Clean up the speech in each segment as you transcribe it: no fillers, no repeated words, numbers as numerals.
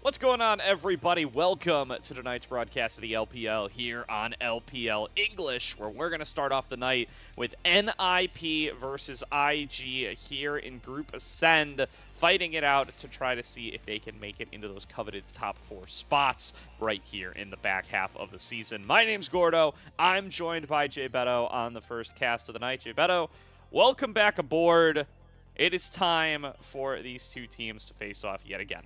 What's going on, everybody? Welcome to tonight's broadcast of the LPL here on LPL English, where we're going to start off the night with NIP versus IG here in Group Ascend, fighting it out to try to see if they can make it into those coveted top 4 spots right here in the back half of the season. My name's Gordo. I'm joined by Jay Beto on the first cast of the night. Jay Beto, welcome back aboard. It is time for these two teams to face off yet again.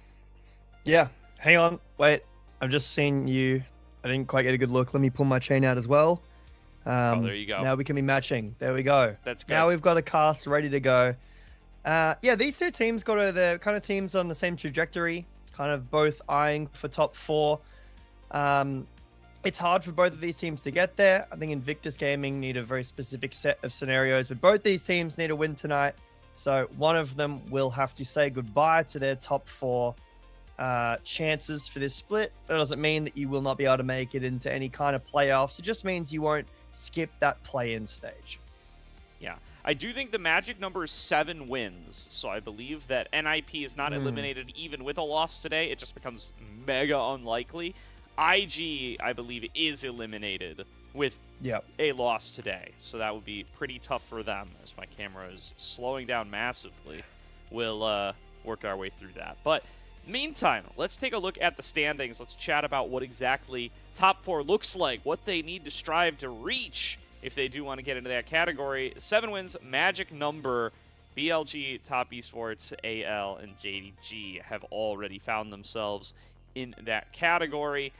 Yeah, hang on, wait. I've just seen you. I didn't quite get a good look. Let me pull my chain out as well. There you go. Now we can be matching. There we go. That's good. Now we've got a cast ready to go. Yeah, these two teams the kind of teams on the same trajectory, kind of both eyeing for top 4. It's hard for both of these teams to get there. I think Invictus Gaming need a very specific set of scenarios, but both these teams need a win tonight. So one of them will have to say goodbye to their top 4 chances for this split. That doesn't mean that you will not be able to make it into any kind of playoffs. It just means you won't skip that play-in stage. Yeah, I do think the magic number is 7 wins, so I believe that NIP is not eliminated even with a loss today. It just becomes mega unlikely. IG, I believe, is eliminated with a loss today, so that would be pretty tough for them. As my camera is slowing down massively, we'll work our way through that. But meantime, let's take a look at the standings. Let's chat about what exactly top 4 looks like, what they need to strive to reach if they do want to get into that category. 7 wins, magic number. BLG, Top Esports, AL, and JDG have already found themselves in that category.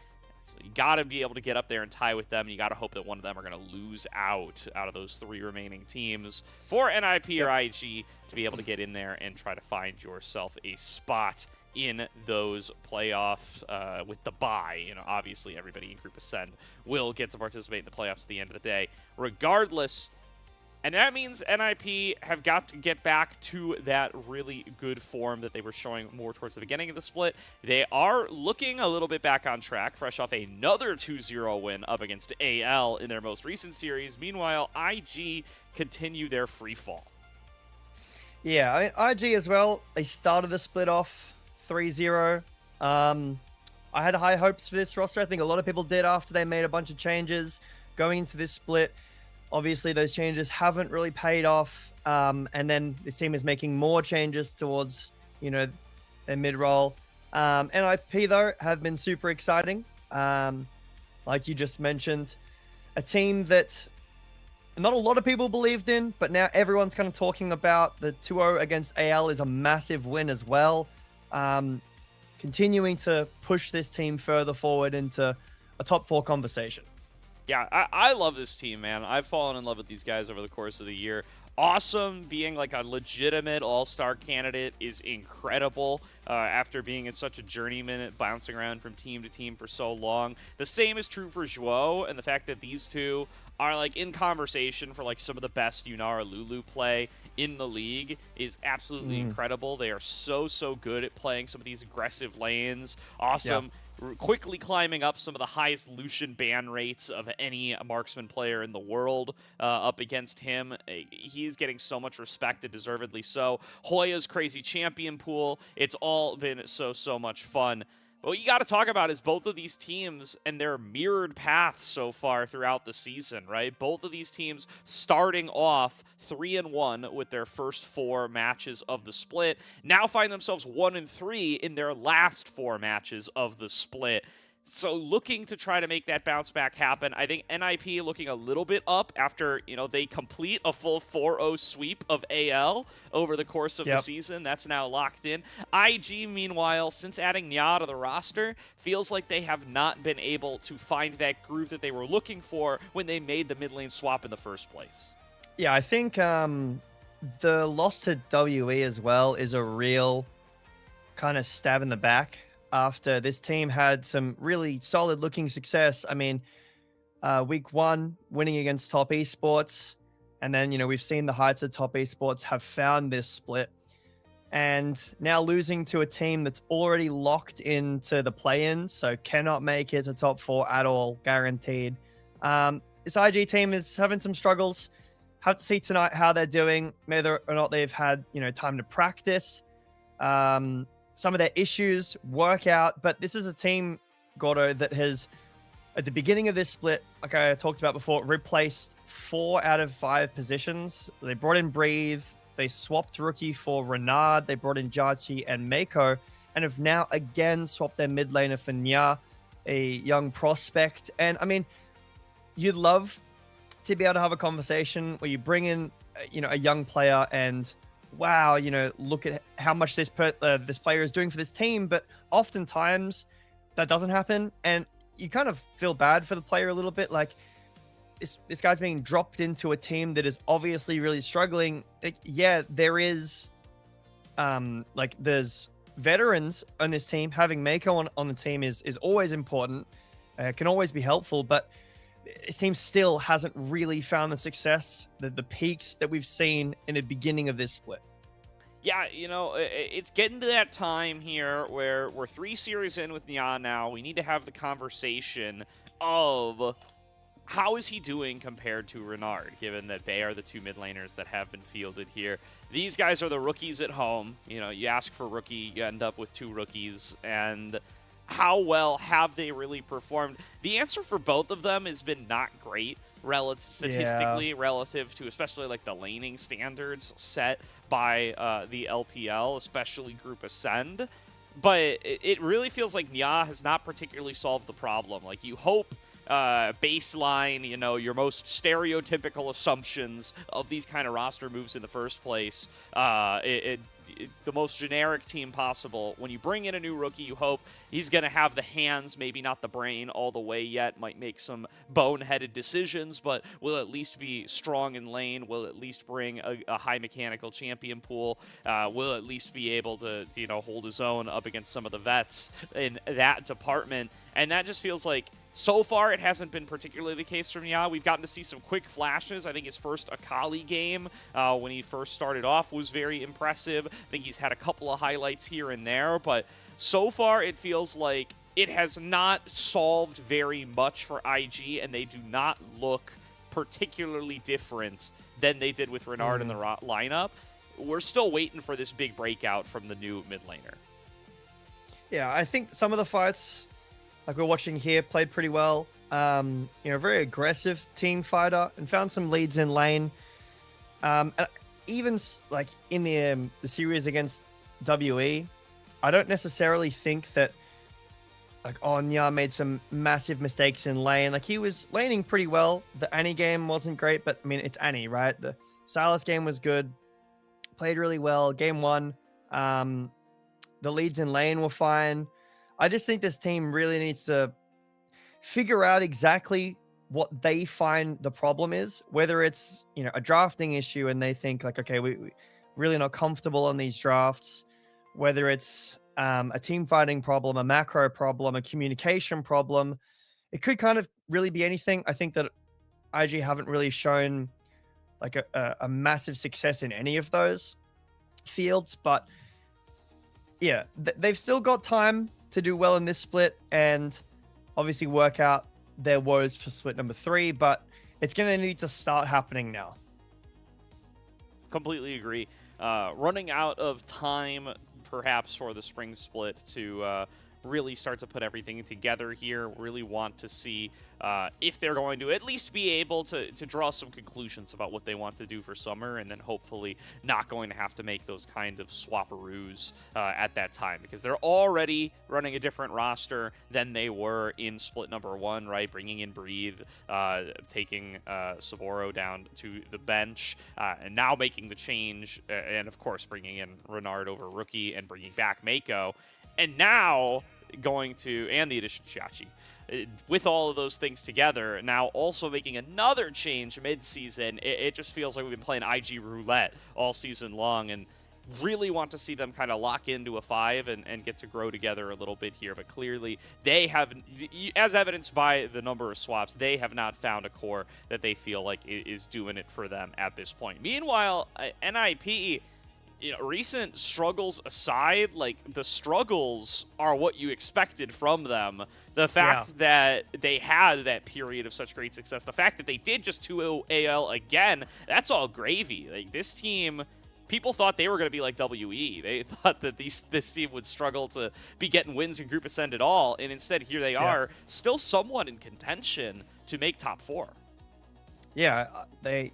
So you got to be able to get up there and tie with them. And you got to hope that one of them are going to lose out of those 3 remaining teams for NIP or IG to be able to get in there and try to find yourself a spot in those playoffs with the bye. You know, obviously everybody in Group Ascend will get to participate in the playoffs at the end of the day, regardless. And that means NIP have got to get back to that really good form that they were showing more towards the beginning of the split. They are looking a little bit back on track, fresh off another 2-0 win up against AL in their most recent series. Meanwhile, IG continue their free fall. Yeah, I mean, IG as well, they started the split off 3-0. I had high hopes for this roster. I think a lot of people did after they made a bunch of changes going into this split. Obviously, those changes haven't really paid off. And then this team is making more changes towards, their mid-roll. NIP, though, have been super exciting. Like you just mentioned, a team that not a lot of people believed in, but now everyone's kind of talking about. The 2-0 against AL is a massive win as well. Continuing to push this team further forward into a top 4 conversation. Yeah, I love this team, man. I've fallen in love with these guys over the course of the year. Awesome being like a legitimate all-star candidate is incredible after being in such a journeyman, bouncing around from team to team for so long. The same is true for Joao, and the fact that these two are like in conversation for like some of the best Yunara Lulu play in the league is absolutely incredible. They are so good at playing some of these aggressive lanes. Awesome. Yeah. Quickly climbing up some of the highest Lucian ban rates of any marksman player in the world up against him. He's getting so much respect, and deservedly so. Hoya's crazy champion pool. It's all been so much fun. But what you got to talk about is both of these teams and their mirrored paths so far throughout the season, right? Both of these teams starting off 3-1 with their first 4 matches of the split, now find themselves 1-3 in their last 4 matches of the split. So looking to try to make that bounce back happen. I think NIP looking a little bit up after, they complete a full 4-0 sweep of AL over the course of the season. That's now locked in. IG, meanwhile, since adding Nya to the roster, feels like they have not been able to find that groove that they were looking for when they made the mid lane swap in the first place. Yeah, I think the loss to WE as well is a real kind of stab in the back. After this team had some really solid looking success. I mean, week 1 winning against Top Esports, and then we've seen the heights of Top Esports have found this split, and now losing to a team that's already locked into the play-in, so cannot make it to top 4 at all, guaranteed. This IG team is having some struggles. Have to see tonight how they're doing, whether or not they've had time to practice. some of their issues work out. But this is a team, Gordo, that has, at the beginning of this split, like I talked about before, replaced 4 out of 5 positions. They brought in Breathe. They swapped Rookie for Renard. They brought in Jarchi and Mako, and have now again swapped their mid laner for Nya, a young prospect. And I mean, you'd love to be able to have a conversation where you bring in, a young player and wow, look at how much this player is doing for this team. But oftentimes that doesn't happen, and you kind of feel bad for the player a little bit. Like this guy's being dropped into a team that is obviously really struggling. Yeah, there is, there's veterans on this team. Having Mako on the team is always important. Can always be helpful, but it seems still hasn't really found the success, the peaks that we've seen in the beginning of this split. Yeah, it's getting to that time here where we're 3 series in with Nya now. We need to have the conversation of how is he doing compared to Renard, given that they are the 2 mid laners that have been fielded here. These guys are the rookies at home. You ask for rookie, you end up with 2 rookies, and how well have they really performed? The answer for both of them has been not great statistically, relative to especially like the laning standards set by the LPL, especially Group Ascend. But it really feels like Nya has not particularly solved the problem. Like, you hope baseline, your most stereotypical assumptions of these kind of roster moves in the first place, the most generic team possible. When you bring in a new rookie, you hope he's going to have the hands, maybe not the brain all the way yet, might make some boneheaded decisions, but will at least be strong in lane, will at least bring a high mechanical champion pool, will at least be able to, hold his own up against some of the vets in that department. And that just feels like, so far, it hasn't been particularly the case from Nya. We've gotten to see some quick flashes. I think his first Akali game, when he first started off, was very impressive. I think he's had a couple of highlights here and there, but so far it feels like it has not solved very much for IG, and they do not look particularly different than they did with Renard in the lineup. We're still waiting for this big breakout from the new mid laner. Yeah, I think some of the fights, like we're watching here, played pretty well. Very aggressive team fighter and found some leads in lane. And even like in the series against WE, I don't necessarily think that like Nya made some massive mistakes in lane. Like, he was laning pretty well. The Annie game wasn't great, but I mean, it's Annie, right? The Silas game was good. Played really well. Game 1, the leads in lane were fine. I just think this team really needs to figure out exactly what they find the problem is, whether it's, a drafting issue and they think like, okay, we really not comfortable on these drafts, whether it's a team fighting problem, a macro problem, a communication problem. It could kind of really be anything. I think that IG haven't really shown like a massive success in any of those fields, but yeah, they've still got time to do well in this split and obviously work out their woes for split number 3, but it's going to need to start happening now. Completely agree. Running out of time, perhaps, for the spring split to really start to put everything together here. Really want to see if they're going to at least be able to draw some conclusions about what they want to do for summer, and then hopefully not going to have to make those kind of swapperoos at that time, because they're already running a different roster than they were in split number 1, right? Bringing in Breathe, taking Saboro down to the bench, and now making the change, and of course bringing in Renard over Rookie and bringing back Mako. And now going to, and the addition of Chiachi. With all of those things together, now also making another change mid-season, it just feels like we've been playing IG roulette all season long, and really want to see them kind of lock into a 5 and get to grow together a little bit here. But clearly, they have, as evidenced by the number of swaps, they have not found a core that they feel like is doing it for them at this point. Meanwhile, NIP, recent struggles aside, like, the struggles are what you expected from them. The fact that they had that period of such great success, the fact that they did just 2-0 AL again, that's all gravy. Like, this team people thought they were going to be like WE. They thought that this team would struggle to be getting wins in Group Ascent at all, and instead here they are, still somewhat in contention to make top 4. Yeah, they,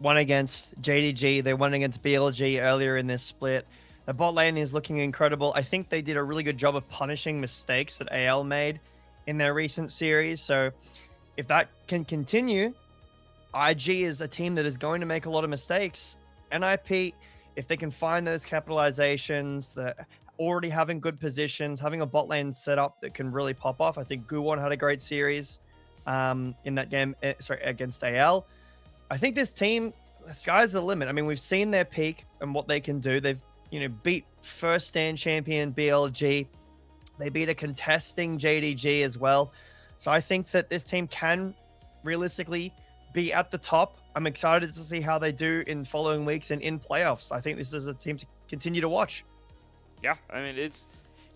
won against JDG, they won against BLG earlier in this split. The bot lane is looking incredible. I think they did a really good job of punishing mistakes that AL made in their recent series. So if that can continue, IG is a team that is going to make a lot of mistakes. NIP, if they can find those capitalizations, that already having good positions, having a bot lane set up that can really pop off. I think Guwon had a great series in that game, against AL. I think this team, the sky's the limit. I mean, we've seen their peak and what they can do. They've, beat first stand champion BLG. They beat a contesting JDG as well. So I think that this team can realistically be at the top. I'm excited to see how they do in following weeks and in playoffs. I think this is a team to continue to watch. Yeah, I mean, it's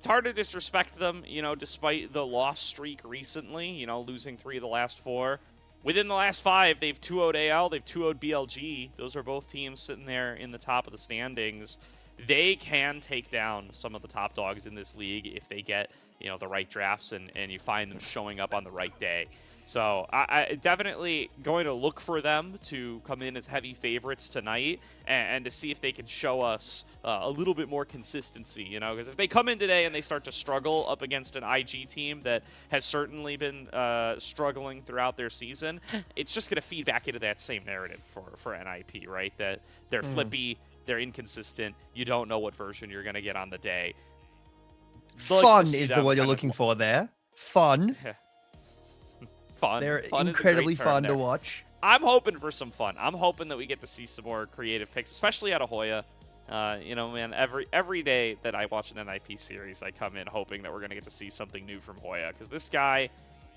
hard to disrespect them, despite the loss streak recently, losing 3 of the last 4. Within the last 5, they've 2-0'd AL, they've 2-0'd BLG. Those are both teams sitting there in the top of the standings. They can take down some of the top dogs in this league if they get, the right drafts and you find them showing up on the right day. So I definitely going to look for them to come in as heavy favorites tonight and to see if they can show us a little bit more consistency, because if they come in today and they start to struggle up against an IG team that has certainly been struggling throughout their season, it's just going to feed back into that same narrative for NIP, right? That they're flippy, they're inconsistent, you don't know what version you're going to get on the day. Fun is the word you're looking for there. Fun. Fun. They're fun incredibly fun to watch. I'm hoping for some fun. I'm hoping that we get to see some more creative picks, especially out of Hoya. Man, every day that I watch an NIP series, I come in hoping that we're going to get to see something new from Hoya, because this guy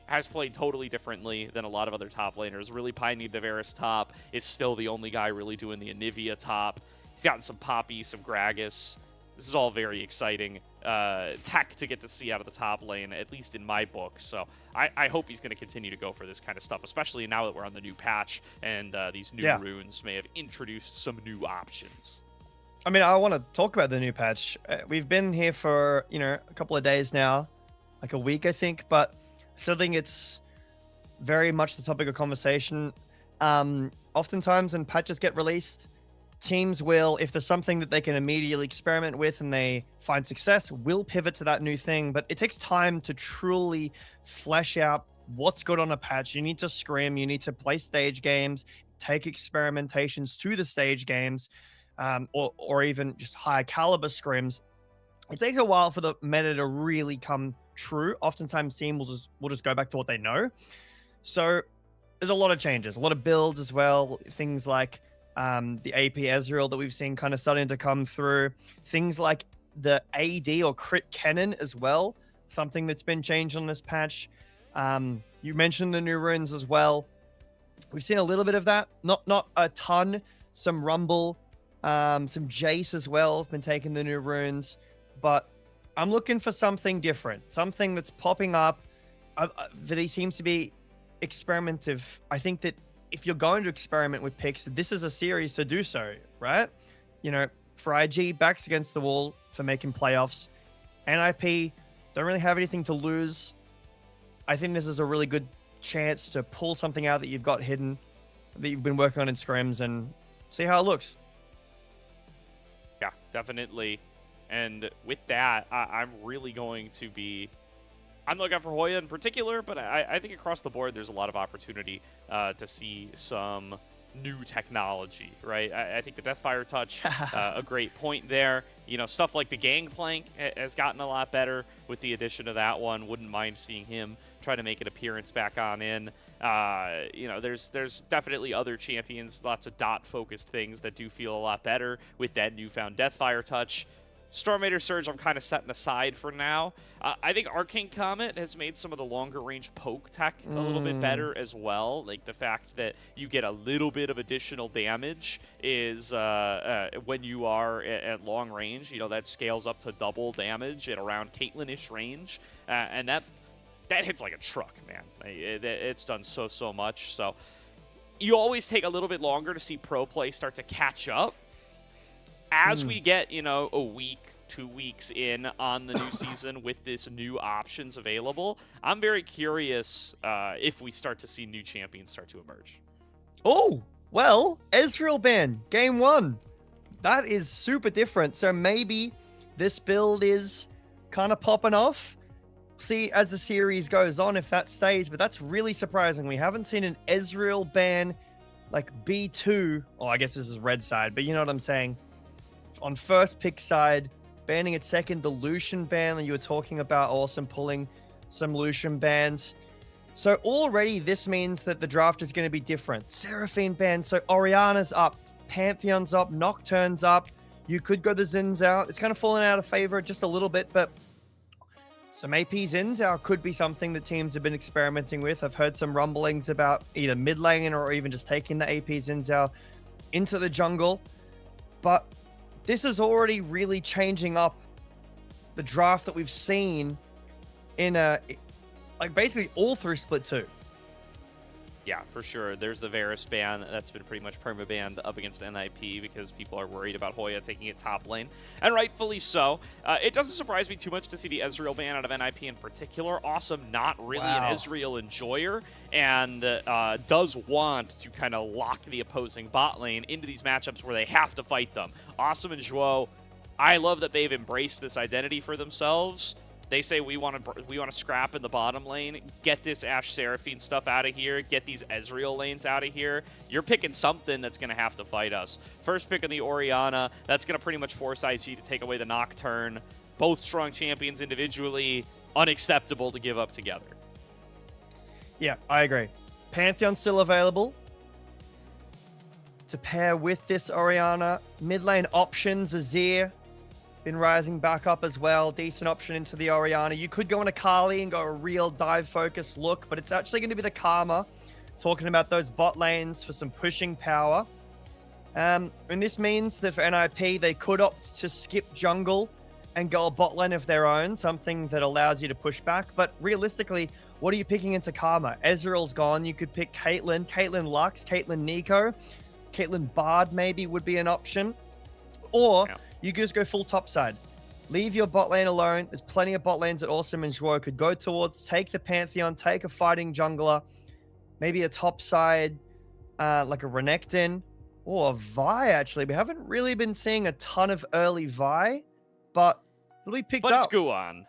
has played totally differently than a lot of other top laners. Really pioneered the Varus top. Is still the only guy really doing the Anivia top. He's gotten some Poppy, some Gragas. This is all very exciting tech to get to see out of the top lane, at least in my book. So I hope he's going to continue to go for this kind of stuff, especially now that we're on the new patch and these new runes may have introduced some new options. I mean, I want to talk about the new patch. We've been here for, a couple of days now, like a week, I think, but I still think it's very much the topic of conversation. Oftentimes when patches get released, teams will, if there's something that they can immediately experiment with and they find success, will pivot to that new thing. But it takes time to truly flesh out what's good on a patch. You need to scrim, you need to play stage games, take experimentations to the stage games, or even just higher caliber scrims. It takes a while for the meta to really come true. Oftentimes teams will just go back to what they know. So there's a lot of changes, a lot of builds as well. Things like the AP Ezreal that we've seen kind of starting to come through. Things like the AD or crit cannon as well, something that's been changed on this patch. You mentioned the new runes as well. We've seen a little bit of that, not a ton. Some Rumble, some Jace as well have been taking the new runes, but I'm looking for something different, something that's popping up that he seems to be experimentative. I think that if you're going to experiment with picks, this is a series to do so, right? For IG, backs against the wall for making playoffs. NIP don't really have anything to lose. I think this is a really good chance to pull something out that you've got hidden, that you've been working on in scrims, and see how it looks. Yeah, definitely. And with that, I'm really going to be... I'm looking for Hoya in particular, but I think across the board there's a lot of opportunity to see some new technology, right? I think the Deathfire Touch, a great point there. Stuff like the Gangplank has gotten a lot better with the addition of that one. Wouldn't mind seeing him try to make an appearance back on in. There's definitely other champions, lots of dot-focused things that do feel a lot better with that newfound Deathfire Touch. Stormator Surge I'm kind of setting aside for now. I think Arcane Comet has made some of the longer range poke tech a little bit better as well. Like the fact that you get a little bit of additional damage is when you are at long range, that scales up to double damage at around Caitlyn-ish range. And that hits like a truck, man. It's done so much. So you always take a little bit longer to see pro play start to catch up. as we get, a week, 2 weeks in on the new season with this new options available, I'm very curious if we start to see new champions start to emerge. Oh, well, Ezreal ban, game 1. That is super different. So maybe this build is kind of popping off. See as the series goes on if that stays, but that's really surprising. We haven't seen an Ezreal ban like B2. Oh, I guess this is red side, but you know what I'm saying. On first pick side, banning at second, the Lucian ban that you were talking about, awesome, pulling some Lucian bans. So already this means that the draft is going to be different. Seraphine ban, so Orianna's up, Pantheon's up, Nocturne's up. You could go the Zin's out. It's kind of fallen out of favor just a little bit, but some AP Zins out could be something that teams have been experimenting with. I've heard some rumblings about either mid lane or even just taking the AP Zins out into the jungle. But this is already really changing up the draft that we've seen in basically all through Split 2. Yeah, for sure. There's the Varus ban that's been pretty much perma-banned up against NIP because people are worried about Hoya taking it top lane, and rightfully so. It doesn't surprise me too much to see the Ezreal ban out of NIP in particular. Awesome, not really an Ezreal enjoyer, and does want to kind of lock the opposing bot lane into these matchups where they have to fight them. Awesome and Zhuo, I love that they've embraced this identity for themselves. They say we want to scrap in the bottom lane, get this Ashe Seraphine stuff out of here, get these Ezreal lanes out of here. You're picking something that's going to have to fight us. First pick on the Orianna, that's going to pretty much force IG to take away the Nocturne. Both strong champions individually, unacceptable to give up together. Yeah, I agree. Pantheon's still available to pair with this Orianna. Mid lane options, Azir been rising back up as well. Decent option into the Orianna. You could go on Akali and go a real dive focused look, but it's actually going to be the Karma talking about those bot lanes for some pushing power. And this means that for NIP, they could opt to skip jungle and go a bot lane of their own, something that allows you to push back. But realistically, what are you picking into Karma? Ezreal's gone. You could pick Caitlyn, Caitlyn Lux, Caitlyn Nico, Caitlyn Bard maybe would be an option. Or you could just go full top side. Leave your bot lane alone. There's plenty of bot lanes that Awesome and Zhuo could go towards. Take the Pantheon, take a fighting jungler, maybe a top side, like a Renekton or a Vi, actually. We haven't really been seeing a ton of early Vi, but it'll be picked up. But it's Guan.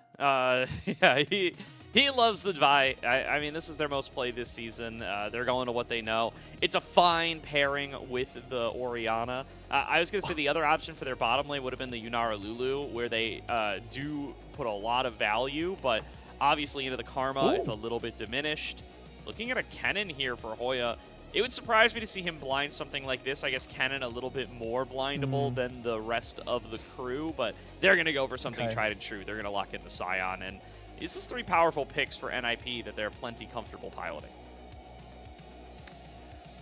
Yeah, he loves the Vi. I mean, this is their most played this season. They're going to what they know. It's a fine pairing with the Orianna. I was going to say the other option for their bottom lane would have been the Yunara Lulu, where they do put a lot of value, but obviously into the Karma, it's a little bit diminished. Looking at a Kennen here for Hoya, it would surprise me to see him blind something like this. I guess Kennen a little bit more blindable than the rest of the crew, but they're going to go for something tried and true. They're going to lock in the Scion, and this is 3 powerful picks for NIP that they're plenty comfortable piloting.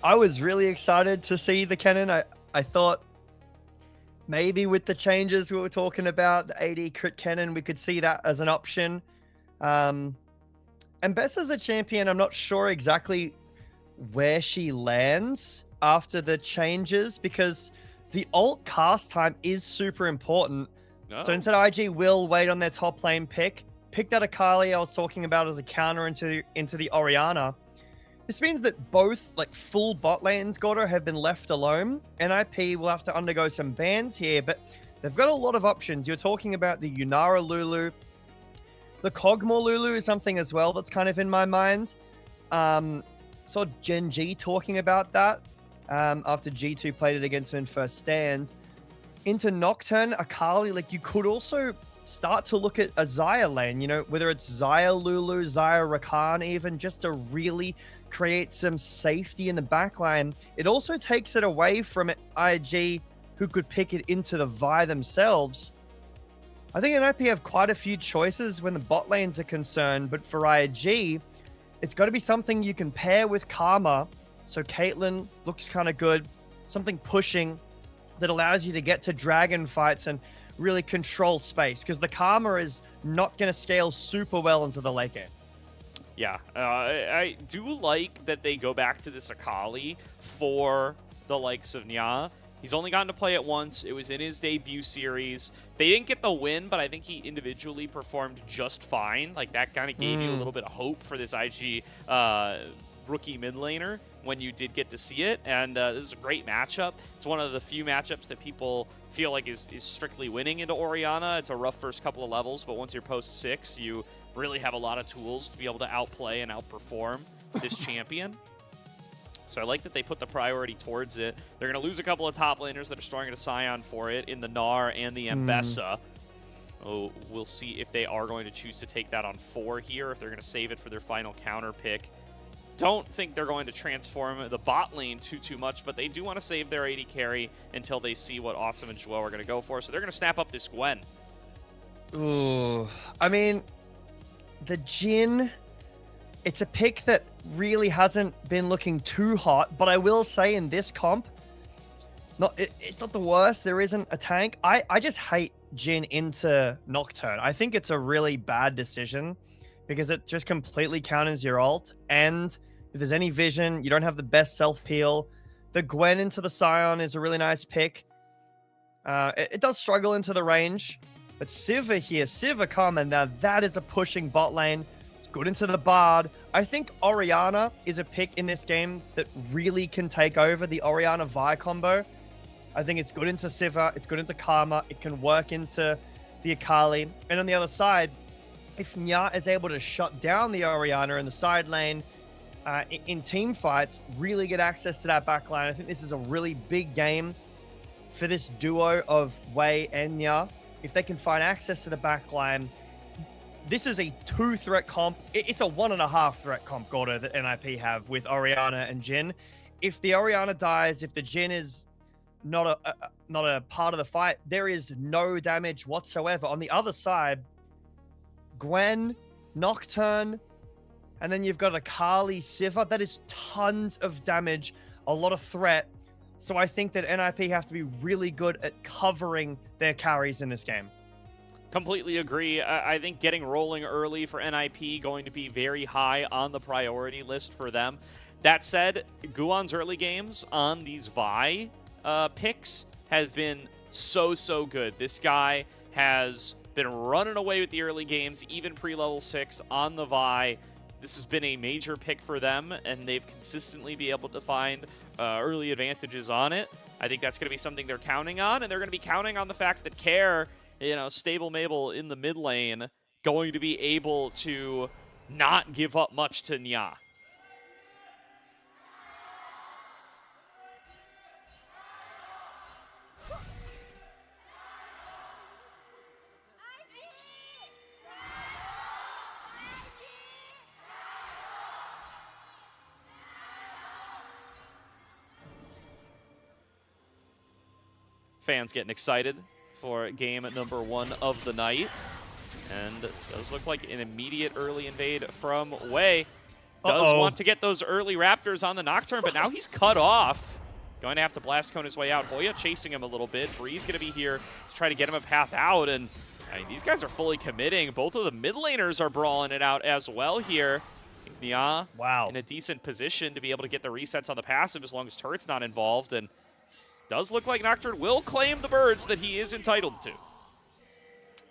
I was really excited to see the Kennen. I thought maybe with the changes we were talking about, the AD crit Kennen, we could see that as an option. And Bess as a champion, I'm not sure exactly where she lands after the changes, because the ult cast time is super important. So instead IG will wait on their top lane pick that Akali I was talking about as a counter into the Orianna. This means that both like full bot lanes, Gordo, have been left alone. NIP will have to undergo some bans here, but they've got a lot of options. You're talking about the Yunara Lulu. The Kog'Maw Lulu is something as well that's kind of in my mind. Saw Gen G talking about that after G2 played it against him in first stand. Into Nocturne, Akali, like you could also start to look at a Xayah lane, you know, whether it's Xayah Lulu, Xayah Rakan even, just to really create some safety in the backline. It also takes it away from IG, who could pick it into the Vi themselves. I think NIP have quite a few choices when the bot lanes are concerned, but for IG, it's got to be something you can pair with Karma. So Caitlyn looks kind of good, something pushing that allows you to get to dragon fights and really control space, because the Karma is not going to scale super well into the late game. Yeah, I do like that they go back to this Akali for the likes of Nya, He's only gotten to play it once. It was in his debut series. They didn't get the win, but I think he individually performed just fine. Like, that kind of gave you a little bit of hope for this IG rookie mid laner when you did get to see it. And this is a great matchup. It's one of the few matchups that people feel like is strictly winning into Orianna. It's a rough first couple of levels, but once you're post 6, you really have a lot of tools to be able to outplay and outperform this champion. So I like that they put the priority towards it. They're going to lose a couple of top laners that are strong to Scion for it in the Gnar and the Ambessa. Oh, we'll see if they are going to choose to take that on 4 here, if they're going to save it for their final counter pick. Don't think they're going to transform the bot lane too much, but they do want to save their AD carry until they see what Awesome and Joel are going to go for. So they're going to snap up this Gwen. Ooh, I mean, the Jhin, it's a pick that really hasn't been looking too hot, but I will say in this comp, it's not the worst. There isn't a tank. I just hate Jhin into Nocturne. I think it's a really bad decision because it just completely counters your ult, and if there's any vision, you don't have the best self-peel. The Gwen into the Scion is a really nice pick. It does struggle into the range, but Sivir here, Sivir Karma, now that is a pushing bot lane. It's good into the Bard. I think Orianna is a pick in this game that really can take over the Orianna-Vi combo. I think it's good into Sivir, it's good into Karma, it can work into the Akali. And on the other side, if Nya is able to shut down the Orianna in the side lane in team fights, really get access to that back line, I think this is a really big game for this duo of Wei and Nya. If they can find access to the back line, this is a 2-threat comp. It's a 1.5-threat comp, Gordo, that NIP have with Orianna and Jhin. If the Orianna dies, if the Jhin is not a part of the fight, there is no damage whatsoever. On the other side, Gwen, Nocturne, and then you've got Akali, Sivir. That is tons of damage, a lot of threat. So I think that NIP have to be really good at covering their carries in this game. Completely agree. I think getting rolling early for NIP going to be very high on the priority list for them. That said, Guon's early games on these Vi picks have been so good. This guy has been running away with the early games, even pre-level 6 on the Vi. This has been a major pick for them, and they've consistently been able to find early advantages on it. I think that's going to be something they're counting on, and they're going to be counting on the fact that Care, stable Mabel in the mid lane, going to be able to not give up much to Nya. Fans getting excited for game number 1 of the night. And it does look like an immediate early invade from Wei. Does want to get those early Raptors on the Nocturne, but now he's cut off. Going to have to blast cone his way out. Hoya chasing him a little bit. Bree's going to be here to try to get him a path out. And I mean, these guys are fully committing. Both of the mid laners are brawling it out as well here. Nya in a decent position to be able to get the resets on the passive as long as turret's not involved. And does look like Nocturne will claim the birds that he is entitled to.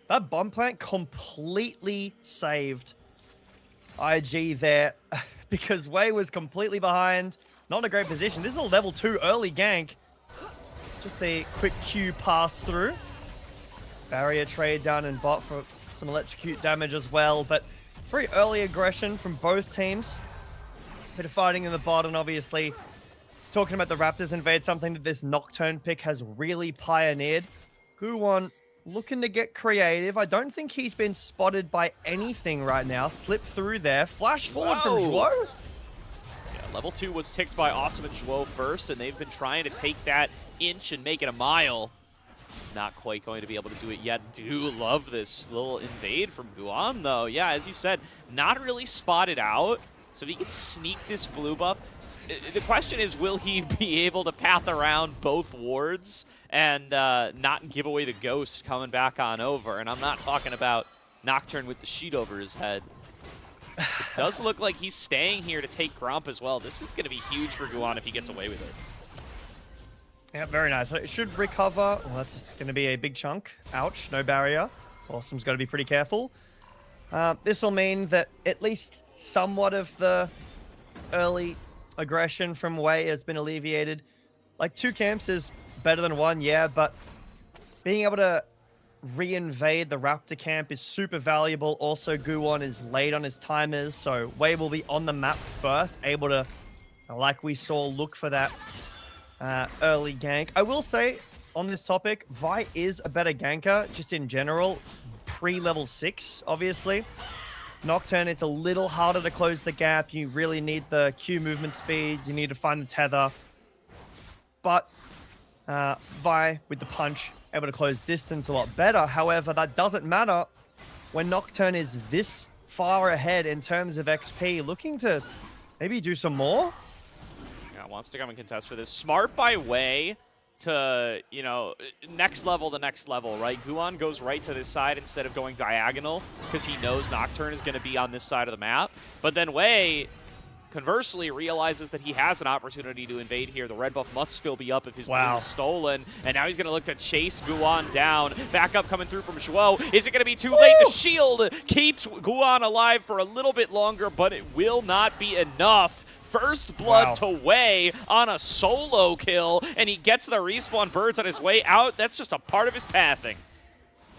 That bomb plant completely saved IG there because Wei was completely behind. Not in a great position. This is a level 2 early gank. Just a quick Q pass through. Barrier trade down in bot for some electrocute damage as well. But very early aggression from both teams. Bit of fighting in the bot, and obviously talking about the Raptors invade, something that this Nocturne pick has really pioneered. Guwon looking to get creative. I don't think he's been spotted by anything right now. Slip through there. Flash forward from Zhuo. Yeah, level 2 was ticked by Awesome and Zhuo first, and they've been trying to take that inch and make it a mile. Not quite going to be able to do it yet. Do love this little invade from Guwon, though. Yeah, as you said, not really spotted out. So if he can sneak this blue buff, the question is, will he be able to path around both wards and not give away the ghost coming back on over? And I'm not talking about Nocturne with the sheet over his head. It does look like he's staying here to take Gromp as well. This is going to be huge for Guwon if he gets away with it. Yeah, very nice. So it should recover. Well, that's going to be a big chunk. Ouch, no barrier. Awesome's got to be pretty careful. This will mean that at least somewhat of the early aggression from Wei has been alleviated. Like, 2 camps is better than 1, yeah, but being able to re-invade the Raptor camp is super valuable. Also, Guwon is late on his timers, so Wei will be on the map first, able to, like we saw, look for that early gank. I will say, on this topic, Vi is a better ganker, just in general, pre-level 6, obviously. Nocturne, it's a little harder to close the gap. You really need the Q movement speed. You need to find the tether. But Vi, with the punch, able to close distance a lot better. However, that doesn't matter when Nocturne is this far ahead in terms of XP, looking to maybe do some more. Yeah, wants to come and contest for this. Smart by Wei to, you know, next level to next level, right? Guwon goes right to this side instead of going diagonal because he knows Nocturne is going to be on this side of the map. But then Wei, conversely, realizes that he has an opportunity to invade here. The red buff must still be up if his blue is stolen. And now he's going to look to chase Guwon down. Backup coming through from Zhuo. Is it going to be too late? The shield keeps Guwon alive for a little bit longer, but it will not be enough. First blood to Wei on a solo kill, and he gets the respawn birds on his way out. That's just a part of his pathing.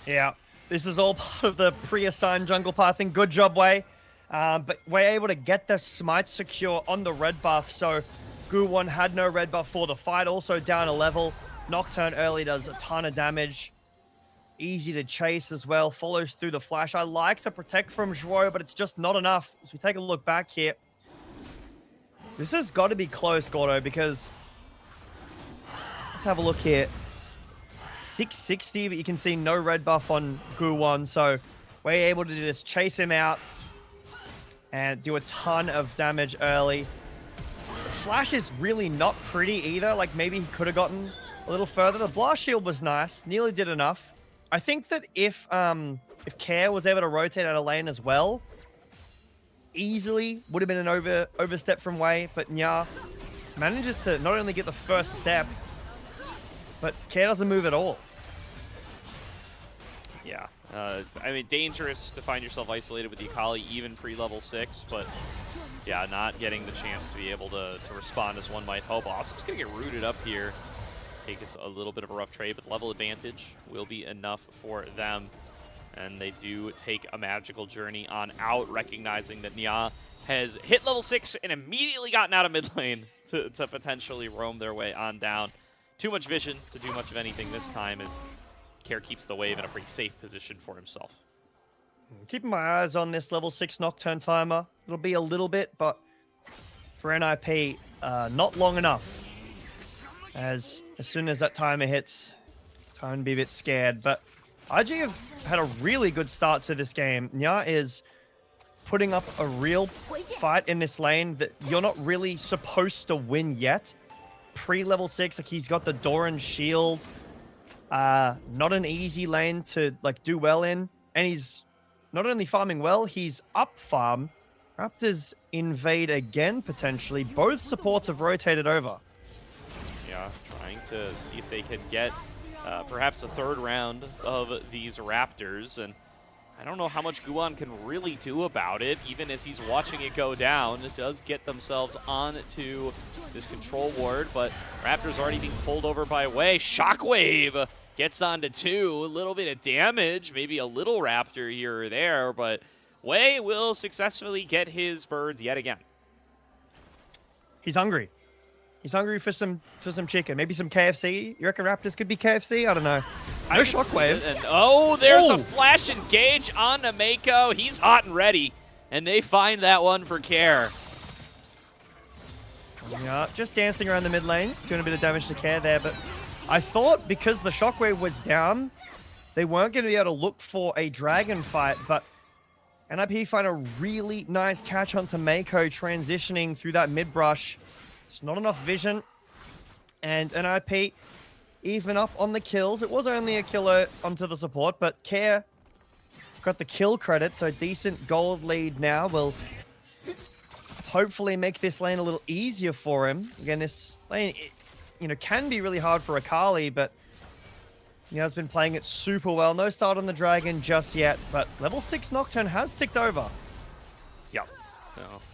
Yeah, this is all part of the pre-assigned jungle pathing. Good job, Wei. But we're able to get the smite secure on the red buff, so Guwon had no red buff for the fight. Also down a level. Nocturne early does a ton of damage. Easy to chase as well. Follows through the flash. I like the protect from Zhuo, but it's just not enough. As we take a look back here, this has got to be close, Gordo, because let's have a look here. 660, but you can see no red buff on Guwon, so we're able to just chase him out and do a ton of damage early. The flash is really not pretty either. Like, maybe he could have gotten a little further. The blast shield was nice, nearly did enough. I think that if Care was able to rotate out of lane as well, easily would have been an overstep from Wei, but Nya manages to not only get the first step, but Care doesn't move at all. Yeah, I mean, dangerous to find yourself isolated with the Akali even pre-level 6, but yeah, not getting the chance to be able to respond as one might hope. Awesome's going to get rooted up here. Take it's a little bit of a rough trade, but level advantage will be enough for them. And they do take a magical journey on out, recognizing that Nya has hit level 6 and immediately gotten out of mid lane to potentially roam their way on down. Too much vision to do much of anything this time as Care keeps the wave in a pretty safe position for himself. Keeping my eyes on this level 6 Nocturne timer. It'll be a little bit, but for NIP, not long enough. As soon as that timer hits, time to be a bit scared. But IG have had a really good start to this game. Nya is putting up a real fight in this lane that you're not really supposed to win yet. Pre-level 6, like, he's got the Doran shield. Not an easy lane to, like, do well in. And he's not only farming well, he's up farm. Raptors invade again, potentially. Both supports have rotated over. Yeah, trying to see if they can get perhaps a third round of these Raptors, and I don't know how much Guwon can really do about it, even as he's watching it go down. It does get themselves onto this control ward, but Raptors already being pulled over by Wei. Shockwave gets onto 2, a little bit of damage, maybe a little Raptor here or there, but Wei will successfully get his birds yet again. He's hungry. He's hungry for some chicken. Maybe some KFC. You reckon Raptors could be KFC? I don't know. No Shockwave. And, oh, there's a flash engage on Nameko. He's hot and ready. And they find that one for Care. Yeah, just dancing around the mid lane. Doing a bit of damage to Care there. But I thought because the Shockwave was down, they weren't going to be able to look for a dragon fight. But NIP find a really nice catch onto Mako transitioning through that mid brush. There's not enough vision, and NIP even up on the kills. It was only a killer onto the support, but Care got the kill credit, so decent gold lead now will hopefully make this lane a little easier for him. Again, this lane, can be really hard for Akali, but has been playing it super well. No start on the Dragon just yet, but level 6 Nocturne has ticked over. Yep.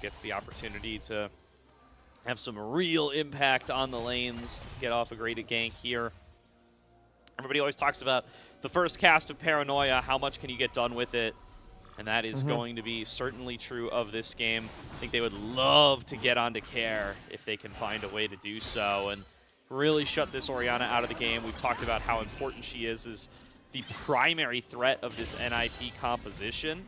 Gets the opportunity to have some real impact on the lanes, get off a great gank here. Everybody always talks about the first cast of Paranoia, how much can you get done with it? And that is going to be certainly true of this game. I think they would love to get onto Care if they can find a way to do so and really shut this Orianna out of the game. We've talked about how important she is as the primary threat of this NIP composition.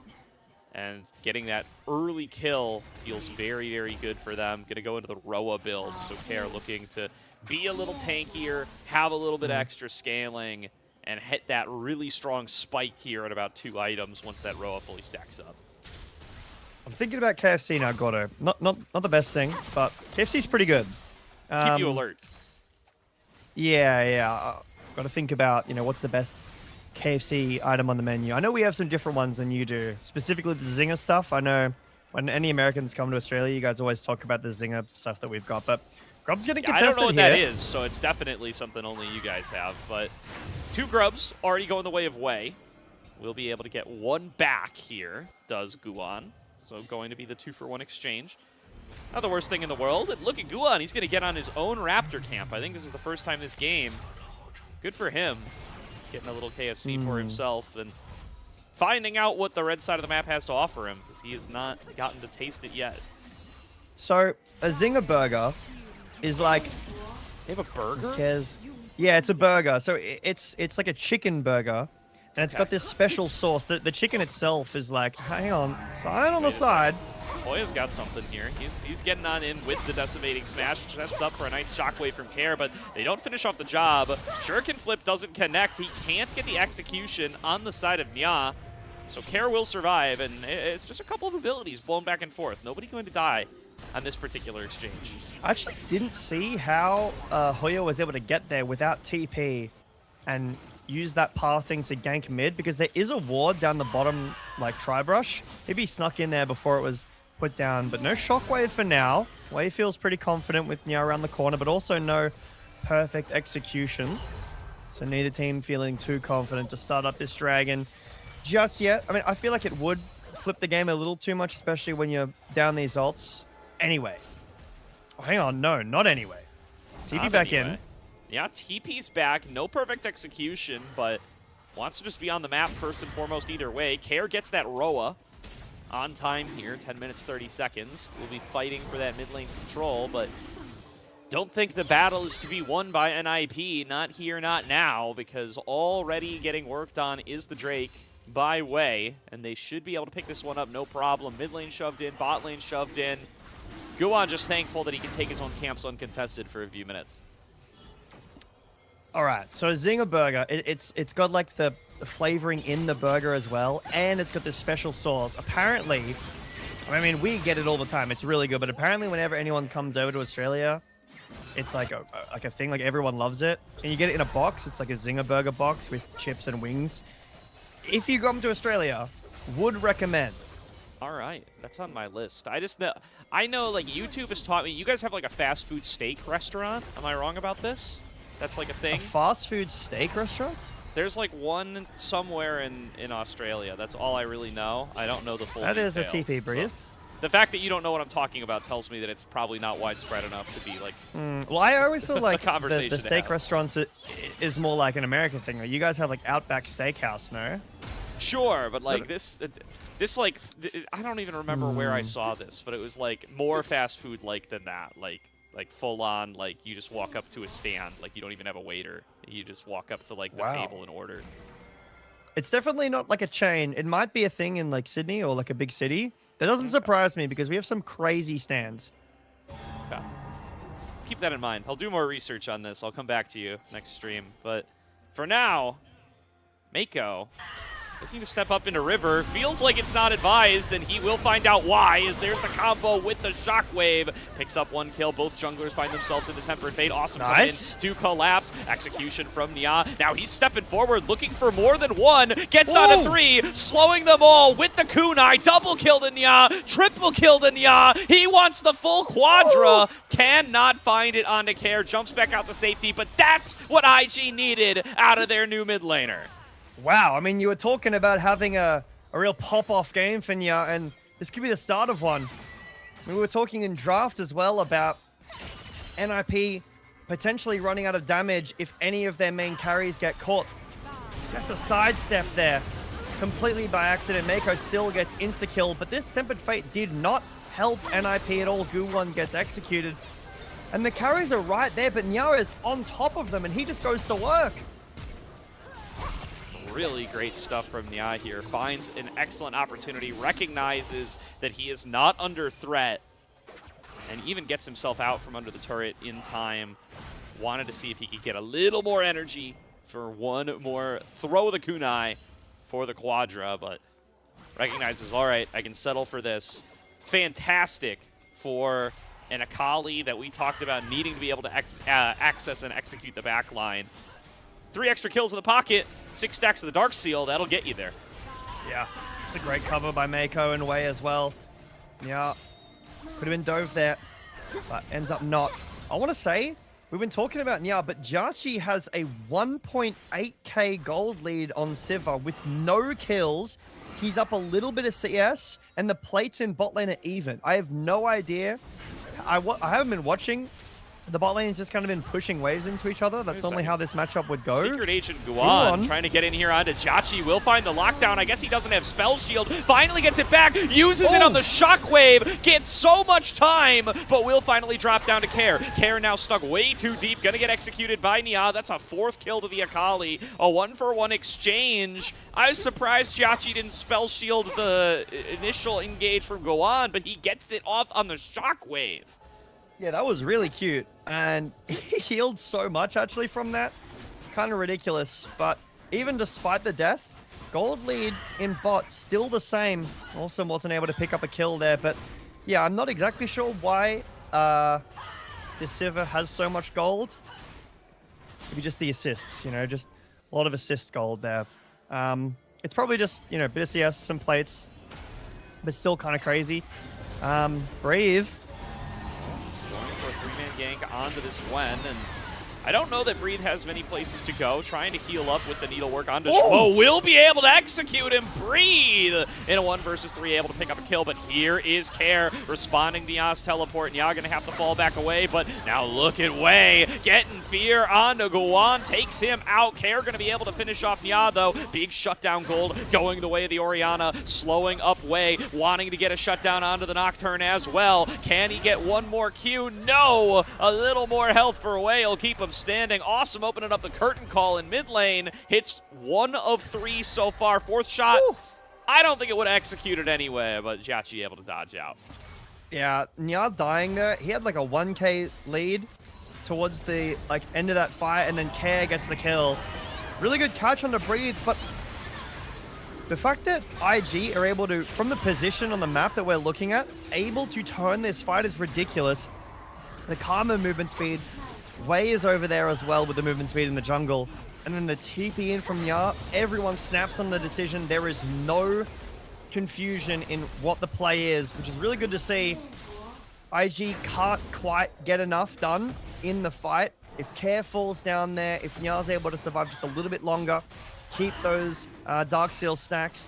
And getting that early kill feels very, very good for them. Going to go into the Roa build, so Care looking to be a little tankier, have a little bit extra scaling, and hit that really strong spike here at about 2 items once that Roa fully stacks up. I'm thinking about KFC now, Gordo. Not the best thing, but KFC's pretty good. Keep you alert. Yeah. Got to think about, what's the best KFC item on the menu. I know we have some different ones than you do, specifically the Zinger stuff. I know when any Americans come to Australia, you guys always talk about the Zinger stuff that we've got, but Grub's going to get tested I don't know what here. that is, so it's definitely something only you guys have, but 2 Grubs already going the way of Wei. We'll be able to get 1 back here, does Guan. So going to be the 2-for-1 exchange. Not the worst thing in the world. And look at Guan, he's going to get on his own Raptor camp. I think this is the first time this game. Good for him. Getting a little KFC for himself and finding out what the red side of the map has to offer him, because he has not gotten to taste it yet. So, a Zinger burger is like... They have a burger? Yeah, it's a burger. So it's like a chicken burger, and it's got this special sauce. The chicken itself is like, hang on, side on the side. Hoya's got something here. He's getting on in with the decimating smash. Sets up for a nice shockwave from Care, but they don't finish off the job. Shuriken Flip doesn't connect. He can't get the execution on the side of Nya. So Care will survive, and it's just a couple of abilities blown back and forth. Nobody going to die on this particular exchange. I actually didn't see how Hoya was able to get there without TP and use that path thing to gank mid, because there is a ward down the bottom, like Tri-Brush. Maybe he snuck in there before it was put down, but no shockwave for now. Wei feels pretty confident with Nya around the corner, but also no perfect execution. So neither team feeling too confident to start up this Dragon just yet. I mean, I feel like it would flip the game a little too much, especially when you're down these ults. Anyway. Oh, hang on. No, not anyway. TP back in. Yeah, TP's back. No perfect execution, but wants to just be on the map first and foremost either way. Care gets that Roa on time here. 10 minutes, 30 seconds. We'll be fighting for that mid lane control, but don't think the battle is to be won by NIP. Not here, not now, because already getting worked on is the Drake by Wei, and they should be able to pick this one up no problem. Mid lane shoved in, bot lane shoved in. Guan just thankful that he can take his own camps uncontested for a few minutes. All right, so Zinger Burger, it's got like the flavoring in the burger as well, and it's got this special sauce. Apparently, I mean, we get it all the time. It's really good, but apparently whenever anyone comes over to Australia, it's like a thing, like everyone loves it. And you get it in a box. It's like a Zinger Burger box with chips and wings. If you come to Australia, would recommend. All right, that's on my list. I know like YouTube has taught me, you guys have like a fast food steak restaurant. Am I wrong about this? That's like a thing? A fast food steak restaurant? There's like one somewhere in Australia. That's all I really know. I don't know the full details. That is a TP breathe. So the fact that you don't know what I'm talking about tells me that it's probably not widespread enough to be like well, I always feel like the steak have. restaurants is more like an American thing. Like, you guys have like Outback Steakhouse, no? Sure, but like this like, I don't even remember where I saw this, but it was like more fast food like than that. Like full on, like you just walk up to a stand, like you don't even have a waiter. You just walk up to like the table and order. It's definitely not like a chain. It might be a thing in like Sydney or like a big city. That doesn't surprise me because we have some crazy stands. Okay. Keep that in mind. I'll do more research on this. I'll come back to you next stream. But for now, Mako looking to step up into River. Feels like it's not advised, and he will find out why, as there's the combo with the Shockwave. Picks up 1 kill. Both junglers find themselves in the Tempered Fate. Awesome coming in to collapse. Execution from Nya. Now he's stepping forward, looking for more than 1. Gets onto 3, slowing them all with the kunai. Double kill to Nya. Triple kill to Nya. He wants the full quadra. Cannot find it onto Care. Jumps back out to safety, but that's what IG needed out of their new mid laner. Wow, I mean, you were talking about having a real pop-off game for Nya, and this could be the start of one. We were talking in draft as well about NIP potentially running out of damage if any of their main carries get caught. Just a sidestep there, completely by accident. Mako still gets insta-kill, but this Tempered Fate did not help NIP at all. Gu1 gets executed, and the carries are right there, but Nya is on top of them, and he just goes to work. Really great stuff from Nya here. Finds an excellent opportunity, recognizes that he is not under threat, and even gets himself out from under the turret in time. Wanted to see if he could get a little more energy for one more throw of the kunai for the quadra, but recognizes, all right, I can settle for this. Fantastic for an Akali that we talked about needing to be able to access and execute the back line. 3 extra kills in the pocket, 6 stacks of the Dark Seal, that'll get you there. Yeah, it's a great cover by Mako and Wei as well. Yeah, could have been dove there, but ends up not. I want to say, we've been talking about Nya, but Jachi has a 1.8k gold lead on Sivir with no kills. He's up a little bit of CS, and the plates in bot lane are even. I have no idea. I haven't been watching. The bot lane has just kind of been pushing waves into each other. That's normally how this matchup would go. Secret Agent Guan trying to get in here onto Jachi. Will find the lockdown. I guess he doesn't have Spell Shield. Finally gets it back. Uses it on the Shockwave. Gets so much time, but will finally drop down to Care. Care now stuck way too deep. Gonna get executed by Nya. That's a 4th kill to the Akali. A 1-for-1 exchange. I was surprised Jachi didn't Spell Shield the initial engage from Guan, but he gets it off on the Shockwave. Yeah, that was really cute, and he healed so much actually from that. Kind of ridiculous, but even despite the death, gold lead in bot still the same. Also wasn't able to pick up a kill there, but yeah, I'm not exactly sure why Decisive has so much gold. Maybe just the assists, you know, just a lot of assist gold there. It's probably just, you know, bit of CS, some plates, but still kind of crazy. Breathe. Going for a 3-man gank onto this Gwen, and I don't know that Breathe has many places to go. Trying to heal up with the needlework onto Shmo. Will be able to execute him. Breathe in a 1 versus 3, able to pick up a kill, but here is Care responding to Nya's teleport. Nya gonna have to fall back away, but now look at Wei getting fear onto Guan, takes him out. Care gonna be able to finish off Nya though. Big shutdown gold going the way of the Orianna, slowing up Wei, wanting to get a shutdown onto the Nocturne as well. Can he get one more Q? No! A little more health for Wei will keep him standing. Awesome opening up the curtain call in mid lane. Hits 1 of 3 so far. 4th shot. Woo. I don't think it would have executed anyway, but Jachi able to dodge out. Yeah, Nya dying there. He had like a 1k lead towards the end of that fight, and then Care gets the kill. Really good catch on the Breathe, but the fact that IG are able to, from the position on the map that we're looking at, able to turn this fight is ridiculous. The Karma movement speed, Wei is over there as well with the movement speed in the jungle. And then the TP in from Nya, everyone snaps on the decision. There is no confusion in what the play is, which is really good to see. IG can't quite get enough done in the fight. If Care falls down there, if Nya's able to survive just a little bit longer, keep those Dark Seal stacks,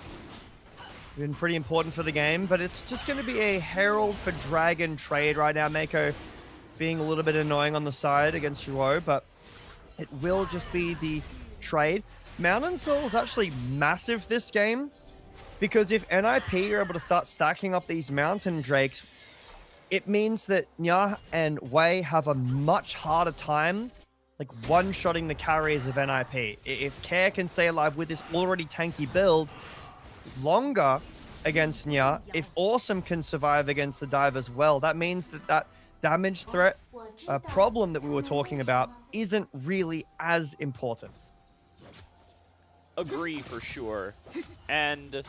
been pretty important for the game, but it's just going to be a Herald for Dragon trade right now. Mako being a little bit annoying on the side against Shuo, but it will just be the trade. Mountain Soul is actually massive this game, because if NIP are able to start stacking up these Mountain Drakes, it means that Nya and Wei have a much harder time one-shotting the carriers of NIP. If Care can stay alive with this already tanky build longer against Nya, if Awesome can survive against the dive as well, that means that damage threat problem that we were talking about isn't really as important. agree for sure. And,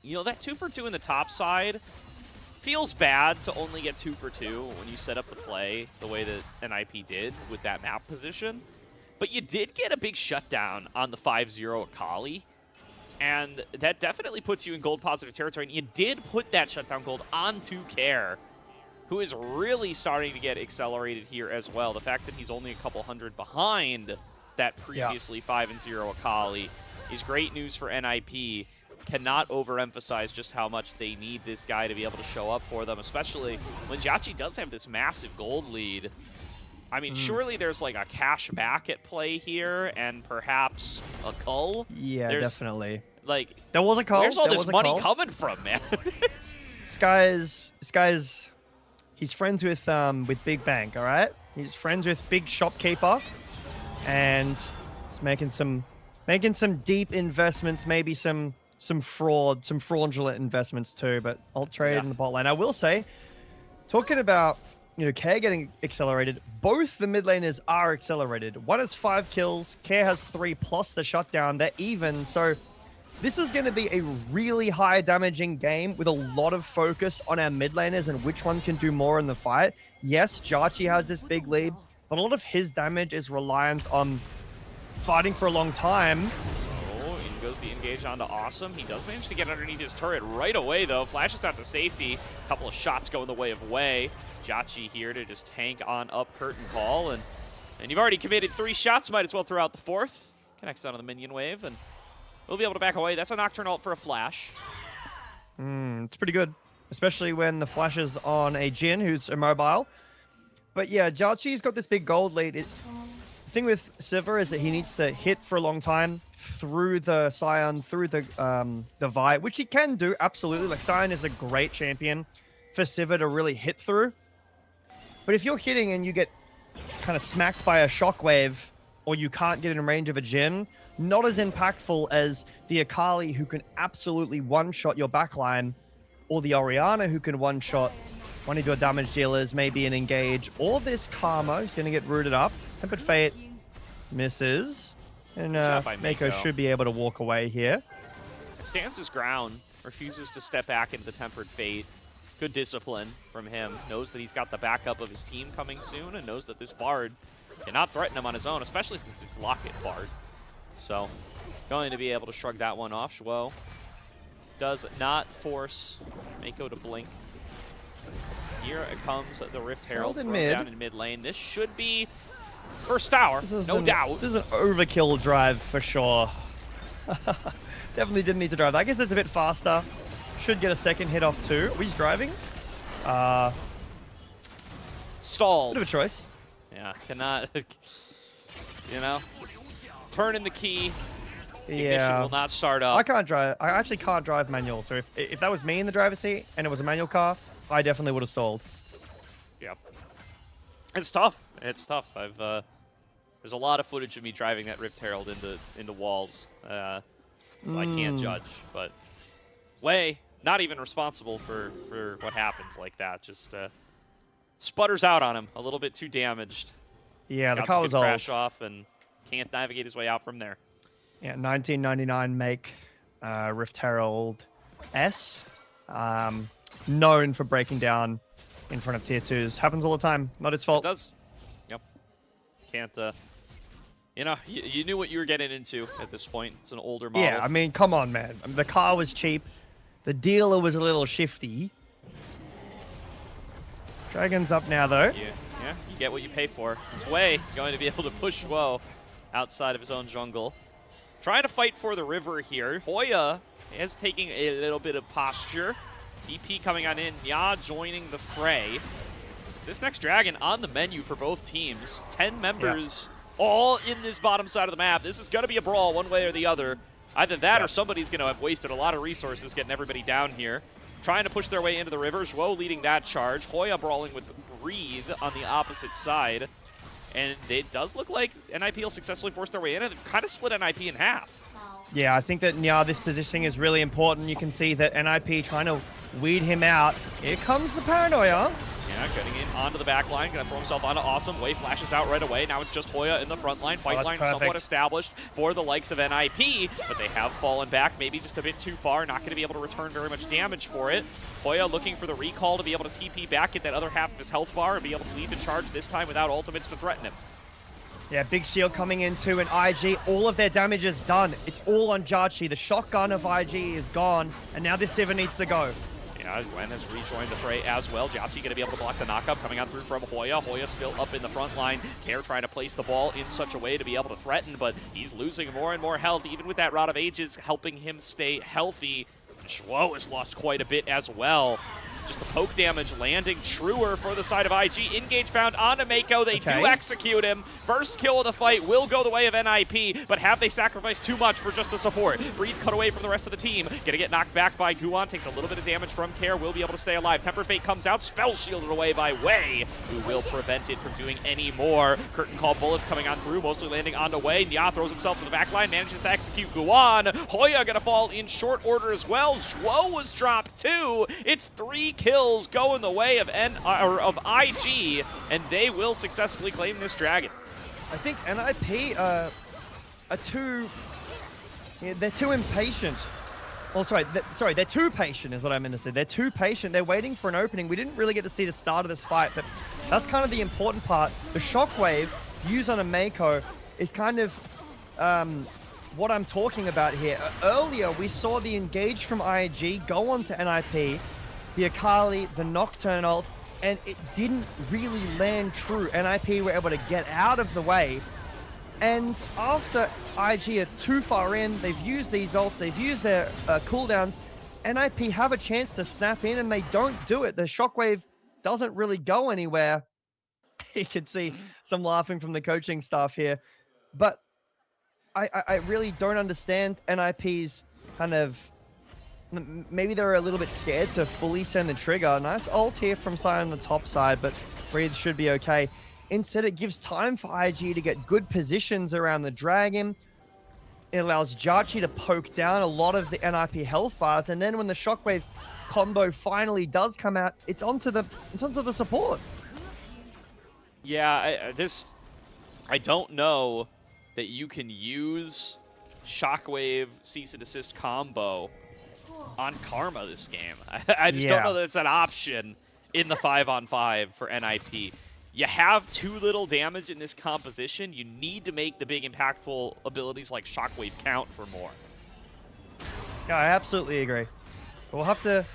you know, that 2 for 2 in the top side feels bad to only get 2 for 2 when you set up the play the way that NIP did with that map position. But you did get a big shutdown on the 5-0 Akali, and that definitely puts you in gold positive territory. And you did put that shutdown gold onto Care, who is really starting to get accelerated here as well. The fact that he's only a couple hundred behind that previously 5-0 Akali is great news for NIP. Cannot overemphasize just how much they need this guy to be able to show up for them, especially when Jauchi does have this massive gold lead. I mean, surely there's like a cash back at play here, and perhaps a cull. Yeah, definitely. Like, there was a cull. Where's all this money coming from, man? This guy's, he's friends with Big Bank. All right, he's friends with Big Shopkeeper, and he's making some deep investments, maybe some fraudulent investments too. But I'll trade in the bot lane. I will say, talking about, you know, Care getting accelerated, both the mid laners are accelerated. One has 5 kills, Care has 3 plus the shutdown. They're even, so this is going to be a really high damaging game with a lot of focus on our mid laners and which one can do more in the fight. Yes, Jauchi has this big lead, but a lot of his damage is reliant on fighting for a long time. Goes the engage onto Awesome. He does manage to get underneath his turret right away, though. Flashes out to safety. A couple of shots go in the way of Wei. Jauchi here to just tank on up Curtain Call. And you've already committed 3 shots. Might as well throw out the 4th. Connects onto the minion wave, and we'll be able to back away. That's a Nocturne ult for a flash. It's pretty good, especially when the flash is on a Jhin who's immobile. But yeah, Jauchi's got this big gold lead. The thing with Sivir is that he needs to hit for a long time through the Sion, through the Vi, which he can do, absolutely. Like, Sion is a great champion for Sivir to really hit through. But if you're hitting and you get kind of smacked by a shockwave, or you can't get in range of a Jhin, not as impactful as the Akali, who can absolutely one-shot your backline, or the Orianna, who can one-shot one of your damage dealers, maybe an engage, or this Karma, who's going to get rooted up. Tempered Fate misses. And Mako should be able to walk away here. Stands his ground, refuses to step back into the Tempered Fate. Good discipline from him. Knows that he's got the backup of his team coming soon, and knows that this Bard cannot threaten him on his own, especially since it's Locket Bard. So, going to be able to shrug that one off. Shuo does not force Mako to blink. Here it comes, the Rift Herald thrown down in mid lane. This should be first tower, no doubt. This is an overkill drive for sure. Definitely didn't need to drive that. I guess it's a bit faster. Should get a second hit off too. He's driving. Stalled. Bit of a choice. Yeah, cannot, you know, turn in the key. Ignition will not start up. I can't drive. I actually can't drive manual. So if that was me in the driver's seat and it was a manual car, I definitely would have stalled. Yeah. It's tough. It's tough. There's a lot of footage of me driving that Rift Herald into walls, so I can't judge. But Wei, not even responsible for what happens like that. Just sputters out on him, a little bit too damaged. Yeah, the car was old. Crash off and can't navigate his way out from there. Yeah, 1999 make Rift Herald S, known for breaking down in front of tier 2s. Happens all the time. Not his fault. It does. Yep. Can't, you know, you knew what you were getting into at this point. It's an older model. Yeah, I mean, come on, man. I mean, the car was cheap. The dealer was a little shifty. Dragon's up now, though. Yeah, you get what you pay for. This Wei is going to be able to push Woe outside of his own jungle. Trying to fight for the river here. Hoya is taking a little bit of posture. TP coming on in. Nya joining the fray. This next dragon on the menu for both teams. 10 members all in this bottom side of the map. This is going to be a brawl one way or the other. Either that or somebody's going to have wasted a lot of resources getting everybody down here. Trying to push their way into the river. Zhuo leading that charge. Hoya brawling with Breathe on the opposite side. And it does look like NIP will successfully force their way in, and they've kind of split NIP in half. Yeah, I think that this positioning is really important. You can see that NIP trying to weed him out. Here comes the paranoia. Yeah, Yeah, getting in onto the back line, gonna throw himself onto Awesome. Wei flashes out right away. Now it's just Hoya in the front line. Fight line somewhat established for the likes of NIP, but they have fallen back, maybe just a bit too far. Not gonna be able to return very much damage for it. Hoya looking for the recall to be able to TP back, get that other half of his health bar, and be able to lead the charge this time without ultimates to threaten him. Yeah, big shield coming into an IG. All of their damage is done. It's all on Jarchi. The shotgun of IG is gone, and now this Sivir needs to go. Yeah, Gwen has rejoined the fray as well. Jotzi going to be able to block the knockup coming on through from Hoya. Hoya still up in the front line. Care trying to place the ball in such a way to be able to threaten, but he's losing more and more health, even with that Rod of Ages helping him stay healthy. Schwo has lost quite a bit as well. Just the poke damage landing truer for the side of IG. Engage found onto Mako. They do execute him. First kill of the fight will go the way of NIP, but have they sacrificed too much for just the support? Breathe cut away from the rest of the team. Gonna get knocked back by Guan. Takes a little bit of damage from Care. Will be able to stay alive. Temper Fate comes out. Spell shielded away by Wei, who will prevent it from doing any more. Curtain Call bullets coming on through, mostly landing onto Wei. Nya throws himself to the back line, manages to execute Guan. Hoya gonna fall in short order as well. Zhuo was dropped too. It's 3 kills going the way of IG, and they will successfully claim this dragon. I think NIP are too... Yeah, they're too impatient. Oh, sorry, they're too patient is what I meant to say. They're too patient. They're waiting for an opening. We didn't really get to see the start of this fight, but that's kind of the important part. The shockwave used on a Mako is kind of what I'm talking about here. Earlier, we saw the engage from IG go on to NIP, the Akali, the Nocturne ult, and it didn't really land true. NIP were able to get out of the way. And after IG are too far in, they've used these ults, they've used their cooldowns, NIP have a chance to snap in and they don't do it. The shockwave doesn't really go anywhere. You can see some laughing from the coaching staff here. But I really don't understand NIP's kind of... Maybe they're a little bit scared to fully send the trigger. Nice ult here from Sai on the top side, but Breathe should be okay. Instead, it gives time for IG to get good positions around the dragon. It allows Jarchi to poke down a lot of the NIP health bars, and then when the shockwave combo finally does come out, it's onto the support. Yeah, I don't know that you can use shockwave cease and desist combo on Karma this game. I just don't know that it's an option in the 5-on-5 for NIP. You have too little damage in this composition. You need to make the big impactful abilities like Shockwave count for more. Yeah, I absolutely agree. We'll have to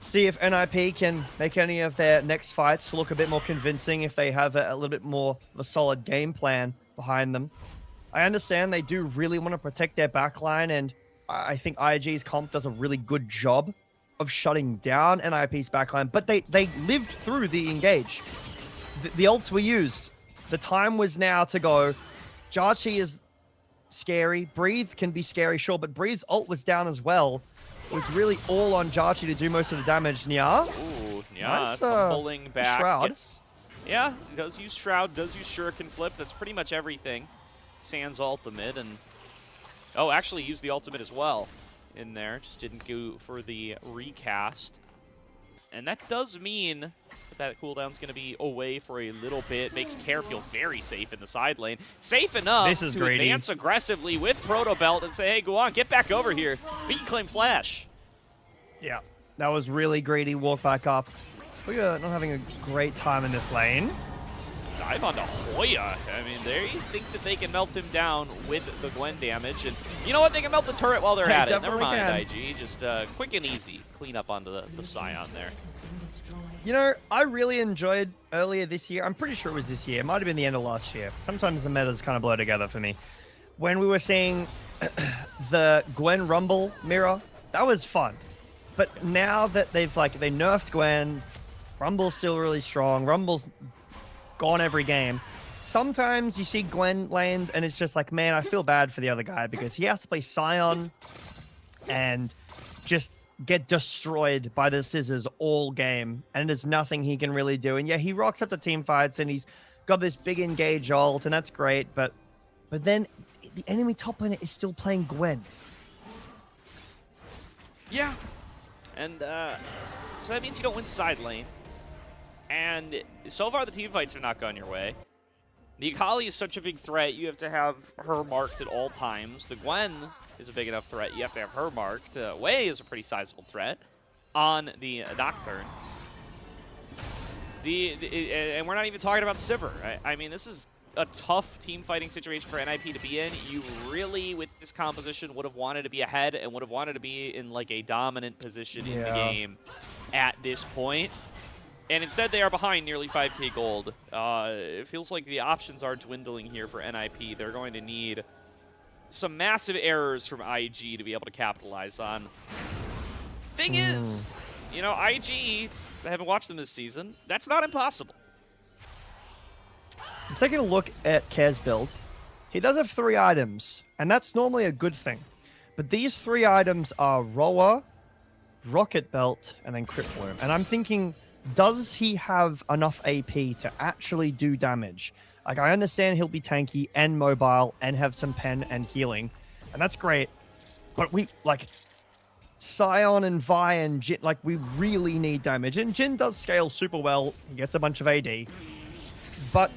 see if NIP can make any of their next fights look a bit more convincing if they have a little bit more of a solid game plan behind them. I understand they do really want to protect their backline, and I think IG's comp does a really good job of shutting down NIP's backline, but they lived through the engage. The ults were used. The time was now to go. Jarchi is scary. Breathe can be scary, sure, but Breathe's ult was down as well. It was really all on Jarchi to do most of the damage. Nya? Ooh, Nya, nice, pulling back. Shroud. Yes. Yeah, does use Shroud, does use Shuriken Flip. That's pretty much everything. Sans ultimate, and... Oh, actually used the ultimate as well in there. Just didn't go for the recast. And that does mean that cooldown's going to be away for a little bit. Makes Care feel very safe in the side lane. Safe enough to advance aggressively with Proto Belt and say, hey, go on, get back over here. We can claim Flash. Yeah, that was really greedy. Walk back up. We are not having a great time in this lane. Dive onto Hoya. I mean, they think that they can melt him down with the Gwen damage. And you know what? They can melt the turret while they're at it. Never mind, IG. Just quick and easy. Clean up onto the Scion there. You know, I really enjoyed earlier this year. I'm pretty sure it was this year. It might have been the end of last year. Sometimes the metas kind of blur together for me. When we were seeing the Gwen Rumble mirror, that was fun. But now that they nerfed Gwen, Rumble's still really strong. Rumble's gone every game. Sometimes you see Gwen lanes and it's just like, man, I feel bad for the other guy because he has to play Scion and just get destroyed by the scissors all game, and there's nothing he can really do. And yeah, he rocks up the team fights and he's got this big engage ult, and that's great, but then the enemy top laner is still playing Gwen. Yeah. And so that means you don't win side lane. And so far, the team fights have not gone your way. The Akali is such a big threat, you have to have her marked at all times. The Gwen is a big enough threat, you have to have her marked. Wei is a pretty sizable threat on the Nocturne. And we're not even talking about Sivir. I mean, this is a tough team fighting situation for NIP to be in. You really, with this composition, would have wanted to be ahead and would have wanted to be in like a dominant position in the game at this point. And instead, they are behind nearly 5k gold. It feels like the options are dwindling here for NIP. They're going to need some massive errors from IG to be able to capitalize on. Thing is, you know, IG, I haven't watched them this season. That's not impossible. I'm taking a look at Care's build. He does have 3 items, and that's normally a good thing. But these 3 items are Roa, Rocket Belt, and then Crypt Worm. And I'm thinking, does he have enough AP to actually do damage? Like, I understand he'll be tanky and mobile and have some pen and healing, and that's great. But we, like, Sion and Vi and Jin, like, we really need damage. And Jin does scale super well. He gets a bunch of AD. But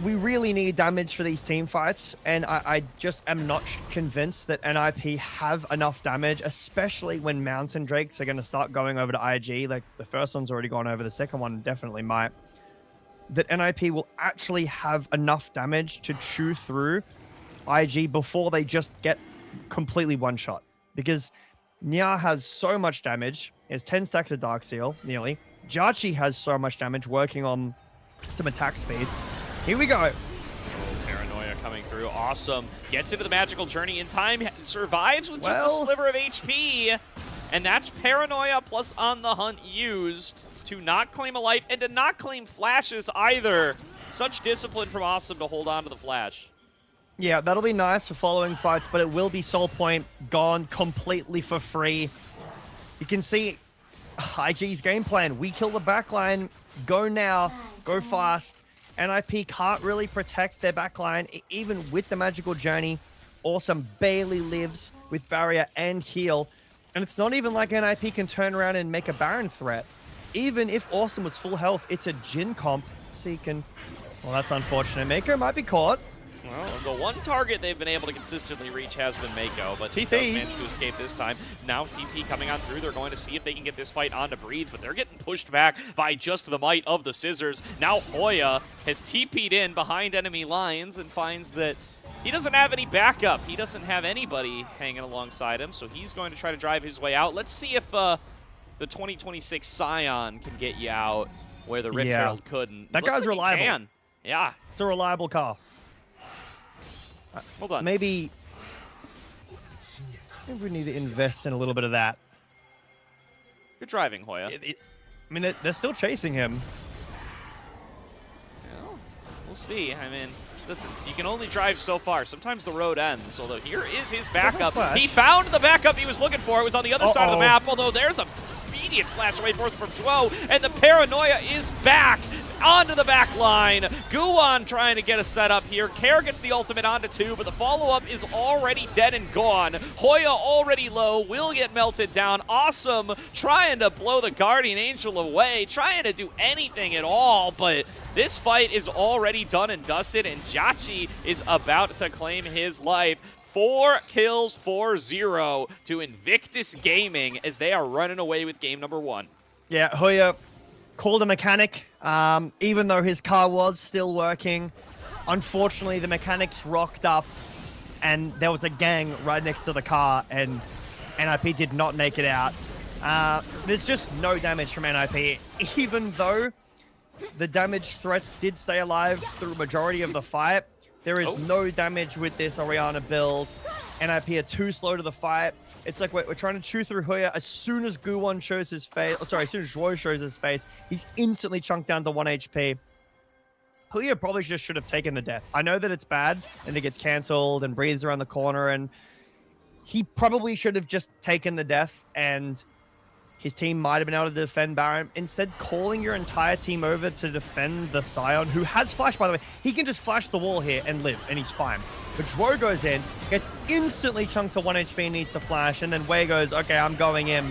we really need damage for these team fights, and I just am not convinced that NIP have enough damage, especially when Mountain Drakes are going to start going over to IG. Like, the first one's already gone over, the second one definitely might. That NIP will actually have enough damage to chew through IG before they just get completely one-shot. Because Nya has so much damage. He has 10 stacks of Dark Seal, nearly. Jachi has so much damage working on some attack speed. Here we go. Paranoia coming through. Awesome. Gets into the magical journey in time. Survives with just a sliver of HP. And that's Paranoia plus On the Hunt used to not claim a life and to not claim flashes either. Such discipline from Awesome to hold on to the flash. Yeah, that'll be nice for following fights, but it will be Soul Point gone completely for free. You can see IG's game plan. We kill the backline. Go now. Go fast. NIP can't really protect their backline, even with the magical journey. Awesome barely lives with barrier and heal. And it's not even like NIP can turn around and make a Baron threat. Even if Awesome was full health, it's a Jin comp. So you can... Well, that's unfortunate. Mako might be caught. Well, the one target they've been able to consistently reach has been Mako, but he does manage to escape this time. Now TP coming on through. They're going to see if they can get this fight on to Breathe, but they're getting pushed back by just the might of the Scissors. Now Hoya has TP'd in behind enemy lines and finds that he doesn't have any backup. He doesn't have anybody hanging alongside him, so he's going to try to drive his way out. Let's see if the 2026 Scion can get you out where the Rift Herald couldn't. That guy's reliable. Yeah. It's a reliable car. Hold on. Maybe we need to invest in a little bit of that. Good driving, Hoya. I mean, they're still chasing him. Well, we'll see. I mean, listen, you can only drive so far. Sometimes the road ends, although here is his backup. He found the backup he was looking for. It was on the other side of the map, although there's a immediate flash away force from Zhuo, and the Paranoia is back onto the back line. Guwon trying to get a setup here. Care gets the ultimate onto 2, but the follow-up is already dead and gone. Hoya already low, will get melted down. Awesome trying to blow the Guardian Angel away, trying to do anything at all, but this fight is already done and dusted, and Jachi is about to claim his life. 4 kills, 4-0 to Invictus Gaming as they are running away with game number 1. Yeah, Hoya called a mechanic, even though his car was still working. Unfortunately, the mechanics rocked up, and there was a gang right next to the car, and NIP did not make it out. There's just no damage from NIP, even though the damage threats did stay alive through majority of the fight. There is no damage with this Orianna build. NIP are too slow to the fight. It's like we're trying to chew through Hoya. As soon as Guwon shows his face, as soon as Zhuo shows his face, he's instantly chunked down to 1 HP. Hoya probably just should have taken the death. I know that it's bad and it gets cancelled and Breathes around the corner, and he probably should have just taken the death, and his team might have been able to defend Baron. Instead, calling your entire team over to defend the Scion, who has flash, by the way. He can just flash the wall here and live, and he's fine. But Zhuo goes in, gets instantly chunked to 1 HP, needs to flash, and then Wei goes, okay, I'm going in.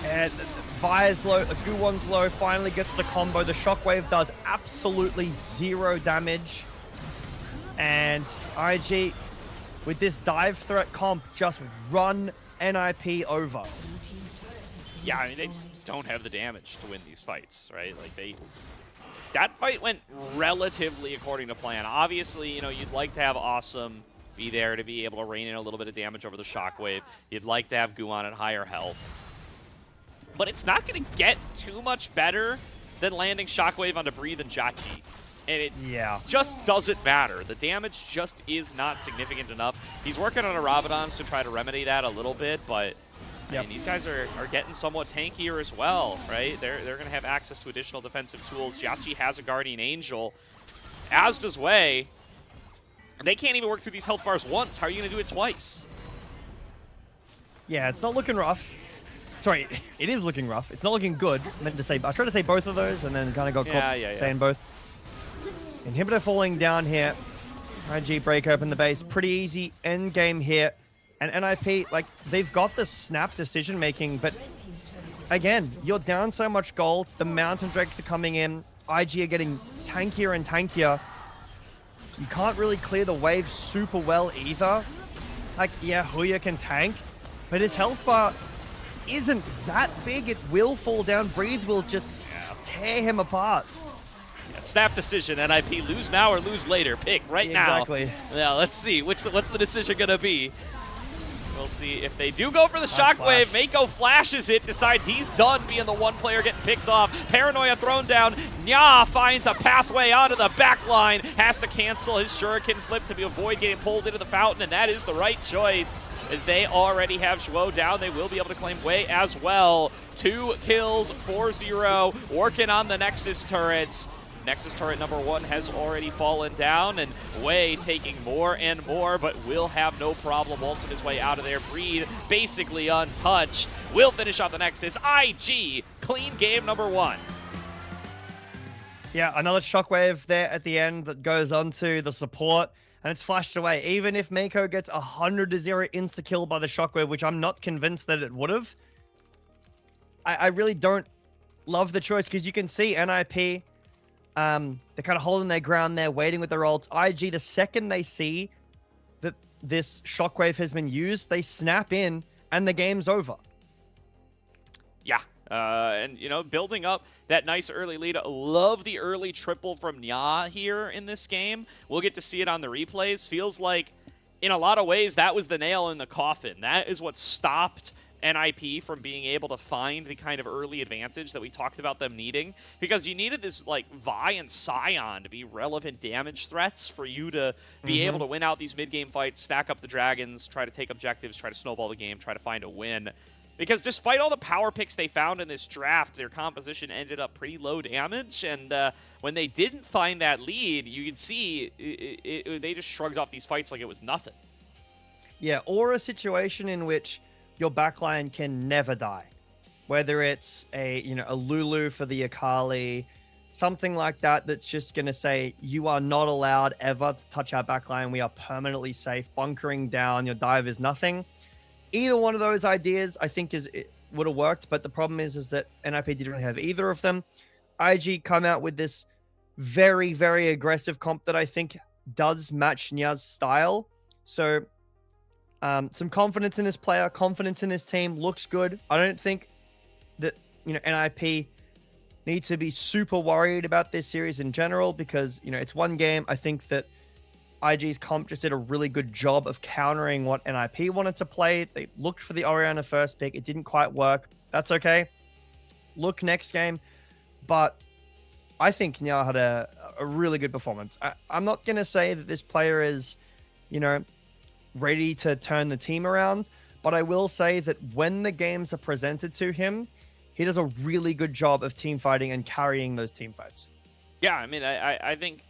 And Vi's low, Guwon's low, finally gets the combo. The Shockwave does absolutely 0 damage. And IG, with this dive threat comp, just run NIP over. Yeah, I mean, they just don't have the damage to win these fights, right? Like, that fight went relatively according to plan. Obviously, you know, you'd like to have Awesome be there to be able to rein in a little bit of damage over the Shockwave. You'd like to have Guwon at higher health. But it's not going to get too much better than landing Shockwave onto Breathe and Jachi. And it just doesn't matter. The damage just is not significant enough. He's working on a Rabadons to try to remedy that a little bit, but I mean, these guys are getting somewhat tankier as well, right? They're going to have access to additional defensive tools. Jachi has a Guardian Angel, as does Wei. They can't even work through these health bars once. How are you going to do it twice? Yeah, it's not looking rough. Sorry, it is looking rough. It's not looking good. I meant to say, I tried to say both of those and then kind of got caught saying both. Inhibitor falling down here. IG break open the base. Pretty easy end game here. And NIP, like, they've got the snap decision making, but again, you're down so much gold. The Mountain Drakes are coming in. IG are getting tankier and tankier. You can't really clear the wave super well either. Like, yeah, Huya can tank, but his health bar isn't that big. It will fall down. Breathe will just tear him apart. Yeah, snap decision, NIP. Lose now or lose later. Pick right now. Exactly. Yeah, let's see. What's the decision going to be? We'll see if they do go for the Shockwave. Mako flashes it, decides he's done being the one player getting picked off. Paranoia thrown down. Nya finds a pathway onto the back line. Has to cancel his Shuriken flip to avoid getting pulled into the fountain, and that is the right choice. As they already have Zhuo down, they will be able to claim Wei as well. 2 kills, 4-0, working on the Nexus turrets. Nexus turret number 1 has already fallen down, and Wei taking more and more, but will have no problem waltzing his way out of there. Breathe basically untouched. Will finish off the Nexus. IG, clean game number 1. Yeah, another Shockwave there at the end that goes onto the support, and it's flashed away. Even if Mako gets 100-0 insta-kill by the Shockwave, which I'm not convinced that it would have, I really don't love the choice, because you can see NIP, they're kind of holding their ground there, waiting with their ults. IG, the second they see that this Shockwave has been used, they snap in, and the game's over. Yeah, and, you know, building up that nice early lead. Love the early triple from Nya here in this game. We'll get to see it on the replays. Feels like, in a lot of ways, that was the nail in the coffin. That is what stopped NIP from being able to find the kind of early advantage that we talked about them needing, because you needed this, like, Vi and Sion to be relevant damage threats for you to be able to win out these mid-game fights, stack up the dragons, try to take objectives, try to snowball the game, try to find a win. Because despite all the power picks they found in this draft, their composition ended up pretty low damage, and when they didn't find that lead, you could see they just shrugged off these fights like it was nothing. Yeah, or a situation in which your backline can never die. Whether it's a Lulu for the Akali, something like that that's just going to say, you are not allowed ever to touch our backline. We are permanently safe. Bunkering down, your dive is nothing. Either one of those ideas, I think, would have worked, but the problem is that NIP didn't really have either of them. IG come out with this very, very aggressive comp that I think does match Nya's style. So some confidence in this player, confidence in this team, looks good. I don't think that, NIP needs to be super worried about this series in general, because, it's one game. I think that IG's comp just did a really good job of countering what NIP wanted to play. They looked for the Orianna first pick. It didn't quite work. That's okay. Look next game. But I think Nya had a really good performance. I'm not going to say that this player is, ready to turn the team around, but I will say that when the games are presented to him, he does a really good job of team fighting and carrying those team fights. Yeah, I mean, I think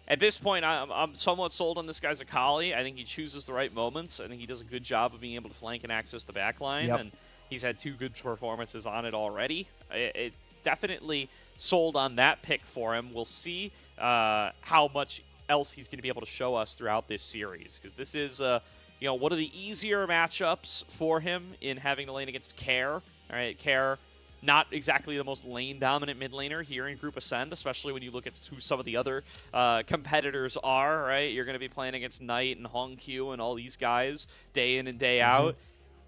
at this point, I'm somewhat sold on this guy's Akali. I think he chooses the right moments. I think he does a good job of being able to flank and access the backline, and he's had 2 good performances on it already. It definitely sold on that pick for him. We'll see how much else he's going to be able to show us throughout this series, because this is one of the easier matchups for him in having to lane against Care. All right, Care not exactly the most lane-dominant mid laner here in Group Ascend, especially when you look at who some of the other competitors are, right? You're going to be playing against Knight and Hong Q and all these guys day in and day out.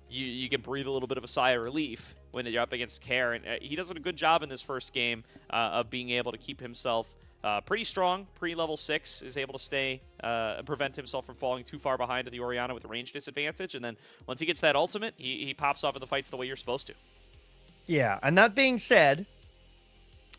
You can breathe a little bit of a sigh of relief when you're up against Care, and he does a good job in this first game of being able to keep himself pretty strong, pre-level 6, is able to stay, prevent himself from falling too far behind to the Orianna with range disadvantage, and then once he gets that ultimate, he pops off in the fights the way you're supposed to. Yeah, and that being said,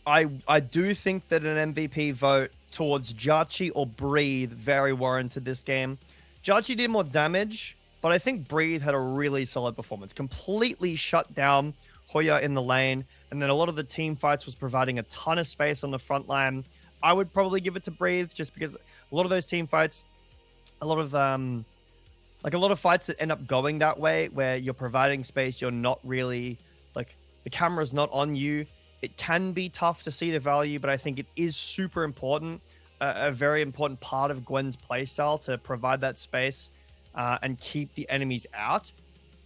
I do think that an MVP vote towards Judgy or Breathe very warranted this game. Judgy did more damage, but I think Breathe had a really solid performance. Completely shut down Hoya in the lane, and then a lot of the team fights was providing a ton of space on the front line. I would probably give it to Breathe just because a lot of those team fights, a lot of fights that end up going that way, where you're providing space, you're not really, like, the camera's not on you. It can be tough to see the value, but I think it is super important, a very important part of Gwen's playstyle to provide that space and keep the enemies out.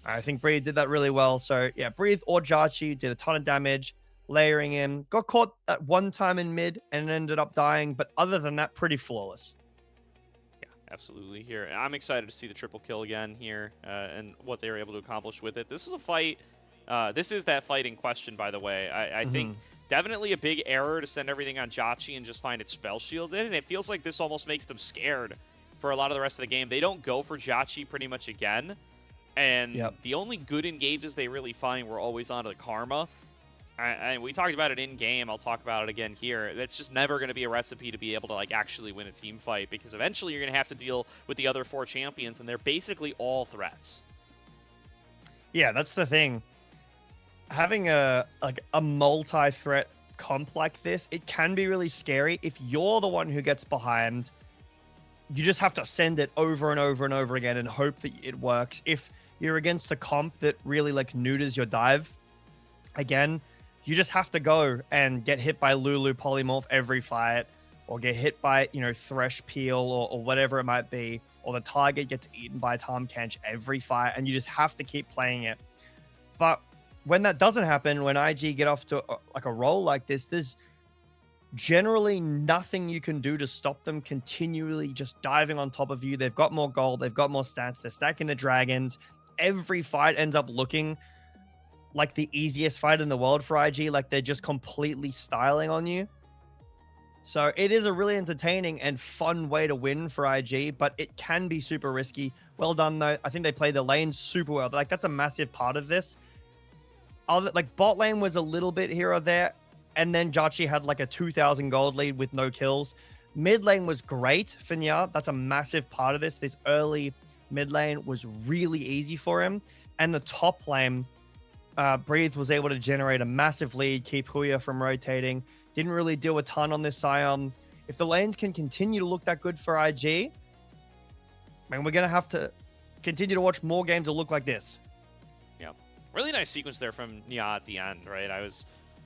I think Breathe did that really well. So yeah, Breathe or Judgy did a ton of damage, layering him. Got caught at one time in mid and ended up dying, but other than that, pretty flawless. Yeah, absolutely. Here, I'm excited to see the triple kill again here and what they were able to accomplish with it. This is a fight. This is that fight in question, by the way. I think definitely a big error to send everything on Judgy and just find it spell shielded, and it feels like this almost makes them scared for a lot of the rest of the game. They don't go for Judgy pretty much again, and the only good engages they really find were always onto the Karma. And we talked about it in game. I'll talk about it again here. That's just never going to be a recipe to be able to like actually win a team fight, because eventually you're going to have to deal with the other 4 champions, and they're basically all threats. Yeah, that's the thing. Having a multi-threat comp like this, it can be really scary. If you're the one who gets behind, you just have to send it over and over and over again and hope that it works. If you're against a comp that really like neuters your dive, again, you just have to go and get hit by Lulu Polymorph every fight, or get hit by, Thresh Peel or whatever it might be, or the target gets eaten by Tahm Kench every fight, and you just have to keep playing it. But when that doesn't happen, when IG get off to like a roll like this, there's generally nothing you can do to stop them continually just diving on top of you. They've got more gold, they've got more stats, they're stacking the dragons. Every fight ends up looking like the easiest fight in the world for IG, like they're just completely styling on you. So it is a really entertaining and fun way to win for IG, but it can be super risky. Well done, though. I think they play the lanes super well. Like, that's a massive part of this. Like, bot lane was a little bit here or there, and then Judgy had like a 2,000 gold lead with no kills. Mid lane was great for Nya. That's a massive part of this. This early mid lane was really easy for him. And the top lane, Breathe was able to generate a massive lead, keep Huya from rotating. Didn't really do a ton on this Sion. If the lanes can continue to look that good for IG, I mean, we're going to have to continue to watch more games that look like this. Yeah. Really nice sequence there from Nya at the end, right?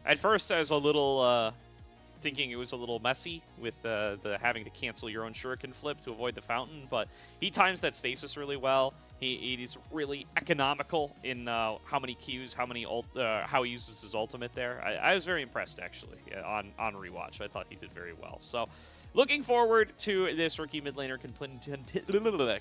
At first, I was a little thinking it was a little messy with the having to cancel your own shuriken flip to avoid the fountain, but he times that stasis really well. He's really economical in how many Qs, how he uses his ultimate there. I was very impressed, actually, on rewatch. I thought he did very well. So, looking forward to this rookie mid laner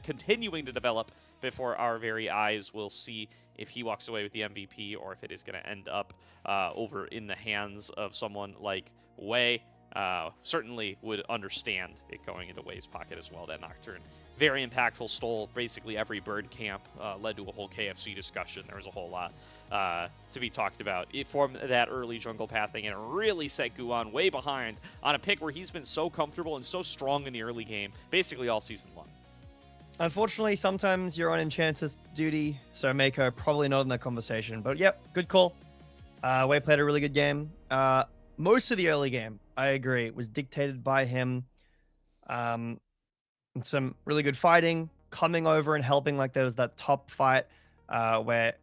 continuing to develop before our very eyes. We'll see if he walks away with the MVP or if it is going to end up over in the hands of someone like Wei. Certainly would understand it going into Wei's pocket as well. That Nocturne, very impactful, stole basically every bird camp, led to a whole KFC discussion. There was a whole lot to be talked about. It formed that early jungle pathing, and it really set Guan way behind on a pick where he's been so comfortable and so strong in the early game, basically all season long. Unfortunately, sometimes you're on Enchanter's duty, so Mako probably not in that conversation. But yep, good call. Wei played a really good game. Most of the early game, I agree, was dictated by him. Some really good fighting, coming over and helping. Like there was that top fight where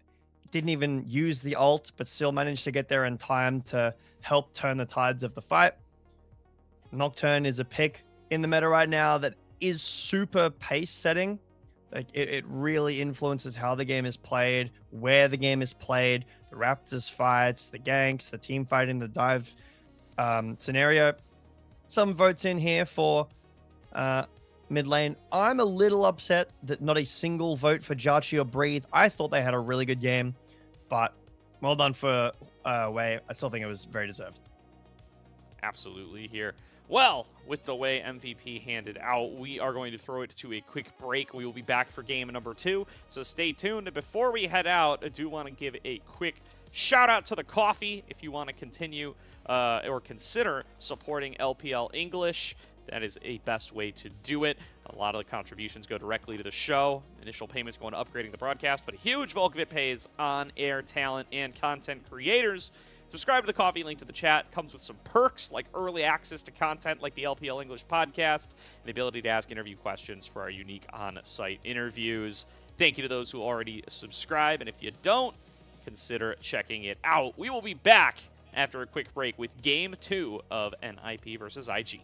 didn't even use the ult, but still managed to get there in time to help turn the tides of the fight. Nocturne is a pick in the meta right now that is super pace setting. Like it really influences how the game is played, where the game is played, the Raptors fights, the ganks, the team fighting, the dive scenario. Some votes in here for mid lane. I'm a little upset that not a single vote for Jarchi or Breathe. I thought they had a really good game, but well done for Wei. I still think it was very deserved. Absolutely here. Well, with the way MVP handed out, we are going to throw it to a quick break. We will be back for game number 2, so stay tuned. And before we head out, I do want to give a quick shout out to the coffee if you want to continue or consider supporting LPL English. That is a best way to do it. A lot of the contributions go directly to the show. Initial payments going to upgrading the broadcast, but a huge bulk of it pays on-air talent and content creators. Subscribe to the coffee, link to the chat. Comes with some perks like early access to content like the LPL English podcast and the ability to ask interview questions for our unique on-site interviews. Thank you to those who already subscribe, and if you don't, consider checking it out. We will be back after a quick break with Game 2 of NIP versus IG.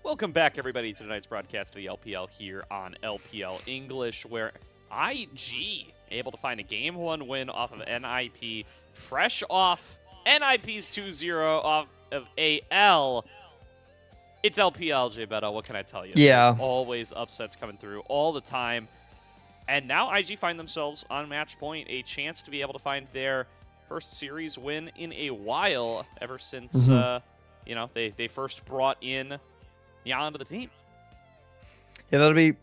Welcome back, everybody, to tonight's broadcast of the LPL here on LPL English, where IG able to find a Game 1 win off of NIP, fresh off NIP's 2-0 off of AL. It's LPL, J Beto. What can I tell you? Yeah. There's always upsets coming through all the time. And now IG find themselves on match point, a chance to be able to find their first series win in a while, ever since you know, they first brought in Jan to the team. Yeah, that'll be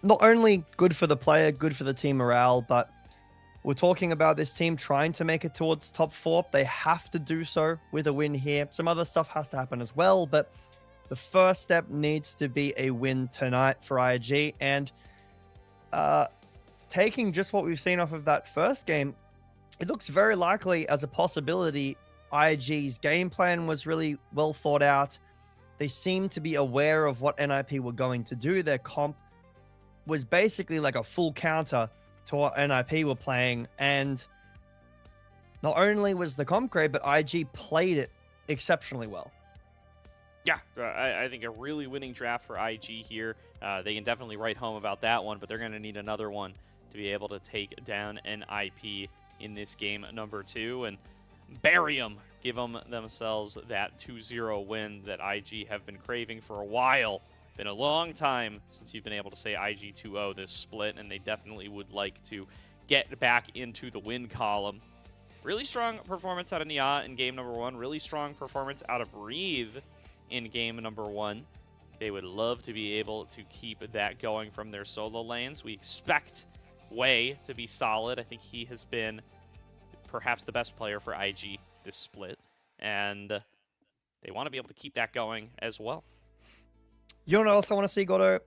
not only good for the player, good for the team morale, but we're talking about this team trying to make it towards top 4. They have to do so with a win here. Some other stuff has to happen as well, but the first step needs to be a win tonight for IG. And taking just what we've seen off of that first game, it looks very likely as a possibility. IG's game plan was really well thought out. They seemed to be aware of what NIP were going to do. Their comp was basically like a full counter to what NIP were playing. And not only was the comp great, but IG played it exceptionally well. Yeah, I think a really winning draft for IG here. They can definitely write home about that one, but they're going to need another one to be able to take down NIP in this game number 2 and bury them, give them themselves that 2-0 win that IG have been craving for a while. Been a long time since you've been able to say IG 2-0 this split, and they definitely would like to get back into the win column. Really strong performance out of Nia in game number 1. Really strong performance out of Reeve in game number 1. They would love to be able to keep that going from their solo lanes. We expect Wei to be solid. I think he has been perhaps the best player for IG this split, and they want to be able to keep that going as well. You know what else I want to see, Gordo?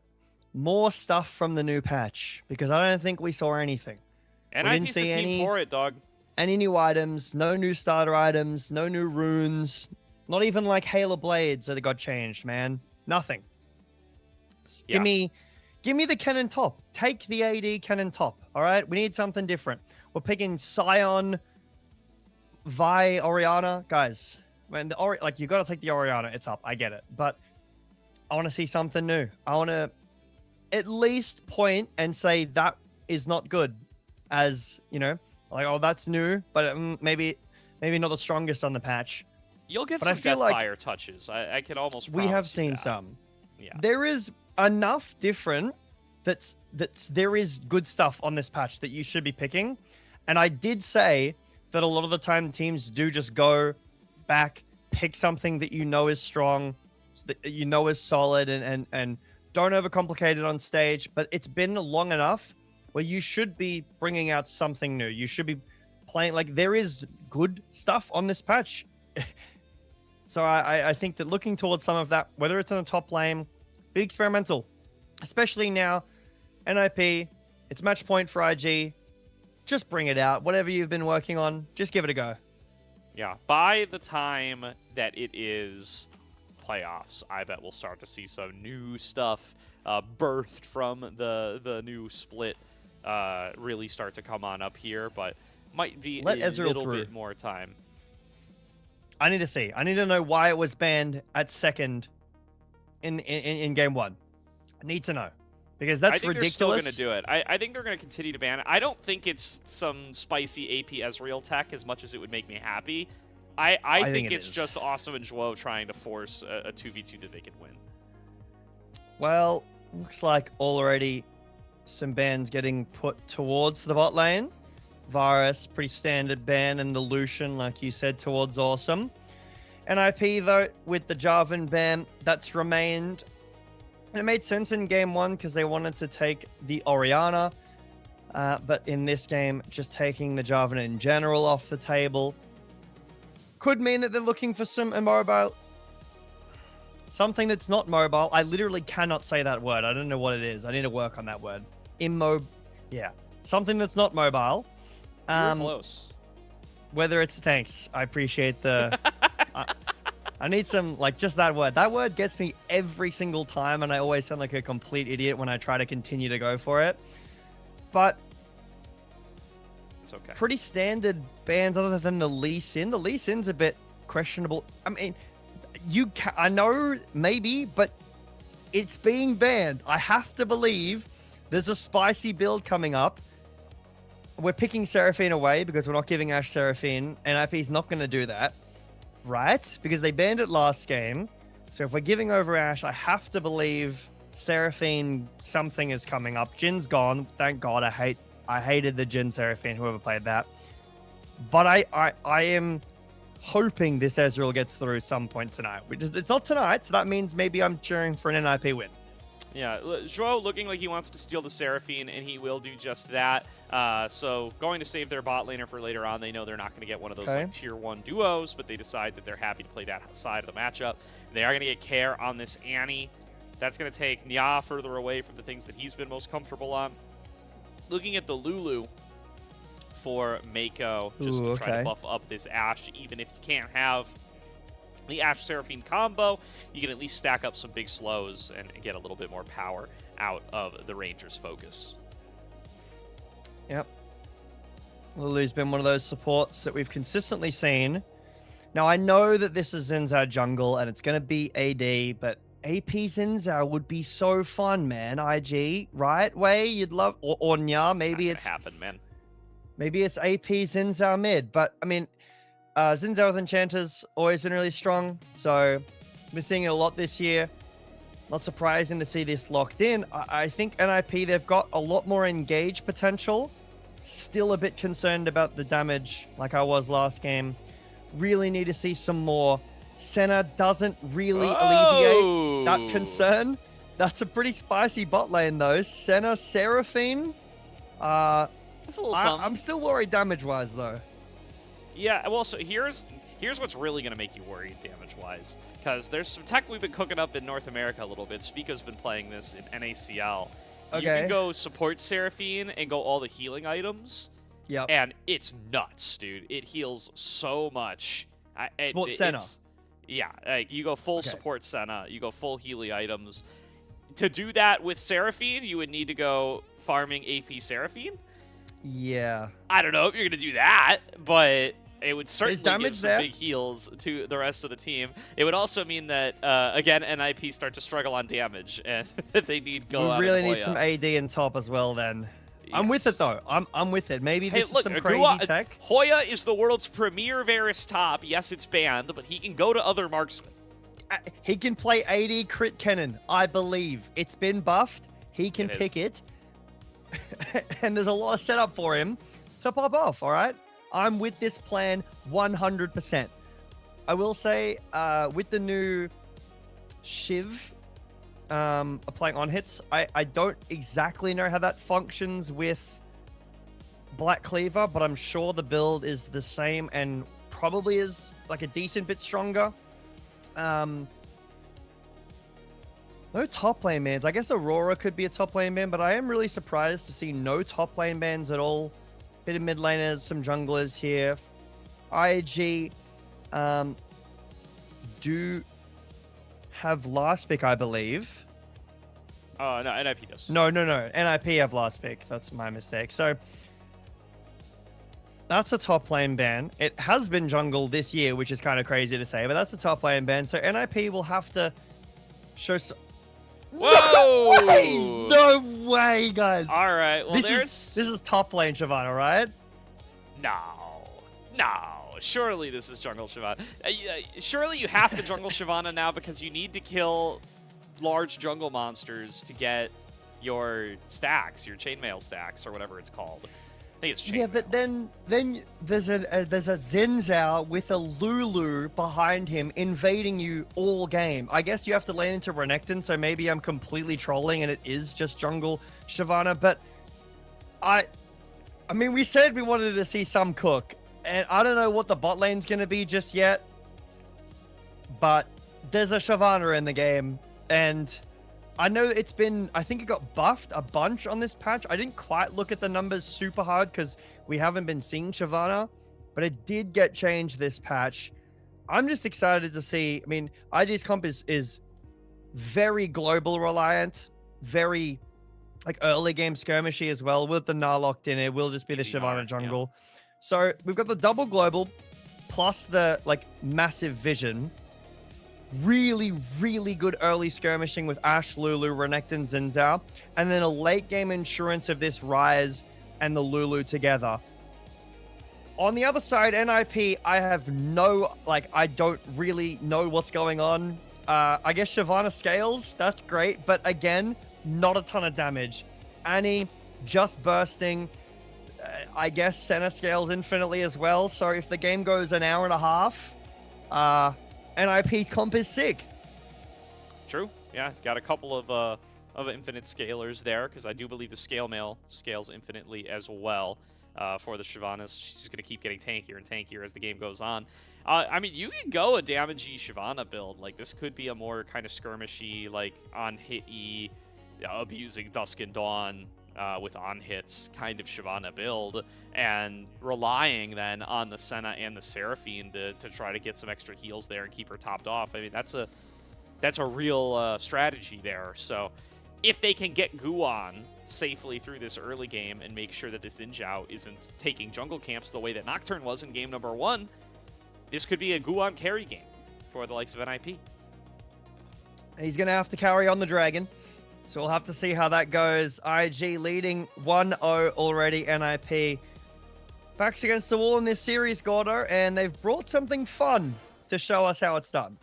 More stuff from the new patch, because I don't think we saw anything. And I didn't see the team for it, dog. Any new items, no new starter items, no new runes, not even like Halo Blades that got changed, man. Nothing. Yeah. Give me the cannon top. Take the AD cannon top, all right? We need something different. We're picking Sion, Vi, Orianna. Guys, when like, you got to take the Orianna. It's up. I get it. But I want to see something new. I want to at least point and say that is not good, as, you know, like, oh, that's new, but maybe not the strongest on the patch. You'll get some Deathfire touches. I can almost promise we have seen that. some. Yeah. There is enough different that's there is good stuff on this patch that you should be picking. And I did say that a lot of the time teams do just go back, pick something that you know is strong, that you know is solid, and don't overcomplicate it on stage. But it's been long enough where you should be bringing out something new. You should be playing, like, there is good stuff on this patch. So I think that looking towards some of that, whether it's in the top lane, be experimental, especially now. NIP, it's match point for IG. Just bring it out. Whatever you've been working on, just give it a go. Yeah, by the time that it is playoffs, I bet we'll start to see some new stuff birthed from the new split really start to come on up here, but might be a little bit more time. I need to see. I need to know why it was banned at second in game 1. I need to know. Because that's ridiculous. They're still going to do it. I think they're going to continue to ban it. I don't think it's some spicy AP Ezreal tech as much as it would make me happy. I think it's just Awesome and Zhuo trying to force a 2v2 that they can win. Well, looks like already some bans getting put towards the bot lane. Varus, pretty standard ban, and the Lucian, like you said, towards Awesome. NIP, though, with the Jarvan ban, that's remained. And it made sense in game 1 because they wanted to take the Orianna. But in this game, just taking the Jarvan in general off the table could mean that they're looking for some immobile. Something that's not mobile. I literally cannot say that word. I don't know what it is. I need to work on that word. Yeah. Something that's not mobile. You're close. Whether it's... Thanks. I appreciate the... I need some, like, just that word. That word gets me every single time, and I always sound like a complete idiot when I try to continue to go for it. But it's okay. Pretty standard bans other than the Lee Sin. The Lee Sin's a bit questionable. I mean, I know, maybe, but it's being banned. I have to believe there's a spicy build coming up. We're picking Seraphine away because we're not giving Ashe Seraphine. NIP's not going to do that, right? Because they banned it last game. So if we're giving over Ashe, I have to believe Seraphine something is coming up. Jin's gone. Thank God. I hated the Jin Seraphine, whoever played that. But I am hoping this Ezreal gets through some point tonight. It's not tonight, so that means maybe I'm cheering for an NIP win. Yeah, Zhuo looking like he wants to steal the Seraphine, and he will do just that. So going to save their bot laner for later on. They know they're not going to get one of those like, tier 1 duos, but they decide that they're happy to play that side of the matchup. They are going to get Care on this Annie. That's going to take Nya further away from the things that he's been most comfortable on. Looking at the Lulu for Mako, just to try to buff up this Ashe, even if you can't have the Ashe Seraphine combo, you can at least stack up some big slows and get a little bit more power out of the Rangers' focus. Yep. Lulu's been one of those supports that we've consistently seen. Now, I know that this is Xin Zhao jungle and it's going to be AD, but AP Xin Zhao would be so fun, man. IG, right? Way you'd love, or Nya, maybe it's happen, man. Maybe it's AP Xin Zhao mid, but I mean, Xin Zhao with Enchanters always been really strong, so we're seeing it a lot this year. Not surprising to see this locked in. I think NIP, they've got a lot more engage potential. Still a bit concerned about the damage like I was last game. Really need to see some more. Senna doesn't really alleviate that concern. That's a pretty spicy bot lane though. Senna, Seraphine. That's a little something. I'm still worried damage-wise though. Yeah, well, so here's what's really going to make you worried damage-wise. Because there's some tech we've been cooking up in North America a little bit. Spica's been playing this in NACL. You can go support Seraphine and go all the healing items. Yep. And it's nuts, dude. It heals so much. Support Senna. Yeah, like you go full support Senna. You go full healy items. To do that with Seraphine, you would need to go farming AP Seraphine. Yeah. I don't know if you're going to do that, but it would certainly give some there? big heals to the rest of the team. It would also mean that, again, NIP start to struggle on damage, and they need go out. We really need some AD in top as well then. Yes. I'm with it, though. I'm with it. Maybe this is some crazy tech. Hoya is the world's premier Varus top. Yes, it's banned, but he can go to other marksmen. He can play AD crit cannon, I believe. It's been buffed. He can pick it. And there's a lot of setup for him to pop off, all right? I'm with this plan 100%. I will say, with the new Shiv applying on hits, I don't exactly know how that functions with Black Cleaver, but I'm sure the build is the same and probably is like a decent bit stronger. No top lane bans. I guess Aurora could be a top lane ban, but I am really surprised to see no top lane bans at all. Bit of mid laners, some junglers here. IG do have last pick, I believe. Oh, no, NIP does. No. NIP have last pick. That's my mistake. So that's a top lane ban. It has been jungle this year, which is kind of crazy to say, but that's a top lane ban. So NIP will have to show some... Whoa! No way, guys. All right. Well, this is top lane Shyvana, right? No. Surely this is jungle Shyvana. Surely you have to jungle Shyvana now because you need to kill large jungle monsters to get your stacks, your chainmail stacks, or whatever it's called. I think it's chainmail. Yeah, but then there's a Xin Zhao with a Lulu behind him invading you all game. I guess you have to lane into Renekton, so maybe I'm completely trolling and it is just jungle Shyvana, but I mean, we said we wanted to see some cook, and I don't know what the bot lane's going to be just yet, but there's a Shyvana in the game, and I know it's been, I think it got buffed a bunch on this patch. I didn't quite look at the numbers super hard because we haven't been seeing Shyvana, but it did get changed this patch. I'm just excited to see. I mean, IG's comp is very global reliant, very like early game skirmishy as well. With the Gnar locked in, it will just be the Shyvana jungle. Yeah. So we've got the double global plus the like massive vision. really, really good early skirmishing with Ashe, Lulu, Renekton, Xin Zhao, and then a late game insurance of this Ryze and the Lulu together. On the other side, NIP, I have no, I don't really know what's going on. I guess Shyvana scales, that's great, but again, not a ton of damage. Annie, just bursting. I guess Senna scales infinitely as well, so if the game goes an hour and a half, NIP's comp is sick. True. Yeah, got a couple of infinite scalers there, because I do believe the scale mail scales infinitely as well for the Shyvanas. She's just going to keep getting tankier and tankier as the game goes on. I mean, you can go a damagey Shyvana build. Like, this could be a more kind of skirmishy, like, on-hit-y, abusing Dusk and Dawn with on-hits kind of Shyvana build, and relying then on the Senna and the Seraphine to try to get some extra heals there and keep her topped off. I mean, that's a real strategy there. So if they can get Guan safely through this early game and make sure that this Xin Zhao isn't taking jungle camps the way that Nocturne was in game number 1, this could be a Guan carry game for the likes of NIP. He's going to have to carry on the dragon, so we'll have to see how that goes. IG leading 1-0 already, NIP. Backs against the wall in this series, Gordo, and they've brought something fun to show us how it's done.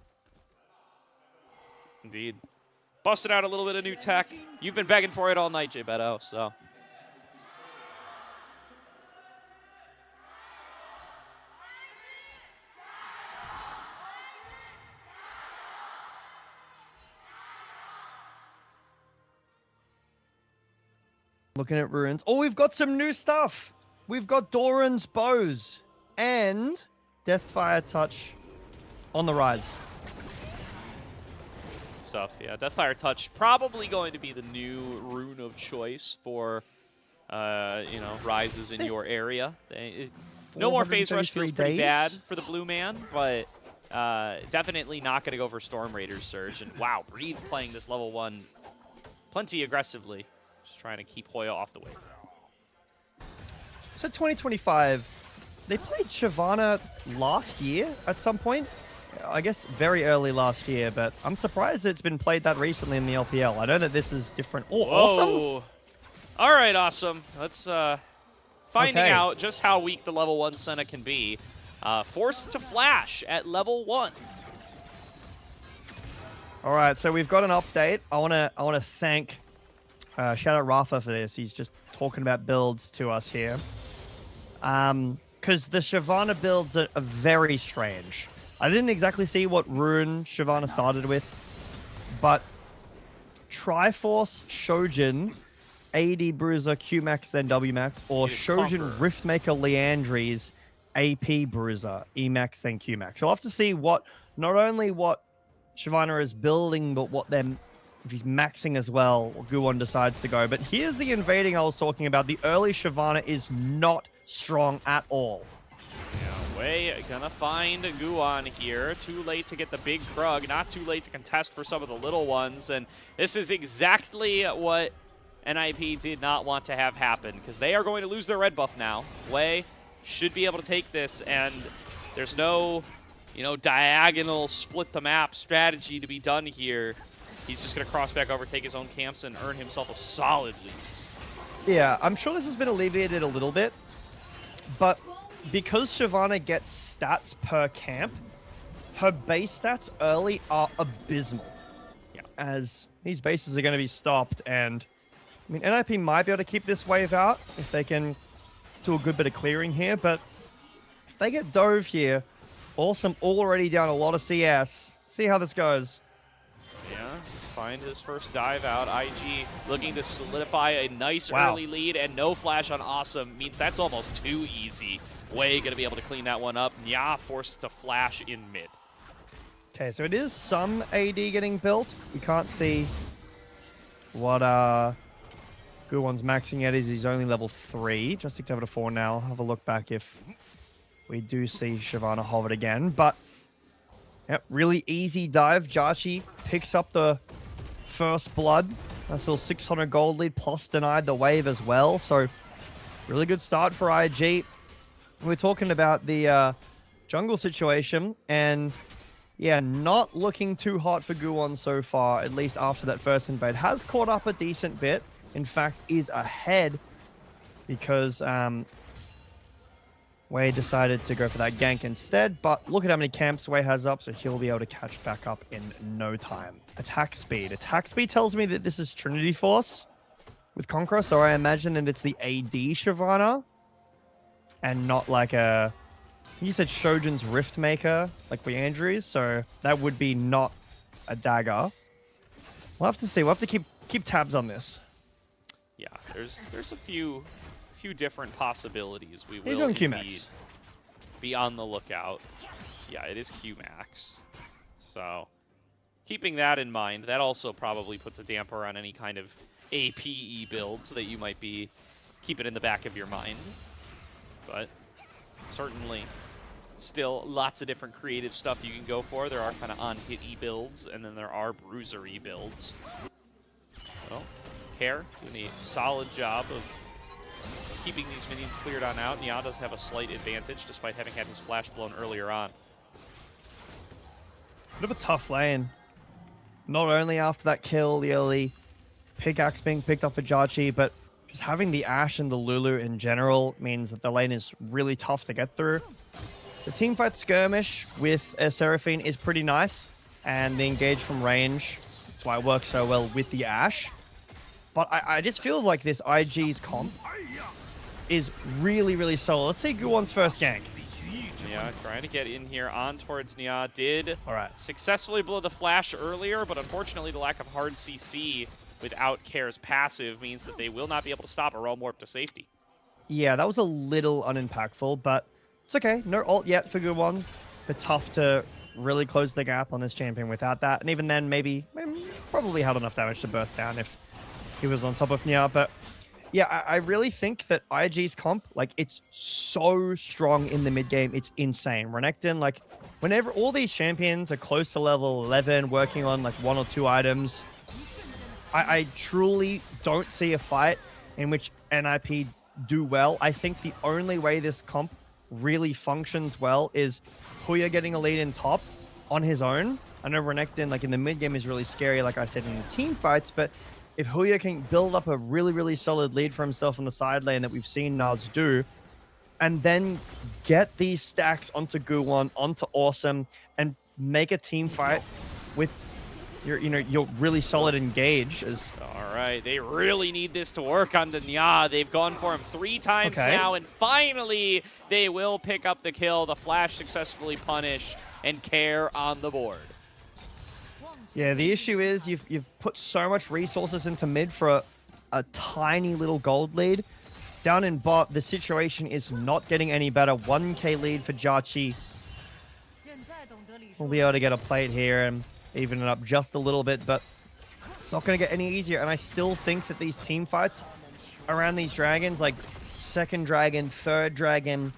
Indeed. Busted out a little bit of new tech. You've been begging for it all night, J Beto, so. Looking at runes. Oh, we've got some new stuff. We've got Doran's bows and Deathfire Touch on the rise. Stuff, yeah. Deathfire Touch probably going to be the new rune of choice for, rises in your area. No more phase rush feels pretty bad for the blue man, but definitely not going to go for Storm Raider's Surge. And wow, Breathe playing this level 1 plenty aggressively. Just trying to keep Hoya off the wave. So 2025, they played Shyvana last year at some point. I guess very early last year, but I'm surprised it's been played that recently in the LPL. I know that this is different. Oh, awesome. All right, awesome. Let's finding out just how weak the level 1 Senna can be. Forced to flash at level 1. All right, so we've got an update. I want to thank shout out Rafa for this. He's just talking about builds to us here. Because the Shyvana builds are very strange. I didn't exactly see what rune Shyvana started with, but Triforce, Shojin, AD Bruiser, Qmax, then Wmax, or Shojin Riftmaker Liandry's AP Bruiser, Emax, then Qmax. So I'll have to see not only what Shyvana is building, but what she's maxing as well, or Guwon decides to go. But here's the invading I was talking about. The early Shyvana is not strong at all. Yeah, Wei gonna find Guwon here. Too late to get the big Krug, not too late to contest for some of the little ones. And this is exactly what NIP did not want to have happen, because they are going to lose their red buff now. Wei should be able to take this, and there's no, diagonal split the map strategy to be done here. He's just going to cross back over, take his own camps, and earn himself a solid lead. Yeah, I'm sure this has been alleviated a little bit, but because Shyvana gets stats per camp, her base stats early are abysmal. Yeah. As these bases are going to be stopped, and I mean, NIP might be able to keep this wave out if they can do a good bit of clearing here, but if they get dove here, Awesome already down a lot of CS. See how this goes. Yeah, let's find his first dive out. IG looking to solidify a nice early lead, and no flash on Awesome means that's almost too easy. Wei going to be able to clean that one up. Nya forced to flash in mid. Okay, so it is some AD getting built. We can't see what Guwon's maxing at. He's only level 3. Just ticked over to 4 now. I'll have a look back if we do see Shyvana hovered again. But yep, really easy dive. Jarchi picks up the first blood. That's still 600 gold lead, plus denied the wave as well. So really good start for IG. We're talking about the jungle situation, and Yeah, not looking too hot for Guwon so far, at least after that first invade. Has caught up a decent bit. In fact, is ahead because Wei decided to go for that gank instead. But look at how many camps Wei has up, so he'll be able to catch back up in no time. Attack speed. Attack speed tells me that this is Trinity Force with Conqueror, so I imagine that it's the AD Shyvana and not like a... You said Shojin's Rift Maker, like for Andrews, so that would be not a dagger. We'll have to see. We'll have to keep tabs on this. Yeah, there's a few different possibilities. We He's will on indeed QMax. be on the lookout. Yeah, it is QMax. So keeping that in mind, that also probably puts a damper on any kind of APE builds that you might be keeping in the back of your mind. But certainly still lots of different creative stuff you can go for. There are kind of on-hit-y builds, and then there are bruiser-y builds. Well, Care doing a solid job of keeping these minions cleared on out. Nya does have a slight advantage, despite having had his flash blown earlier on. Bit of a tough lane. Not only after that kill, the early pickaxe being picked up for Jachi, but just having the Ashe and the Lulu in general means that the lane is really tough to get through. The teamfight skirmish with Seraphine is pretty nice, and the engage from range, that's why it works so well with the Ashe. But I just feel like this IG's comp is really, really solid. Let's see Guwon's first gank. Yeah, trying to get in here on towards Nya. Did successfully blow the flash earlier, but unfortunately the lack of hard CC without Care's passive means that they will not be able to stop a Realm Warp to safety. Yeah, that was a little unimpactful, but it's okay. No ult yet for Guwon. But tough to really close the gap on this champion without that. And even then, maybe probably had enough damage to burst down if he was on top of Nya. But yeah, I really think that IG's comp, like, it's so strong in the mid game. It's insane. Renekton, like, whenever all these champions are close to level 11, working on like 1 or 2 items, I truly don't see a fight in which NIP do well. I think the only way this comp really functions well is Huya getting a lead in top on his own. I know Renekton, like, in the mid game is really scary, like I said, in the team fights, but if Huya can build up a really, really solid lead for himself on the side lane that we've seen Naz do, and then get these stacks onto Guwon, onto Awesome, and make a team fight with your really solid engage. All right, they really need this to work on the Nya. They've gone for him 3 times now, and finally they will pick up the kill. The flash successfully punished, and Care on the board. Yeah, the issue is you've put so much resources into mid for a tiny little gold lead. Down in bot, the situation is not getting any better. 1k lead for Jachi. We'll be able to get a plate here and even it up just a little bit, but it's not going to get any easier. And I still think that these team fights around these dragons, like second dragon, third dragon,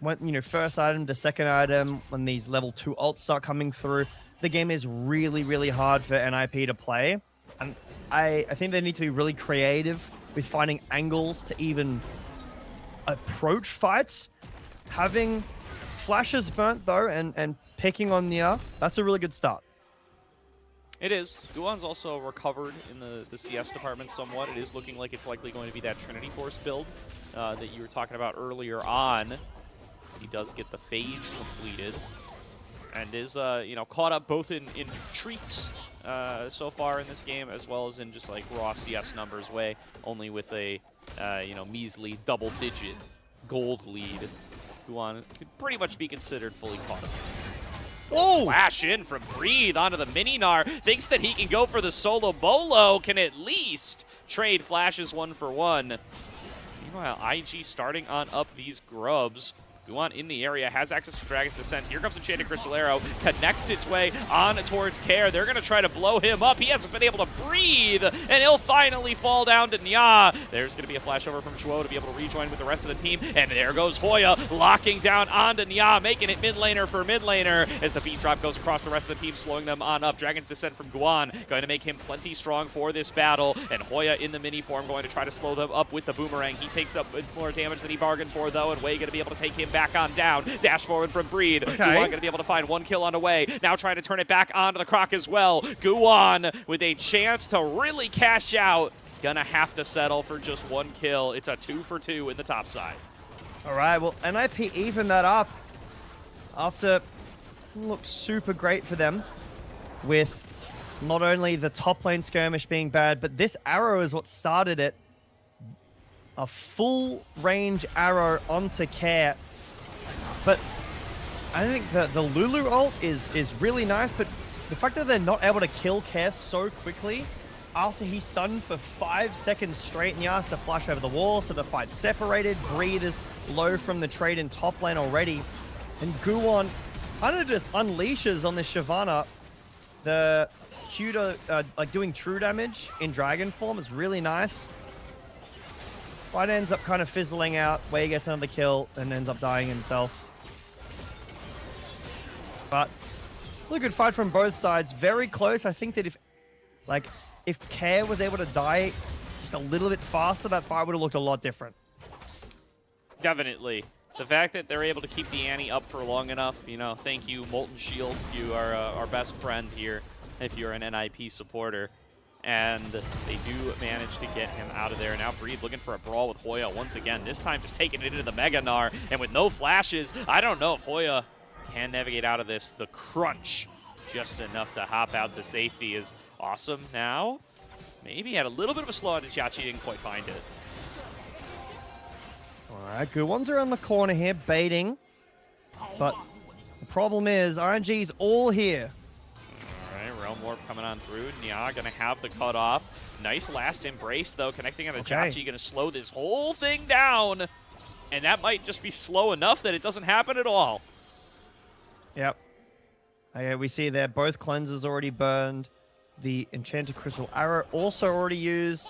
when, first item to second item, when these level 2 ults start coming through, the game is really, really hard for NIP to play. And I think they need to be really creative with finding angles to even approach fights. Having flashes burnt, though, and picking on Nya, that's a really good start. It is. Guwon's also recovered in the CS department somewhat. It is looking like it's likely going to be that Trinity Force build that you were talking about earlier on. So he does get the Phage completed. And is, caught up both in treats so far in this game, as well as in just, like, raw CS numbers way, only with a, measly double-digit gold lead. Guwon could pretty much be considered fully caught up. Oh! Flash in from Breathe onto the Mini-Gnar. Thinks that he can go for the solo bolo, can at least trade flashes 1 for 1. Meanwhile, IG starting on up these grubs. Guwon in the area, has access to Dragon's Descent. Here comes Enchanted Crystal Arrow, connects its way on towards Care. They're going to try to blow him up. He hasn't been able to breathe, and he'll finally fall down to Nya. There's going to be a flash over from Shuo to be able to rejoin with the rest of the team, and there goes Hoya, locking down onto Nya, making it mid laner for mid laner, as the beat drop goes across the rest of the team, slowing them on up. Dragon's Descent from Guwon, going to make him plenty strong for this battle, and Hoya in the mini form going to try to slow them up with the Boomerang. He takes up more damage than he bargained for, though, and Wei going to be able to take him back on down. Dash forward from Breed. Okay. Guwan going to be able to find 1 kill on the way. Now trying to turn it back onto the Croc as well. Guwan with a chance to really cash out. Gonna have to settle for just 1 kill. It's a 2 for 2 in the top side. All right, well, NIP even that up after looked super great for them with not only the top lane skirmish being bad, but this arrow is what started it. A full range arrow onto Care. But I think the Lulu ult is really nice, but the fact that they're not able to kill Care so quickly after he's stunned for 5 seconds straight and he has to flash over the wall, so the fight's separated. Breed is low from the trade in top lane already. And Guwan kind of just unleashes on this Shyvana. The Q to, like doing true damage in dragon form is really nice. Fight ends up kind of fizzling out. Wei gets another kill and ends up dying himself. But really good fight from both sides. Very close. I think that if Care was able to die just a little bit faster, that fight would have looked a lot different. Definitely. The fact that they're able to keep the ante up for long enough, you know, thank you, Molten Shield. You are our best friend here if you're an NIP supporter. And they do manage to get him out of there. Now Breed looking for a brawl with Hoya once again. This time just taking it into the Mega Gnar. And with no flashes, I don't know if Hoya can navigate out of this. The crunch, just enough to hop out to safety, is awesome. Now, maybe had a little bit of a slow on Chachi, didn't quite find it. All right, Guwan's around the corner here, baiting. But the problem is RNG's all here. All right, Realm Warp coming on through. Nya going to have the cutoff. Nice last embrace, though, connecting on a Chachi. Going to slow this whole thing down. And that might just be slow enough that it doesn't happen at all. Yep. Okay, we see there both cleansers already burned. The Enchanted Crystal Arrow also already used.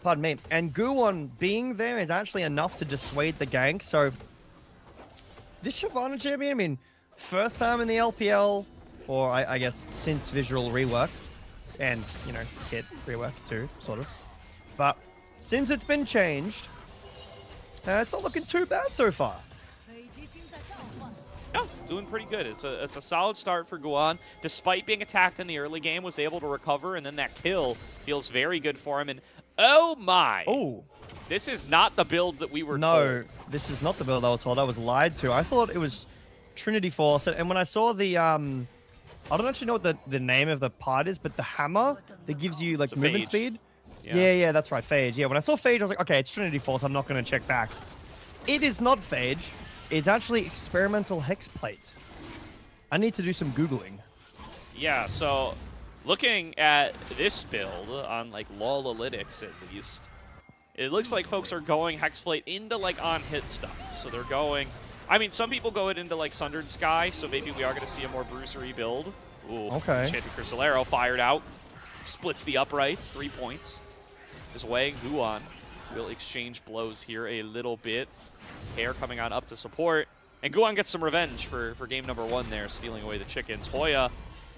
Pardon me. And Guwan being there is actually enough to dissuade the gank. So this Shyvana champion, I mean, first time in the LPL, or I guess since Visual rework, and, you know, Hit rework too, sort of. But since it's been changed, it's not looking too bad so far. Yeah, doing pretty good. It's a solid start for Guwan. Despite being attacked in the early game, was able to recover, and then that kill feels very good for him. And oh my! Oh, this is not the build that we were no, told. This is not the build I was told. I was lied to. I thought it was Trinity Force, and when I saw the I don't actually know what the name of the part is, but the hammer that gives you like movement Phage. speed. Yeah. Yeah, that's right, Phage. Yeah, when I saw Phage, I was like, okay, it's Trinity Force. I'm not going to check back. It is not Phage. It's actually experimental hex plate. I need to do some Googling. Yeah, so looking at this build on like LOLalytics at least, it looks like folks are going Hexplate into like on-hit stuff. So they're going, I mean, some people go it into like Sundered Sky, so maybe we are going to see a more bruisery build. Ooh, okay. Enchanted Crystal Arrow fired out, splits the uprights, 3 points. This way, Guwan will exchange blows here a little bit. Hair coming on up to support. And Guwan gets some revenge for game number 1 there, stealing away the chickens. Hoya,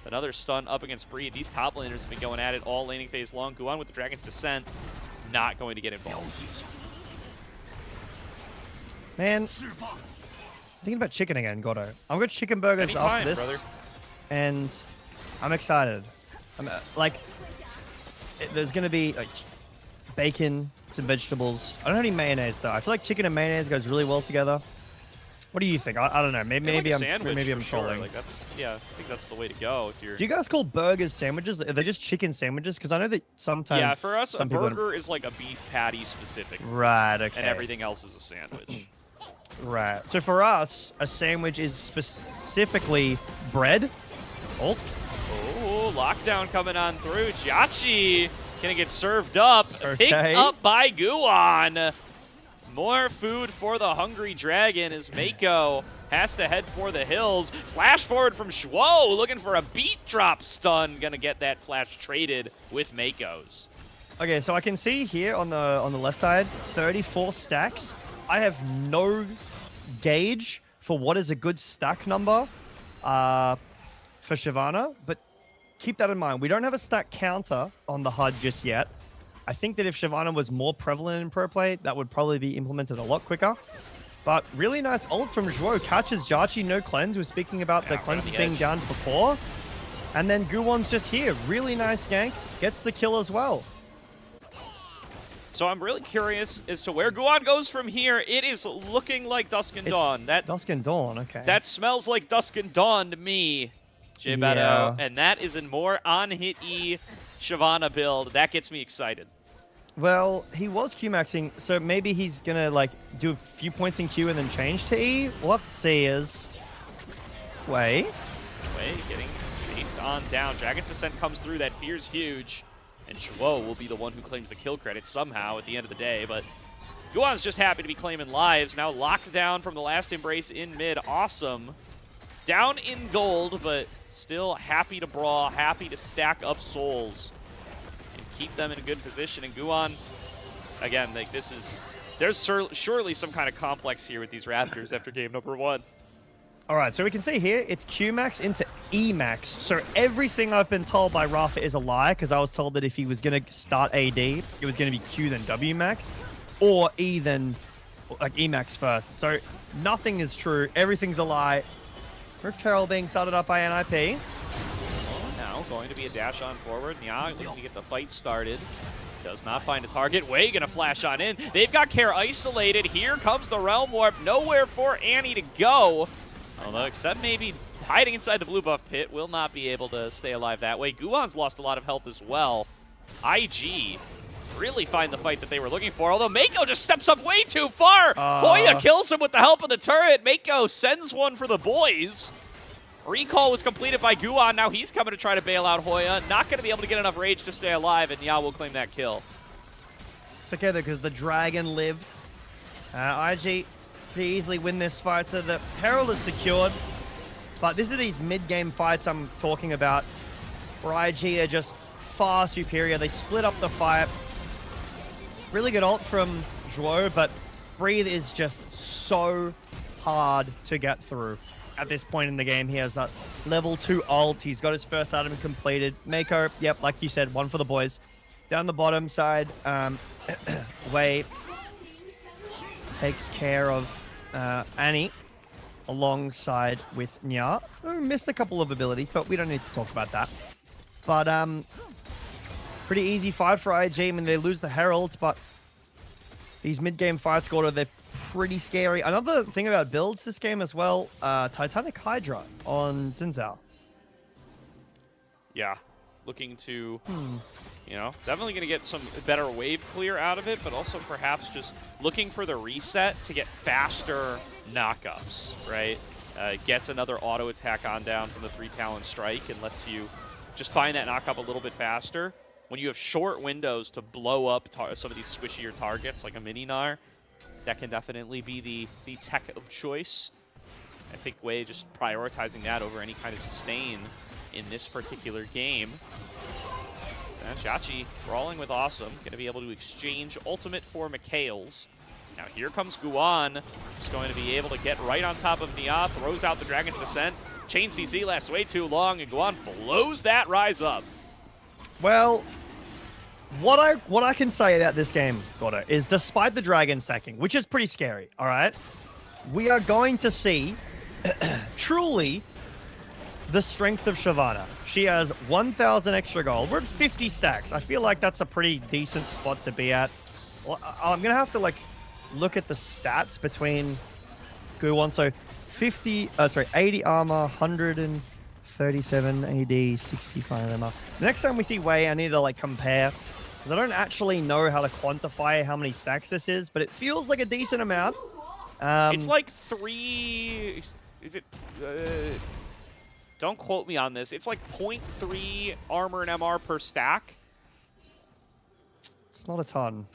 another stun up against Breed. These top laners have been going at it all laning phase long. Guwan with the Dragon's Descent, not going to get involved. Man, thinking about chicken again, Godo. I'm going to chicken burgers Anytime, after this. brother. And I'm excited. I'm there's going to be like bacon, some vegetables. I don't have any mayonnaise though. I feel like chicken and mayonnaise goes really well together. What do you think? I don't know. Maybe like I'm trolling. Like I think that's the way to go. If you're... Do you guys call burgers sandwiches? Are they just chicken sandwiches? Because I know that sometimes. Yeah, for us, a some people burger is like a beef patty specific. Right. Okay. And everything else is a sandwich. Right. So for us, a sandwich is specifically bread. Oh. Oh, lockdown coming on through. Chachi gonna get served up. Okay. Picked up by Guwan. More food for the hungry dragon as Mako has to head for the hills. Flash forward from Shuo, looking for a beat drop stun. Gonna get that flash traded with Mako's. Okay, so I can see here on the left side, 34 stacks. I have no gauge for what is a good stack number for Shyvana, but keep that in mind. We don't have a stack counter on the HUD just yet. I think that if Shyvana was more prevalent in pro play, that would probably be implemented a lot quicker. But really nice ult from Zhuo. Catches Jachi, no cleanse. We're speaking about the cleanses being down before. And then Guwon's just here. Really nice gank. Gets the kill as well. So I'm really curious as to where Guwon goes from here. It is looking like Dusk and Dawn. Dusk and Dawn, okay. That smells like Dusk and Dawn to me, J Beto. Yeah. And that is a more on-hit E Shyvana build. That gets me excited. Well, he was Q-maxing, so maybe he's going to like do a few points in Q and then change to E. We'll have to see as... Wei getting chased on down. Dragon's Descent comes through. That fear's huge. And Zhuo will be the one who claims the kill credit somehow at the end of the day. But Guwon's just happy to be claiming lives. Now locked down from the last embrace in mid. Awesome. Down in gold, but still happy to brawl, happy to stack up souls and keep them in a good position. And Guwon, again, like there's surely some kind of complex here with these Raptors after game number 1. All right, so we can see here, it's Q-max into E-max. So everything I've been told by Rafa is a lie, because I was told that if he was going to start AD, it was going to be Q then W-max, or E then like E-max first. So nothing is true. Everything's a lie. Rift Herald being started up by NIP. Now going to be a dash on forward. Nya looking to get the fight started. Does not find a target. Wei gonna flash on in. They've got Care isolated. Here comes the Realm Warp. Nowhere for Annie to go. Although, except maybe hiding inside the blue buff pit, will not be able to stay alive that way. Guwon's lost a lot of health as well. IG really find the fight that they were looking for, although Mako just steps up way too far. Hoya kills him with the help of the turret. Mako sends one for the boys. Recall was completed by Guwon. Now he's coming to try to bail out Hoya. Not going to be able to get enough rage to stay alive, and Nya will claim that kill. It's okay, though, because the dragon lived. IG pretty easily win this fight, so the Herald is secured. But this is these mid-game fights I'm talking about, where IG are just far superior. They split up the fight. Really good ult from Zhuo, but Breathe is just so hard to get through. At this point in the game, he has that level 2 ult. He's got his first item completed. Mako, yep, like you said, one for the boys. Down the bottom side, Wei takes care of Annie alongside with Nya, who missed a couple of abilities, but we don't need to talk about that. But pretty easy fight for IG. I mean, they lose the Heralds, but these mid-game fights, Gordo, they're pretty scary. Another thing about builds this game as well, Titanic Hydra on Xin Zhao. Yeah, looking to, you know, definitely going to get some better wave clear out of it, but also perhaps just looking for the reset to get faster knockups, right? Gets another auto attack on down from the 3-talent strike and lets you just find that knockup a little bit faster. When you have short windows to blow up some of these squishier targets like a mini Gnar, that can definitely be the tech of choice. I think Wei just prioritizing that over any kind of sustain in this particular game. And Jachi brawling with Awesome, going to be able to exchange ultimate for Mikhail's. Now here comes Guwon, just going to be able to get right on top of Nya, throws out the Dragon's Descent. Chain CC lasts way too long, and Guwon blows that Rise up. Well, what I can say about this game, Gordo, is despite the dragon stacking, which is pretty scary, all right, we are going to see truly the strength of Shyvana. She has 1,000 extra gold. We're at 50 stacks. I feel like that's a pretty decent spot to be at. Well, I'm going to have to like look at the stats between Guwon. So 80 armor, 137 AD, 65 armor. The next time we see Wei, I need to like compare, because I don't actually know how to quantify how many stacks this is, but it feels like a decent amount. It's like 3... Is it... don't quote me on this. It's like 0.3 armor and MR per stack. It's not a ton.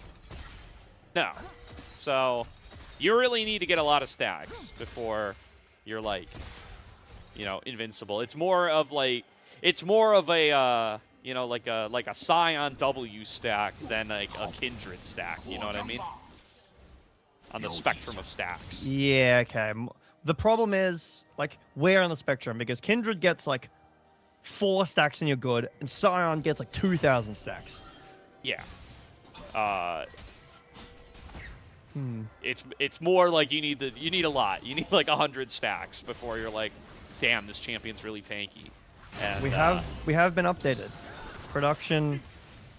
No. So, you really need to get a lot of stacks before you're like, you know, invincible. It's more of like... It's more of a, you know, like a Scion W stack than like a Kindred stack. You know what I mean? On the spectrum of stacks. Yeah, okay. The problem is, like, where on the spectrum? Because Kindred gets, like, 4 stacks and you're good, and Scion gets, like, 2,000 stacks. Yeah. It's more like you need a lot. You need like 100 stacks before you're like, damn, this champion's really tanky. And, we have been updated. Production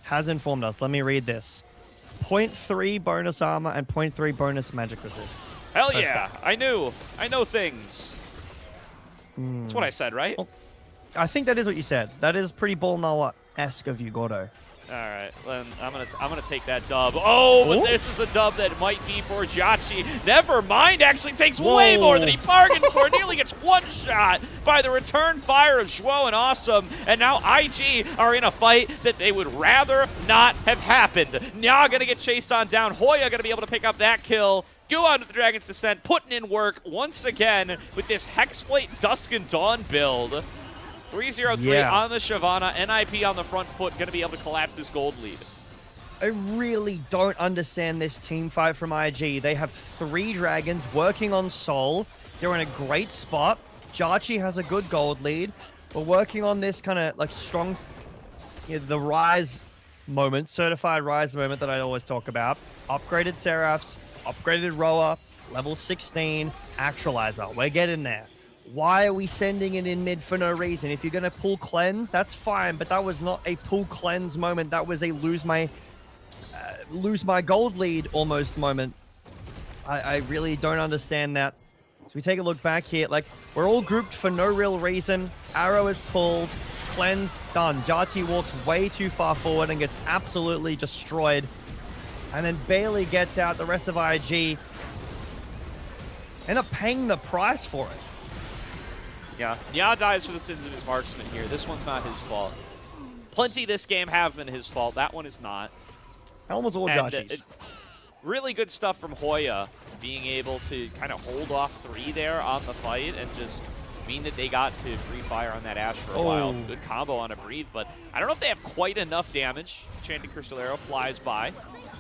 has informed us. Let me read this. 0.3 bonus armor and 0.3 bonus magic resist. Hell yeah! I know things. That's what I said, right? Well, I think that is what you said. That is pretty Ball Noah-esque of you, Gordo. All right, then I'm gonna take that dub. Oh, but this is a dub that might be for Jhachi. Never mind, actually takes way more than he bargained for. Nearly gets one shot by the return fire of Zhuo and Awesome. And now IG are in a fight that they would rather not have happened. Nya gonna get chased on down. Hoya gonna be able to pick up that kill. Go on to the Dragon's Descent, putting in work once again with this Hexblade Dusk and Dawn build. 3-0-3 on the Shyvana. NIP on the front foot, going to be able to collapse this gold lead. I really don't understand this team fight from IG. They have 3 dragons working on Soul. They're in a great spot. Jhachi has a good gold lead. We're working on this kind of like strong, the Rise moment, certified Rise moment that I always talk about. Upgraded Seraphs, upgraded Roa, level 16, Actualizer. We're getting there. Why are we sending it in mid for no reason? If you're going to pull cleanse, that's fine, but that was not a pull cleanse moment. That was a lose my gold lead almost moment. I really don't understand that. So we take a look back here. Like, we're all grouped for no real reason. Arrow is pulled. Cleanse done. Jhachi walks way too far forward and gets absolutely destroyed. And then Bailey gets out. The rest of IG end up paying the price for it. Yeah, Nya dies for the sins of his marksman here. This one's not his fault. Plenty this game have been his fault. That one is not. That one was all Jhachi's. Really good stuff from Hoya, being able to kind of hold off 3 there on the fight and just mean that they got to free fire on that Ashe for a while. Good combo on a Breathe, but I don't know if they have quite enough damage. Enchanted Crystal Arrow flies by,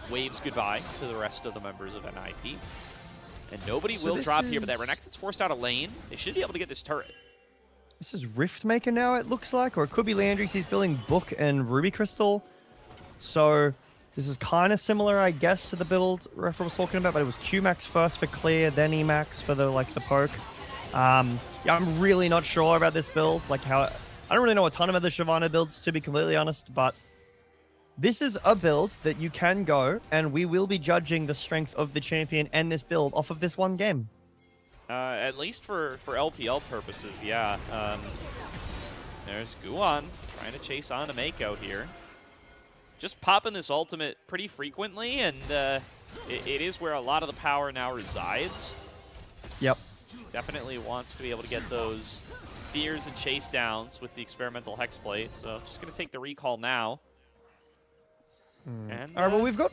waves goodbye to the rest of the members of NIP. And nobody will drop here, but that Renekton's forced out a lane. They should be able to get this turret. This is Riftmaker now, it looks like, or it could be Landry's. He's building Book and Ruby Crystal. So this is kind of similar, I guess, to the build Refer was talking about, but it was Qmax first for clear, then Emax for the poke. Yeah, I'm really not sure about this build. I don't really know a ton of other Shyvana builds, to be completely honest, but this is a build that you can go, and we will be judging the strength of the champion and this build off of this one game. At least for LPL purposes, yeah. There's Guan trying to chase on to Mako here. Just popping this ultimate pretty frequently, and it is where a lot of the power now resides. Yep. Definitely wants to be able to get those fears and chase downs with the experimental Hexblade, so just going to take the recall now. And, all right, well, we've got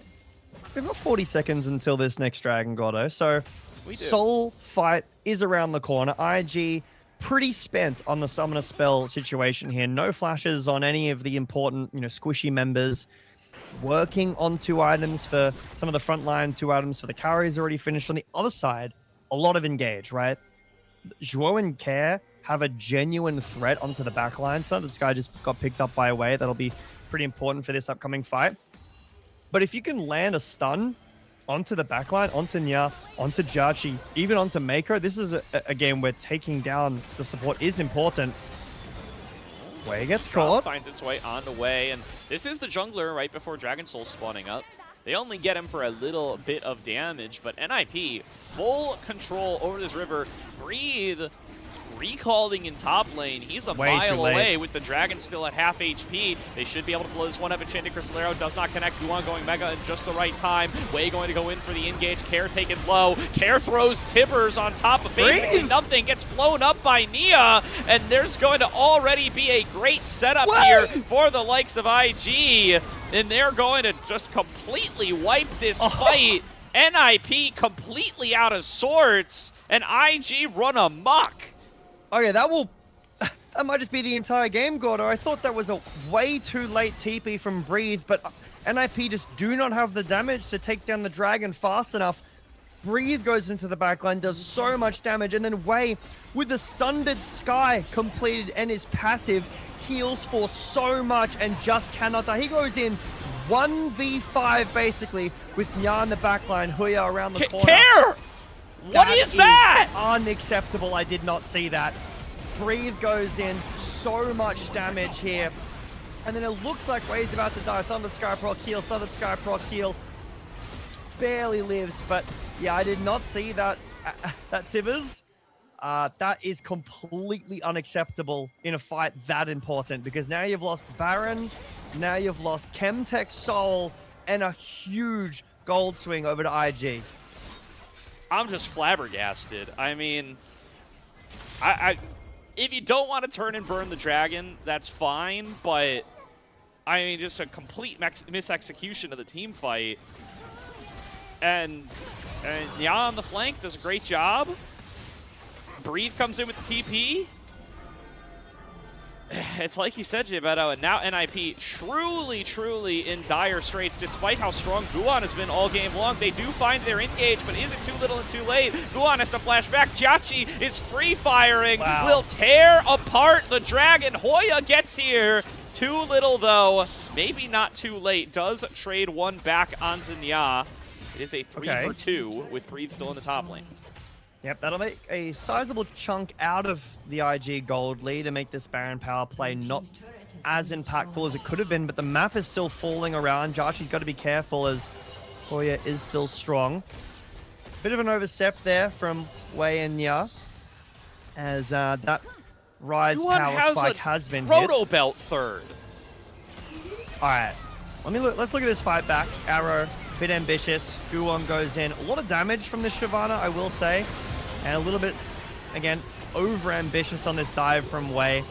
40 seconds until this next Dragon Gordo, so Soul fight is around the corner. IG pretty spent on the Summoner spell situation here. No flashes on any of the important, squishy members. Working on 2 items for some of the frontline, 2 items for the carries already finished. On the other side, a lot of engage, right? Zhuo and Care have a genuine threat onto the backline. So this guy just got picked up by a wave. That'll be pretty important for this upcoming fight. But if you can land a stun onto the backline, onto Nya, onto Jhachi, even onto Mako, this is a game where taking down the support is important. Way gets caught. Finds its way on the way, and this is the jungler right before Dragon Soul spawning up. They only get him for a little bit of damage, but NIP, full control over this river. Breathe, recalling in top lane. He's a mile away with the Dragon still at half HP. They should be able to blow this one up. Enchanted Crystal Arrow does not connect. Guan going Mega in just the right time. Way going to go in for the engage. Care taken low. Care throws Tibbers on top of basically nothing. Gets blown up by Nia, and there's going to already be a great setup here for the likes of IG, and they're going to just completely wipe this fight. NIP completely out of sorts, and IG run amok. Okay, that might just be the entire game, Gordo. I thought that was a way too late TP from Breathe, but NIP just do not have the damage to take down the Dragon fast enough. Breathe goes into the backline, does so much damage, and then Wei, with the Sundered Sky completed and his passive, heals for so much and just cannot die. He goes in 1v5 basically with Nya in the backline, Huya around the corner. Care! What is that? Unacceptable. I did not see that. Breathe goes in. So much damage here. And then it looks like Way's about to die. Southern Sky Proc heal, Southern Sky Proc heal. Barely lives, but yeah, I did not see that, that Tibbers. That is completely unacceptable in a fight that important, because now you've lost Baron, now you've lost Chemtech Soul, and a huge gold swing over to IG. I'm just flabbergasted. I mean, if you don't want to turn and burn the dragon, that's fine, but I mean, just a complete misexecution of the team fight. And Nya on the flank does a great job. Breathe comes in with the TP. It's like you said, Gibetto, and now NIP truly in dire straits, despite how strong Guan has been all game long. They do find their engage, but is it too little and too late? Guan has to flash back. Jiachi is free-firing, will tear apart the dragon. Hoya gets here. Too little, though. Maybe not too late. Does trade one back onto Nya. It is a 3 for 2 with Breathe still in the top lane. Yep, that'll make a sizable chunk out of the IG gold lead and make this Baron power play not as impactful as it could have been, but the map is still falling around. Jachi's got to be careful as Hoya is still strong. Bit of an overstep there from Wei and Nya as that Rise power spike has been hit. Proto Belt third. All right, let's look at this fight back. Arrow, bit ambitious. Guwon goes in. A lot of damage from this Shyvana, I will say. And a little bit, again, over-ambitious on this dive from Wei.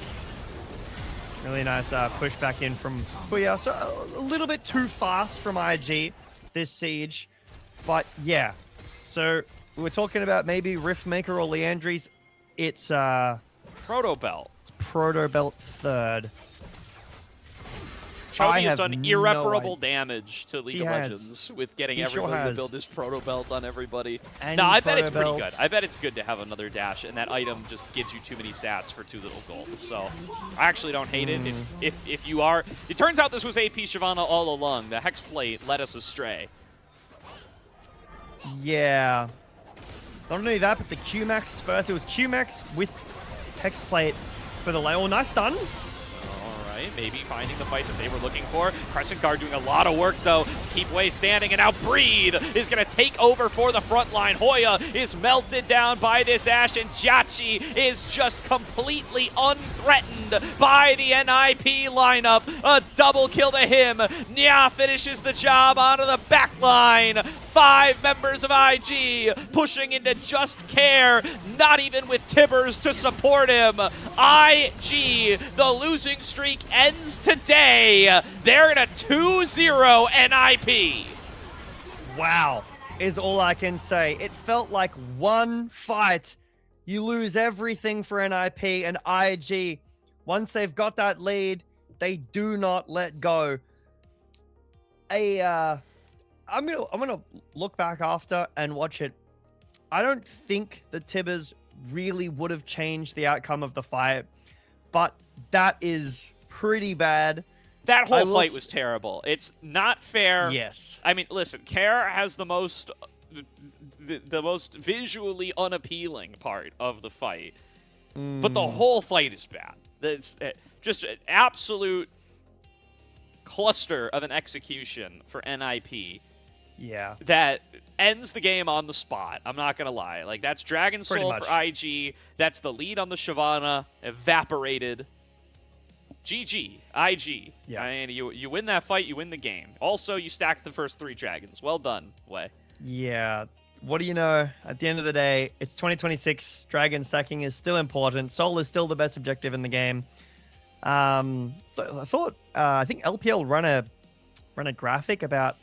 Really nice push back in from Huya. So a little bit too fast from IG, this siege. But yeah, so we were talking about maybe Riftmaker or Leandries. It's Proto Belt. It's Proto Belt third. Chogi has done irreparable damage to League of Legends with getting everyone to build this Proto Belt on everybody. No, I bet it's pretty good. I bet it's good to have another dash, and that item just gives you too many stats for too little gold. So I actually don't hate it. If you are... It turns out this was AP Shyvana all along. The Hex Plate led us astray. Yeah. Not only that, but the Q-Max first. It was Q-Max with Hex Plate for the lane. Oh, nice stun. Maybe finding the fight that they were looking for. Crescent Guard doing a lot of work, though, to keep Wei standing, and now Breathe is going to take over for the front line. Hoya is melted down by this Ashe, and Jiachi is just completely unthreatened by the NIP lineup. A double kill to him. Nya finishes the job onto the back line. 5 members of IG pushing into Just Care, not even with Tibbers to support him. IG, the losing streak ends today. They're in a 2-0 NIP. Wow, is all I can say. It felt like one fight. You lose everything for NIP, and IG, once they've got that lead, they do not let go. I'm gonna look back after and watch it. I don't think the Tibbers really would have changed the outcome of the fight, but that is pretty bad. That whole fight was terrible. It's not fair. Yes. I mean, listen, Care has the most visually unappealing part of the fight, but the whole fight is bad. It's just an absolute cluster of an execution for NIP. Yeah. That ends the game on the spot. I'm not going to lie. Like, that's Dragon Soul for IG. That's the lead on the Shyvana. Evaporated. GG. IG. Yeah. I mean, you win that fight, you win the game. Also, you stacked the first 3 dragons. Well done, Wei. Yeah. What do you know? At the end of the day, it's 2026. Dragon stacking is still important. Soul is still the best objective in the game. I think LPL run a graphic about...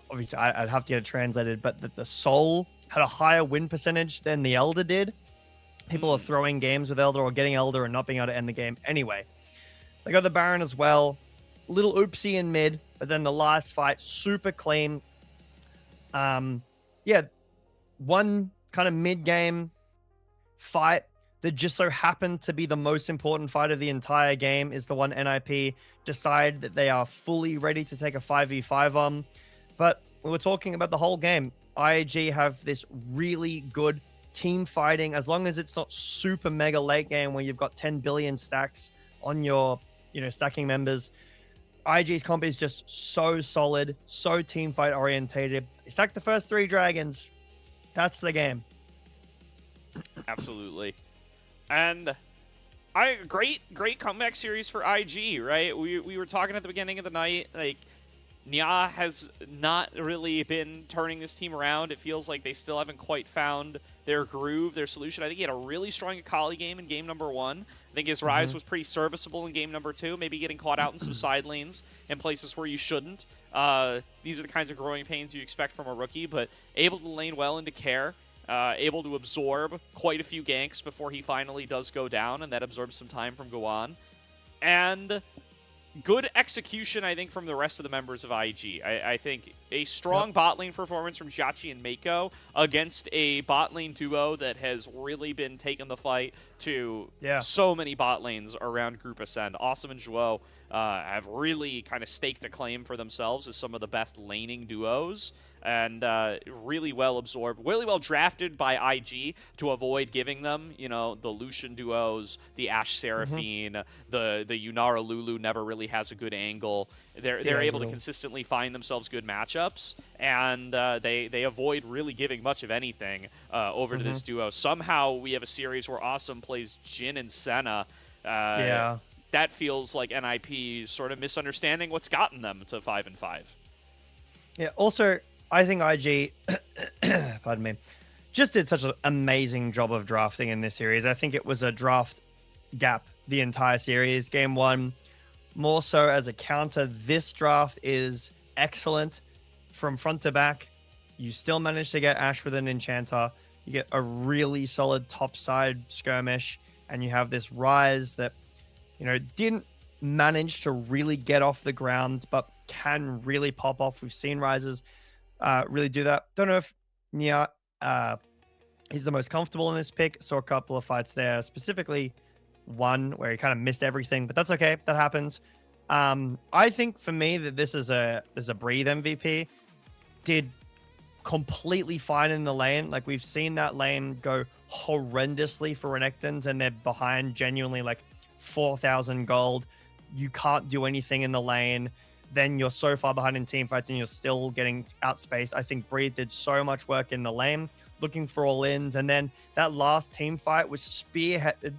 obviously, I'd have to get it translated, but the Soul had a higher win percentage than the Elder did. People are throwing games with Elder or getting Elder and not being able to end the game. Anyway, they got the Baron as well. Little oopsie in mid, but then the last fight, super clean. Yeah, one kind of mid-game fight. that just so happened to be the most important fight of the entire game is the one NIP decide that they are fully ready to take a 5v5 on. But we were talking about the whole game. IAG have this really good team fighting, as long as it's not super mega late game where you've got 10 billion stacks on your, stacking members. IG's comp is just so solid, so team fight orientated. They stack the first 3 dragons. That's the game. Absolutely. And great comeback series for IG, right? We were talking at the beginning of the night, like, Nya has not really been turning this team around. It feels like they still haven't quite found their groove, their solution. I think he had a really strong Akali game in game number 1. I think his Rise was pretty serviceable in game number 2, maybe getting caught out in some side lanes in places where you shouldn't. These are the kinds of growing pains you expect from a rookie, but able to lane well into care, able to absorb quite a few ganks before he finally does go down, and that absorbs some time from Gohan. And good execution, I think, from the rest of the members of IG. I think a strong bot lane performance from Jhachi and Mako against a bot lane duo that has really been taking the fight to so many bot lanes around Group Ascend. Awesome and Zhuo have really kind of staked a claim for themselves as some of the best laning duos, and really well absorbed, really well drafted by IG to avoid giving them, the Lucian duos, the Ashe Seraphine, the Yunara Lulu never really has a good angle. They're able to consistently find themselves good matchups, and they avoid really giving much of anything over to this duo. Somehow we have a series where Awesome plays Jhin and Senna. That feels like NIP sort of misunderstanding what's gotten them to 5-5. Yeah, also, I think IG, pardon me, just did such an amazing job of drafting in this series. I think it was a draft gap the entire series. Game 1, more so as a counter. This draft is excellent from front to back. You still manage to get Ashe with an Enchanter. You get a really solid top side skirmish, and you have this Rise that, didn't manage to really get off the ground, but can really pop off. We've seen Rises really do that. Don't know if Nya is the most comfortable in this pick. Saw a couple of fights there, specifically one where he kind of missed everything, but that's okay. That happens. I think for me that this is a Breathe MVP. Did completely fine in the lane. Like, we've seen that lane go horrendously for Renekton's, and they're behind genuinely like 4,000 gold. You can't do anything in the lane. Then you're so far behind in team fights and you're still getting outspaced. I think Breathe did so much work in the lane, looking for all-ins. And then that last team fight was spearheaded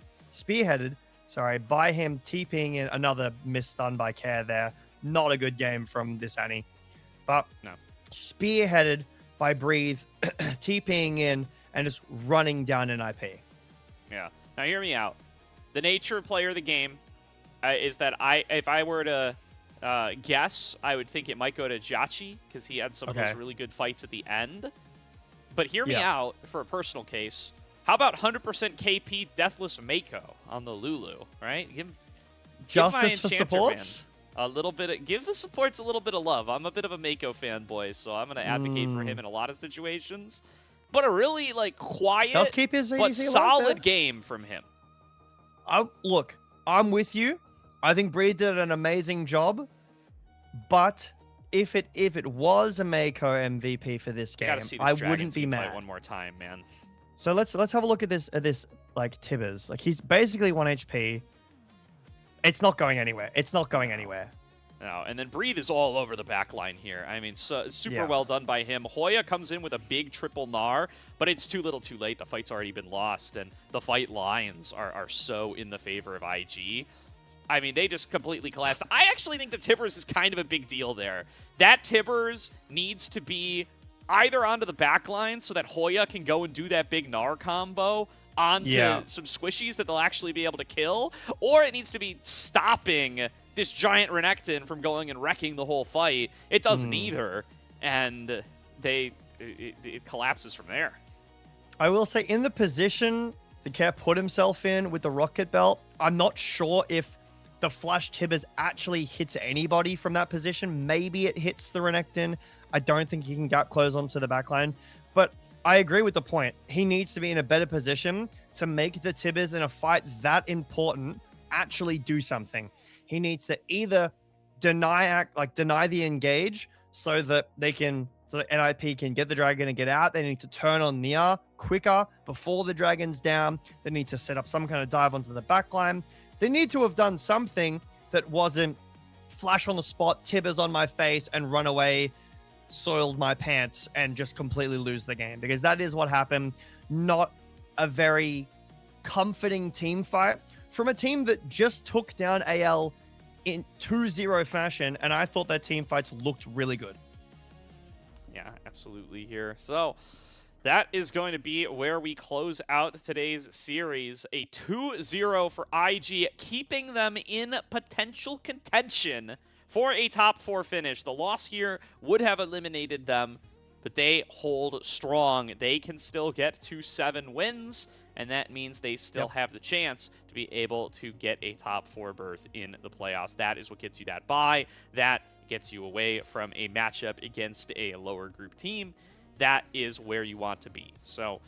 by him TPing in. Another miss stun by Care there. Not a good game from this Annie. But spearheaded by Breathe, TPing in and just running down an IP. Yeah. Now hear me out. The nature of player of the game is that if I were to guess, I would think it might go to Jhachi because he had some of those really good fights at the end. But hear me out for a personal case. How about 100% KP Deathless Mako on the Lulu, right? Give Justice for supports? A little bit give the supports a little bit of love. I'm a bit of a Mako fanboy, so I'm going to advocate for him in a lot of situations. But a really quiet does keep his but solid game from him. Look, I'm with you. I think Breed did an amazing job, but if it was a Mako MVP for this game, I wouldn't be mad. One more time, man. So let's have a look at this like Tibbers. Like, he's basically 1 HP. It's not going anywhere. No, and then Breathe is all over the back line here. I mean, super well done by him. Hoya comes in with a big triple Gnar, but it's too little too late. The fight's already been lost, and the fight lines are so in the favor of IG. I mean, they just completely collapsed. I actually think the Tibbers is kind of a big deal there. That Tibbers needs to be either onto the back line so that Hoya can go and do that big Gnar combo onto some squishies that they'll actually be able to kill, or it needs to be stopping this giant Renekton from going and wrecking the whole fight. It does neither, and it collapses from there. I will say, in the position the Care put himself in with the Rocket Belt, I'm not sure if the Flash Tibbers actually hits anybody from that position. Maybe it hits the Renekton. I don't think he can gap close onto the backline. But I agree with the point. He needs to be in a better position to make the Tibbers in a fight that important actually do something. He needs to either deny the engage so that NIP can get the dragon and get out. They need to turn on Nia quicker before the dragon's down. They need to set up some kind of dive onto the backline. They need to have done something that wasn't flash on the spot, Tibbers on my face, and run away, soiled my pants, and just completely lose the game, because that is what happened. Not a very comforting team fight from a team that just took down AL in 2-0 fashion, and I thought their team fights looked really good. Yeah, absolutely here. So that is going to be where we close out today's series. A 2-0 for IG, keeping them in potential contention for a top 4 finish. The loss here would have eliminated them, but they hold strong. They can still get to 7 wins, and that means they still have the chance to be able to get a top 4 berth in the playoffs. That is what gets you that bye. That gets you away from a matchup against a lower group team. That is where you want to be. So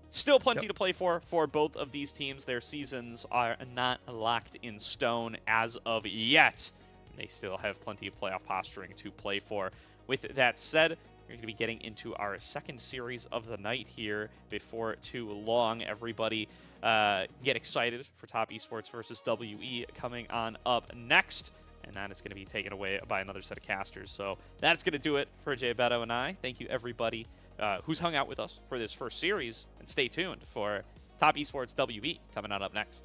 still plenty to play for both of these teams. Their seasons are not locked in stone as of yet. They still have plenty of playoff posturing to play for. With that said, we're going to be getting into our second series of the night here before too long. Everybody get excited for Top Esports versus WE coming on up next. And that is going to be taken away by another set of casters. So that's going to do it for Jay Beto and I. Thank you, everybody who's hung out with us for this first series. And stay tuned for Top Esports WE coming on up next.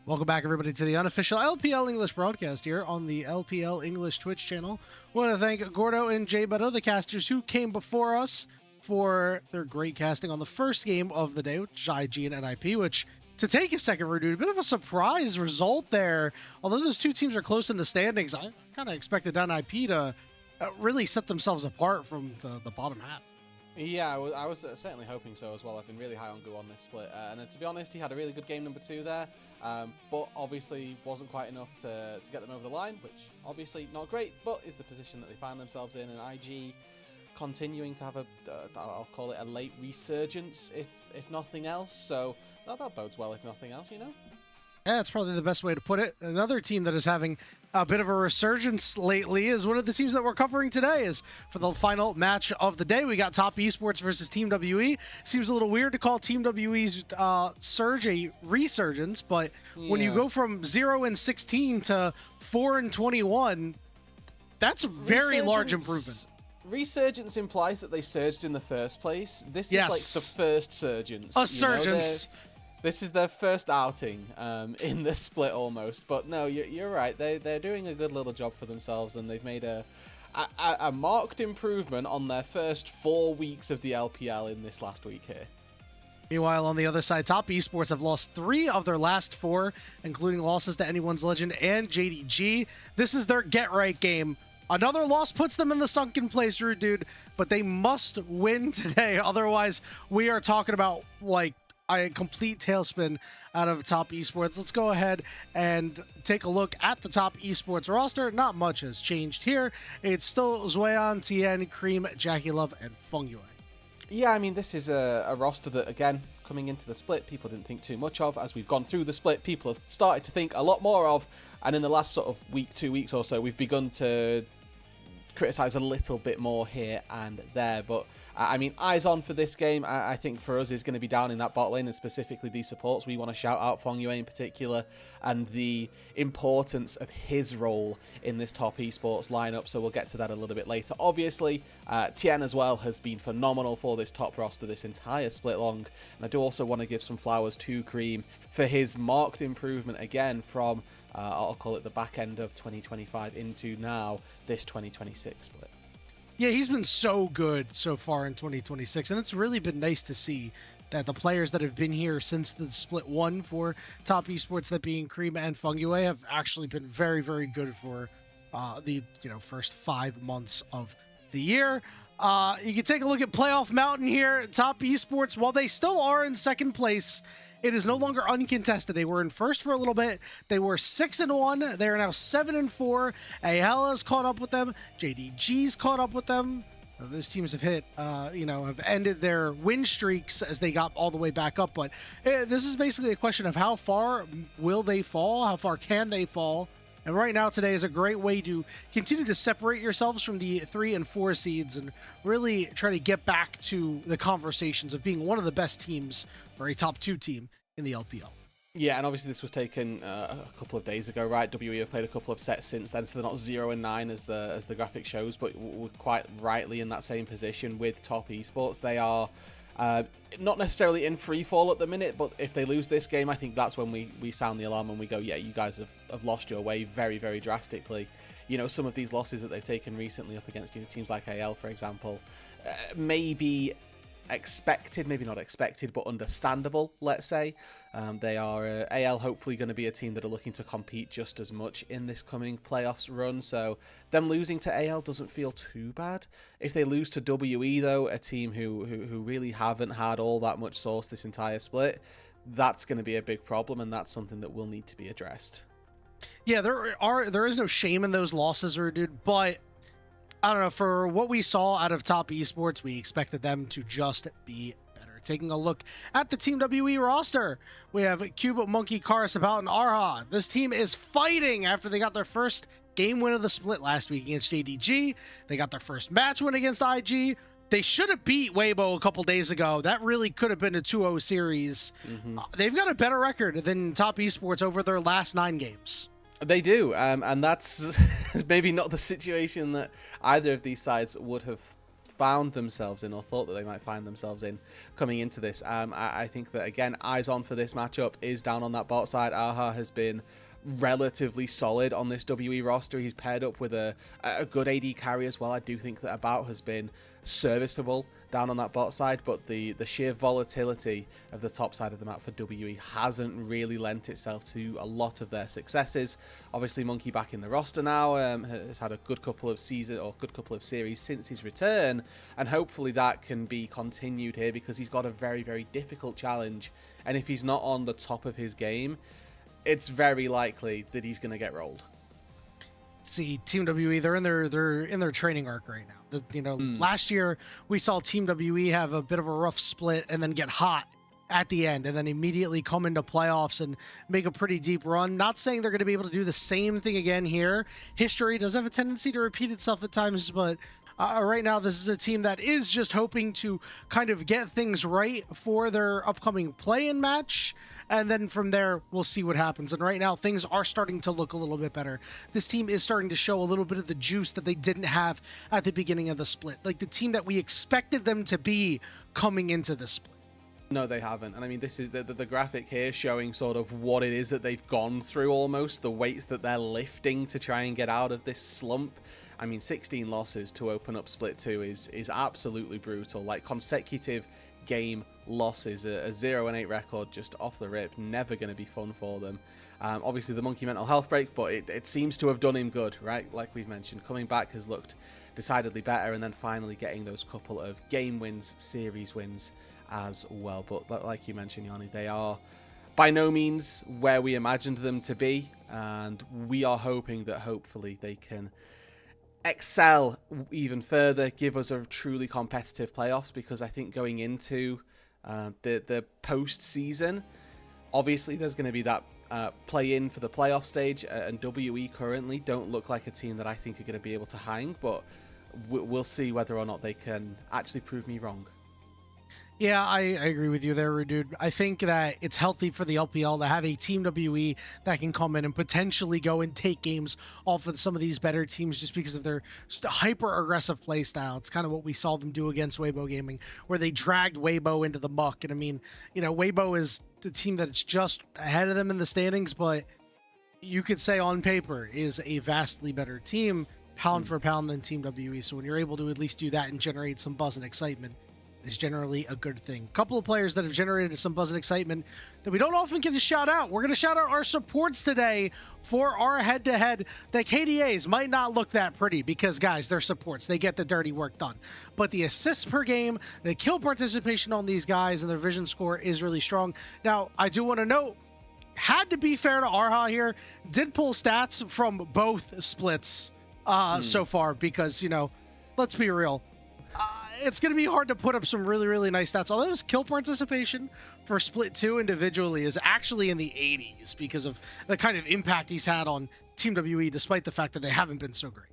Welcome back, everybody, to the unofficial LPL English broadcast here on the LPL English Twitch channel. I want to thank Gordo and Jay Beto, the casters who came before us, for their great casting on the first game of the day, which is IG and NIP, which, to take a second, Rude, a bit of a surprise result there. Although those two teams are close in the standings, I kind of expected NIP to really set themselves apart from the bottom half. Yeah, I was certainly hoping so as well. I've been really high on Gu on this split, and to be honest, he had a really good game number 2 there, but obviously wasn't quite enough to get them over the line, which obviously not great, but is the position that they find themselves in, and IG continuing to have I'll call it a late resurgence, if nothing else, so that bodes well if nothing else, you know? Yeah, that's probably the best way to put it. Another team that is having a bit of a resurgence lately is one of the teams that we're covering today. Is for the final match of the day, we got Top Esports versus Team WE. Seems a little weird to call Team WE's surge a resurgence, but when you go from 0-16 to 4-21, that's a very large improvement. Resurgence implies that they surged in the first place. This is like the first surgence. A surgence. This is their first outing in the split almost, but no, you're right. They're doing a good little job for themselves, and they've made a marked improvement on their first 4 weeks of the LPL in this last week here. Meanwhile, on the other side, Top Esports have lost 3 of their last 4, including losses to Anyone's Legend and JDG. This is their get-right game. Another loss puts them in the sunken place, Rude Dude, but they must win today. Otherwise, we are talking about, like, a complete tailspin out of Top Esports. Let's go ahead and take a look at the Top Esports roster. Not much has changed here. It's still Zueyan, Tien, Cream, Jackie Love, and Feng Yue. Yeah, I mean, this is a roster that, again, coming into the split, people didn't think too much of. As we've gone through the split, people have started to think a lot more of. And in the last sort of week, 2 weeks or so, we've begun to criticize a little bit more here and there, but I mean, eyes on for this game. I think for us is going to be down in that bot lane, and specifically these supports. We want to shout out Feng Yue in particular and the importance of his role in this Top Esports lineup, so we'll get to that a little bit later. Obviously, Tien as well has been phenomenal for this top roster this entire split long, and I do also want to give some flowers to Cream for his marked improvement again from I'll call it the back end of 2025 into now this 2026 split. Yeah, he's been so good so far in 2026, and it's really been nice to see that the players that have been here since the split 1 for Top Esports, that being Cream and Feng Yue, have actually been very, very good for the first 5 months of the year. You can take a look at Playoff Mountain here. Top Esports, while they still are in second place, it is no longer uncontested. They were in first for a little bit. They were 6-1. They are now 7-4. AL has caught up with them. JDG's caught up with them. Those teams have hit, have ended their win streaks as they got all the way back up. But this is basically a question of how far will they fall? How far can they fall? And right now, today is a great way to continue to separate yourselves from the 3 and 4 seeds and really try to get back to the conversations of being one of the best teams or a top 2 team in the LPL. Yeah, and obviously this was taken a couple of days ago, right? WE have played a couple of sets since then, so they're not 0-9 as the graphic shows, but we're quite rightly in that same position with Top Esports. They are not necessarily in free fall at the minute, but if they lose this game, I think that's when we sound the alarm and we go, yeah, you guys have lost your way very, very drastically. You know, some of these losses that they've taken recently up against teams like AL, for example, maybe expected, maybe not expected, but understandable, let's say. They are AL hopefully going to be a team that are looking to compete just as much in this coming playoffs run, so them losing to AL doesn't feel too bad. If they lose to WE though, a team who really haven't had all that much sauce this entire split, that's going to be a big problem, and that's something that will need to be addressed. Yeah, there is no shame in those losses, dude, but I don't know, for what we saw out of Top Esports, we expected them to just be better. Taking a look at the Team WE roster, we have Cube, Monkey, Karasabout, and Arha. This team is fighting after they got their first game win of the split last week against JDG. They got their first match win against IG. They should have beat Weibo a couple days ago. That really could have been a 2-0 series. They've got a better record than Top Esports over their last 9 games. They do, and that's maybe not the situation that either of these sides would have found themselves in, or thought that they might find themselves in coming into this. I think that, again, eyes on for this matchup is down on that bot side. Aha has been relatively solid on this WE roster. He's paired up with a good AD carry as well. I do think that About has been serviceable down on that bot side, but the sheer volatility of the top side of the map for WE hasn't really lent itself to a lot of their successes. Obviously, Monkey back in the roster now, has had a good couple of series since his return, and hopefully that can be continued here, because he's got a very, very difficult challenge, and if he's not on the top of his game, it's very likely that he's going to get rolled. See, Team WE, they're in their training arc right now. Last year we saw Team WE have a bit of a rough split and then get hot at the end, and then immediately come into playoffs and make a pretty deep run. Not saying they're going to be able to do the same thing again here. History does have a tendency to repeat itself at times, but right now this is a team that is just hoping to kind of get things right for their upcoming play-in match, and then from there we'll see what happens. And right now things are starting to look a little bit better. This team is starting to show a little bit of the juice that they didn't have at the beginning of the split, like the team that we expected them to be coming into the split. No, they haven't. And I mean, this is the graphic here showing sort of what it is that they've gone through, almost the weights that they're lifting to try and get out of this slump. I mean, 16 losses to open up Split 2 is absolutely brutal. Like, consecutive game losses, a 0-8 record just off the rip, never going to be fun for them. Obviously, the Monkey mental health break, but it seems to have done him good, right? Like we've mentioned, coming back has looked decidedly better, and then finally getting those couple of game wins, series wins as well. But like you mentioned, Yanni, they are by no means where we imagined them to be, and we are hoping that hopefully they can excel even further, give us a truly competitive playoffs, because I think going into the post-season, obviously there's going to be that play-in for the playoff stage, and WE currently don't look like a team that I think are going to be able to hang, but we'll see whether or not they can actually prove me wrong. Yeah, I agree with you there, dude. I think that it's healthy for the LPL to have a Team WE that can come in and potentially go and take games off of some of these better teams, just because of their hyper-aggressive play style. It's kind of what we saw them do against Weibo Gaming, where they dragged Weibo into the muck. And I mean, Weibo is the team that's just ahead of them in the standings, but you could say on paper is a vastly better team, pound for pound, than Team WE. So when you're able to at least do that and generate some buzz and excitement, is generally a good thing. A couple of players that have generated some buzz and excitement that we don't often get to shout out. We're going to shout out our supports today for our head-to-head. The KDAs might not look that pretty because, guys, they're supports. They get the dirty work done. But the assists per game, the kill participation on these guys, and their vision score is really strong. Now, I do want to note, had to be fair to Arha here, did pull stats from both splits so far because, let's be real. It's going to be hard to put up some really, really nice stats. Although his kill participation for Split 2 individually is actually in the 80s because of the kind of impact he's had on Team WE, despite the fact that they haven't been so great.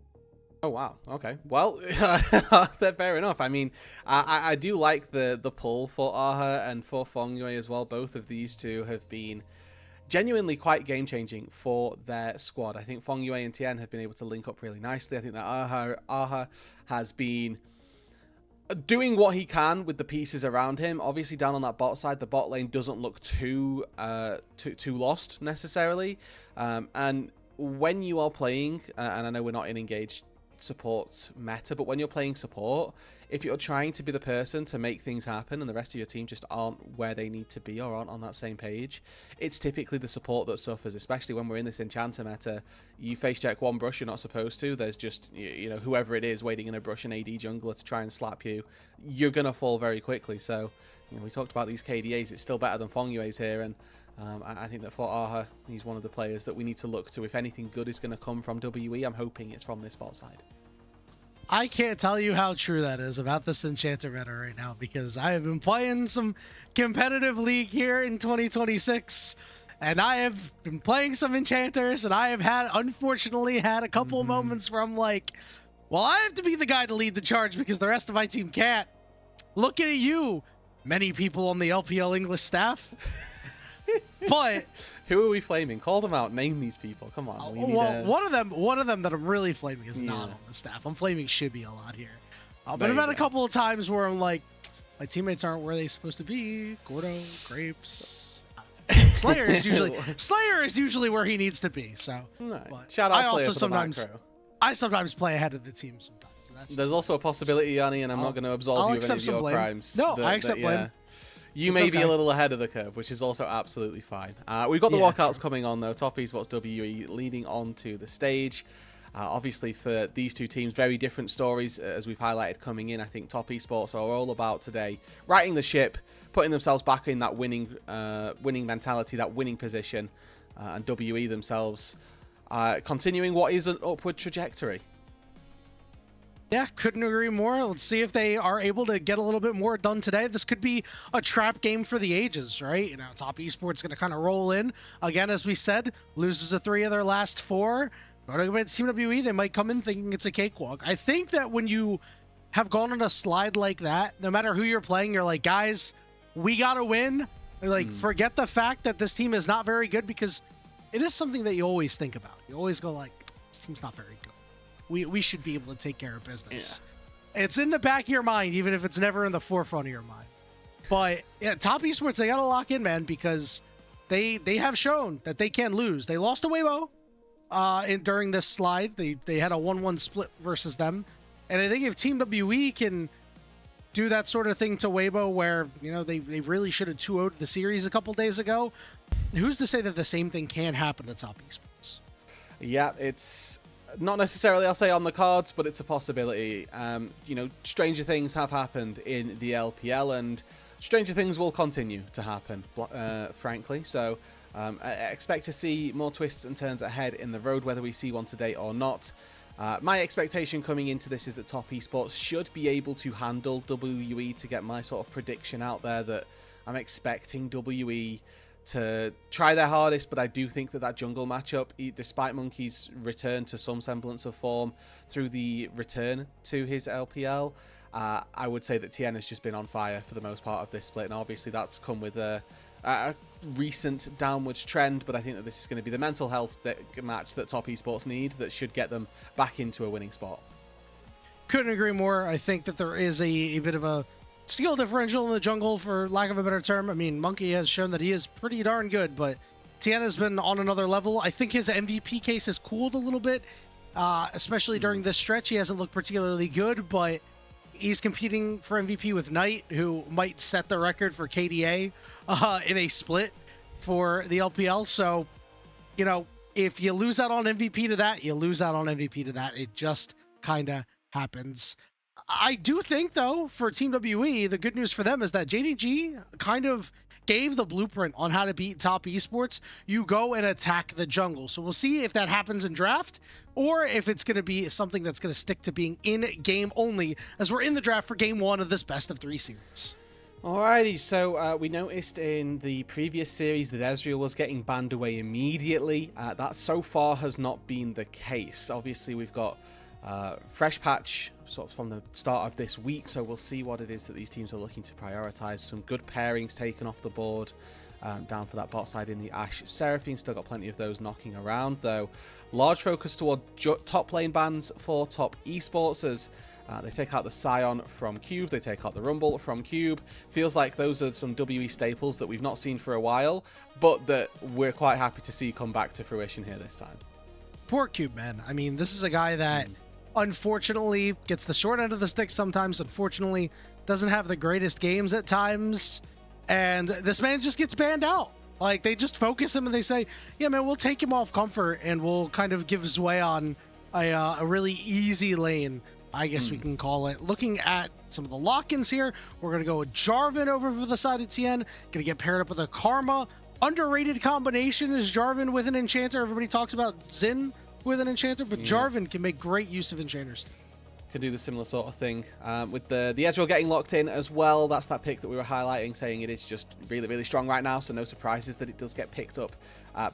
Oh, wow. Okay. Well, fair enough. I mean, I do like the pull for Aha and for Fongyue as well. Both of these two have been genuinely quite game-changing for their squad. I think Fongyue and Tien have been able to link up really nicely. I think that Aha has been doing what he can with the pieces around him. Obviously, down on that bot side, the bot lane doesn't look too lost necessarily. And when you are playing, and I know we're not in engaged support meta, but when you're playing support, if you're trying to be the person to make things happen and the rest of your team just aren't where they need to be or aren't on that same page, it's typically the support that suffers, especially when we're in this enchanter meta. You face check one brush you're not supposed to, there's just, whoever it is waiting in a brush, an AD jungler to try and slap you, you're going to fall very quickly. So, we talked about these KDAs, it's still better than Fongyue's here, and I think that for Aha, he's one of the players that we need to look to. If anything good is going to come from WE, I'm hoping it's from this bot side. I can't tell you how true that is about this Enchanter meta right now, because I have been playing some competitive League here in 2026, and I have been playing some Enchanters, and I have unfortunately had a couple of moments where I'm like, well, I have to be the guy to lead the charge because the rest of my team can't. Looking at you, many people on the LPL English staff. But who are we flaming? Call them out. Name these people. Come on. One of them that I'm really flaming is not on the staff. I'm flaming Shibby a lot here. I've been about a couple of times where I'm like, my teammates aren't where they're supposed to be. Gordo, Grapes. Slayer is usually where he needs to be. So Shout out Slayer for the macro. I sometimes play ahead of the team sometimes. There's also a possibility, Yanni, and I'm not going to absolve you of any of your crimes. No, I accept blame. You may be a little ahead of the curve, which is also absolutely fine. We've got the walkouts coming on, though. Top Esports WE leading on to the stage. Obviously, for these two teams, very different stories, as we've highlighted coming in. I think Top Esports are all about today righting the ship, putting themselves back in that winning mentality, that winning position, and WE themselves continuing what is an upward trajectory. Yeah, couldn't agree more. Let's see if they are able to get a little bit more done today. This could be a trap game for the ages, right? You know, Top Esports going to kind of roll in. Again, as we said, loses a 3 of their last 4. Going against Team WE, they might come in thinking it's a cakewalk. I think that when you have gone on a slide like that, no matter who you're playing, you're like, guys, we got to win. Like, forget the fact that this team is not very good, because it is something that you always think about. You always go like, this team's not very good. We should be able to take care of business. Yeah. It's in the back of your mind, even if it's never in the forefront of your mind. But yeah, Top Esports, they got to lock in, man, because they have shown that they can lose. They lost to Weibo during this slide. They had a 1-1 split versus them. And I think if Team WE can do that sort of thing to Weibo, where, you know, they really should have 2-0'd the series a couple days ago, who's to say that the same thing can happen to Top Esports? Yeah, it's not necessarily, I'll say, on the cards, but it's a possibility. You know, stranger things have happened in the LPL, and stranger things will continue to happen, frankly. So I expect to see more twists and turns ahead in the road, whether we see one today or not. My expectation coming into this is that Top Esports should be able to handle WE, to get my sort of prediction out there, that I'm expecting WE to try their hardest, but I do think that jungle matchup, despite Monkey's return to some semblance of form through the return to his LPL, I would say that TN has just been on fire for the most part of this split, and obviously that's come with a recent downwards trend, but I think that this is going to be the mental health match that Top Esports need, that should get them back into a winning spot. Couldn't agree more. I think that there is a bit of a skill differential in the jungle, for lack of a better term. I mean, Monkey has shown that he is pretty darn good, but Tien has been on another level. I think his MVP case has cooled a little bit, especially during this stretch. He hasn't looked particularly good, but he's competing for MVP with Knight, who might set the record for KDA in a split for the LPL. So, you know, if you lose out on MVP to that, you lose out on MVP to that. It just kind of happens. I do think, though, for Team WE, the good news for them is that JDG kind of gave the blueprint on how to beat Top Esports. You go and attack the jungle. So we'll see if that happens in draft, or if it's going to be something that's going to stick to being in-game only, as we're in the draft for Game 1 of this best-of-3 series. Alrighty, so we noticed in the previous series that Ezreal was getting banned away immediately. That so far has not been the case. Obviously, we've got fresh patch sort of from the start of this week, so we'll see what it is that these teams are looking to prioritize. Some good pairings taken off the board down for that bot side in the Ashe Seraphine. Still got plenty of those knocking around, though. Large focus toward top lane bans for Top Esports, as they take out the Scion from Cube, they take out the Rumble from Cube. Feels like those are some WE staples that we've not seen for a while, but that we're quite happy to see come back to fruition here this time. Poor Cube, man. I mean, this is a guy that unfortunately gets the short end of the stick sometimes, unfortunately doesn't have the greatest games at times, and this man just gets banned out. Like, they just focus him and they say, yeah, man, we'll take him off comfort and we'll kind of give Zwei on a really easy lane, I guess we can call it. Looking at some of the lock-ins here, we're going to go with Jarvan over for the side of Tien, going to get paired up with a Karma. Underrated combination is Jarvan with an Enchanter. Everybody talks about Xin with an Enchanter, but Jarvan can make great use of Enchanters. Can do the similar sort of thing. With the Ezreal getting locked in as well, that's that pick that we were highlighting, saying it is just really, really strong right now, so no surprises that it does get picked up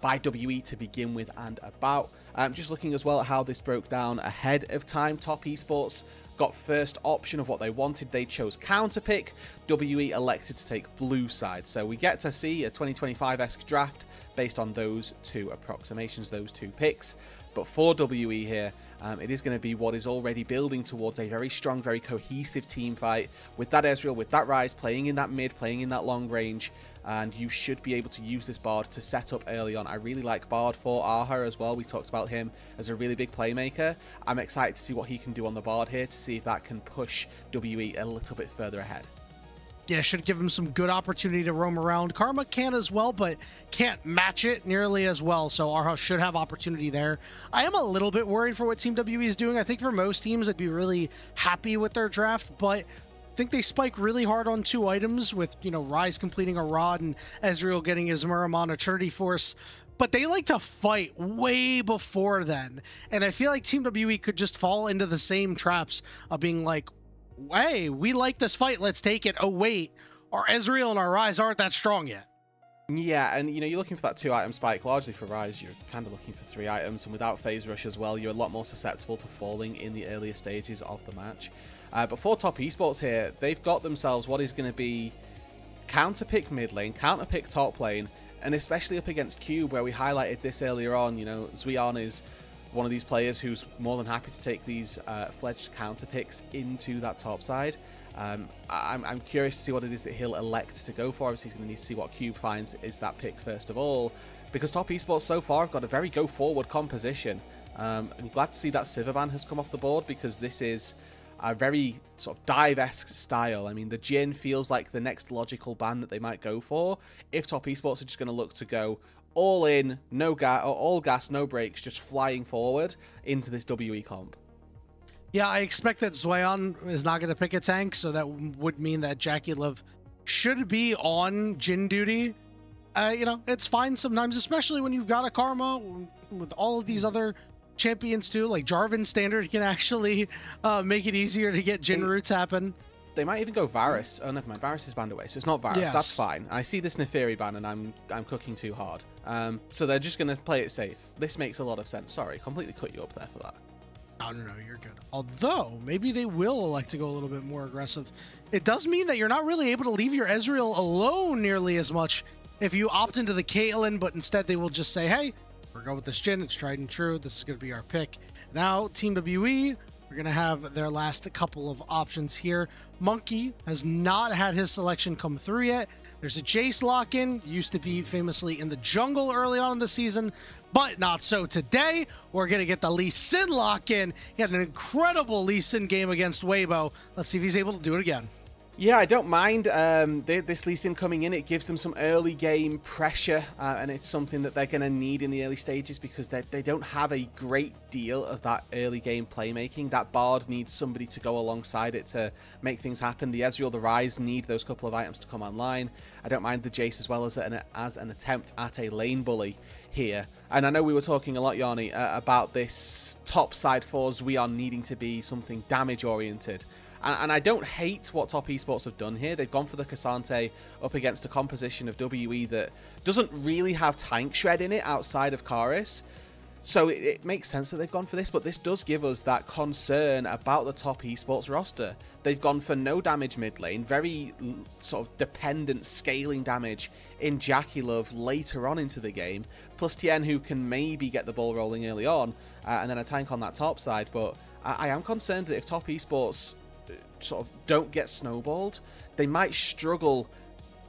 by WE to begin with and about. Just looking as well at how this broke down ahead of time, Top Esports got first option of what they wanted. They chose counterpick. WE elected to take blue side. So we get to see a 2025-esque draft based on those two approximations, those two picks. But for WE here, it is going to be what is already building towards a very strong, very cohesive team fight with that Ezreal, with that Ryze, playing in that mid, playing in that long range. And you should be able to use this Bard to set up early on. I really like Bard for Aha as well. We talked about him as a really big playmaker. I'm excited to see what he can do on the Bard here, to see if that can push WE a little bit further ahead. Yeah, should give him some good opportunity to roam around. Karma can as well, but can't match it nearly as well, so Arha should have opportunity there. I am a little bit worried for what Team WE is doing. I think for most teams, I'd be really happy with their draft, but I think they spike really hard on 2 items with, you know, Ryze completing a Rod and Ezreal getting his Muramon Eternity Force. But they like to fight way before then. And I feel like Team WE could just fall into the same traps of being like, hey, we like this fight, let's take it. Oh, wait, our Ezreal and our Ryze aren't that strong yet. Yeah, and you know, you're looking for that 2-item spike. Largely for Ryze, you're kind of looking for 3 items, and without phase rush as well, you're a lot more susceptible to falling in the earlier stages of the match. But for Top Esports here, they've got themselves what is going to be counter-pick mid lane, counter-pick top lane, and especially up against Cube, where we highlighted this earlier on. You know, Zuion is one of these players who's more than happy to take these fledged counter picks into that top side. I'm curious to see what it is that he'll elect to go for. Obviously, he's going to need to see what Cube finds is that pick first of all, because Top Esports so far have got a very go-forward composition. I'm glad to see that Sivir ban has come off the board, because this is a very sort of dive-esque style. I mean, the Jhin feels like the next logical ban that they might go for if Top Esports are just going to look to go all in, no gas, or all gas, no brakes, just flying forward into this WE comp. Yeah, I expect that Zuion is not going to pick a tank, so that would mean that Jackie Love should be on Jhin duty. You know, it's fine sometimes, especially when you've got a Karma with all of these other champions too. Like Jarvan standard can actually make it easier to get Jhin roots happen. They might even go Varus. Oh, never mind. Varus is banned away, so it's not Varus. Yes. That's fine. I see this Neferi ban, and I'm cooking too hard. So they're just going to play it safe. This makes a lot of sense. Sorry, completely cut you up there for that. No, you're good. Although, maybe they will elect to go a little bit more aggressive. It does mean that you're not really able to leave your Ezreal alone nearly as much if you opt into the Caitlyn, but instead they will just say, hey, we're going with this Jhin. It's tried and true. This is going to be our pick. Now, Team WE, we're going to have their last couple of options here. Monkey has not had his selection come through yet. There's a Jace lock-in, used to be famously in the jungle early on in the season, but not so today. We're going to get the Lee Sin lock-in. He had an incredible Lee Sin game against Weibo. Let's see if he's able to do it again. Yeah, I don't mind this Lee Sin coming in. It gives them some early game pressure, and it's something that they're going to need in the early stages, because they don't have a great deal of that early game playmaking. That Bard needs somebody to go alongside it to make things happen. The Ezreal, the Ryze need those couple of items to come online. I don't mind the Jace as well as an attempt at a lane bully here. And I know we were talking a lot, Yanni, about this top side for Zuion needing to be something damage oriented. And I don't hate what Top Esports have done here. They've gone for the Cassante up against a composition of WE that doesn't really have tank shred in it outside of Karis. So it makes sense that they've gone for this, but this does give us that concern about the Top Esports roster. They've gone for no damage mid lane, very sort of dependent scaling damage in Jackie Love later on into the game, plus Tien, who can maybe get the ball rolling early on, and then a tank on that top side. But I am concerned that if Top Esports sort of don't get snowballed, they might struggle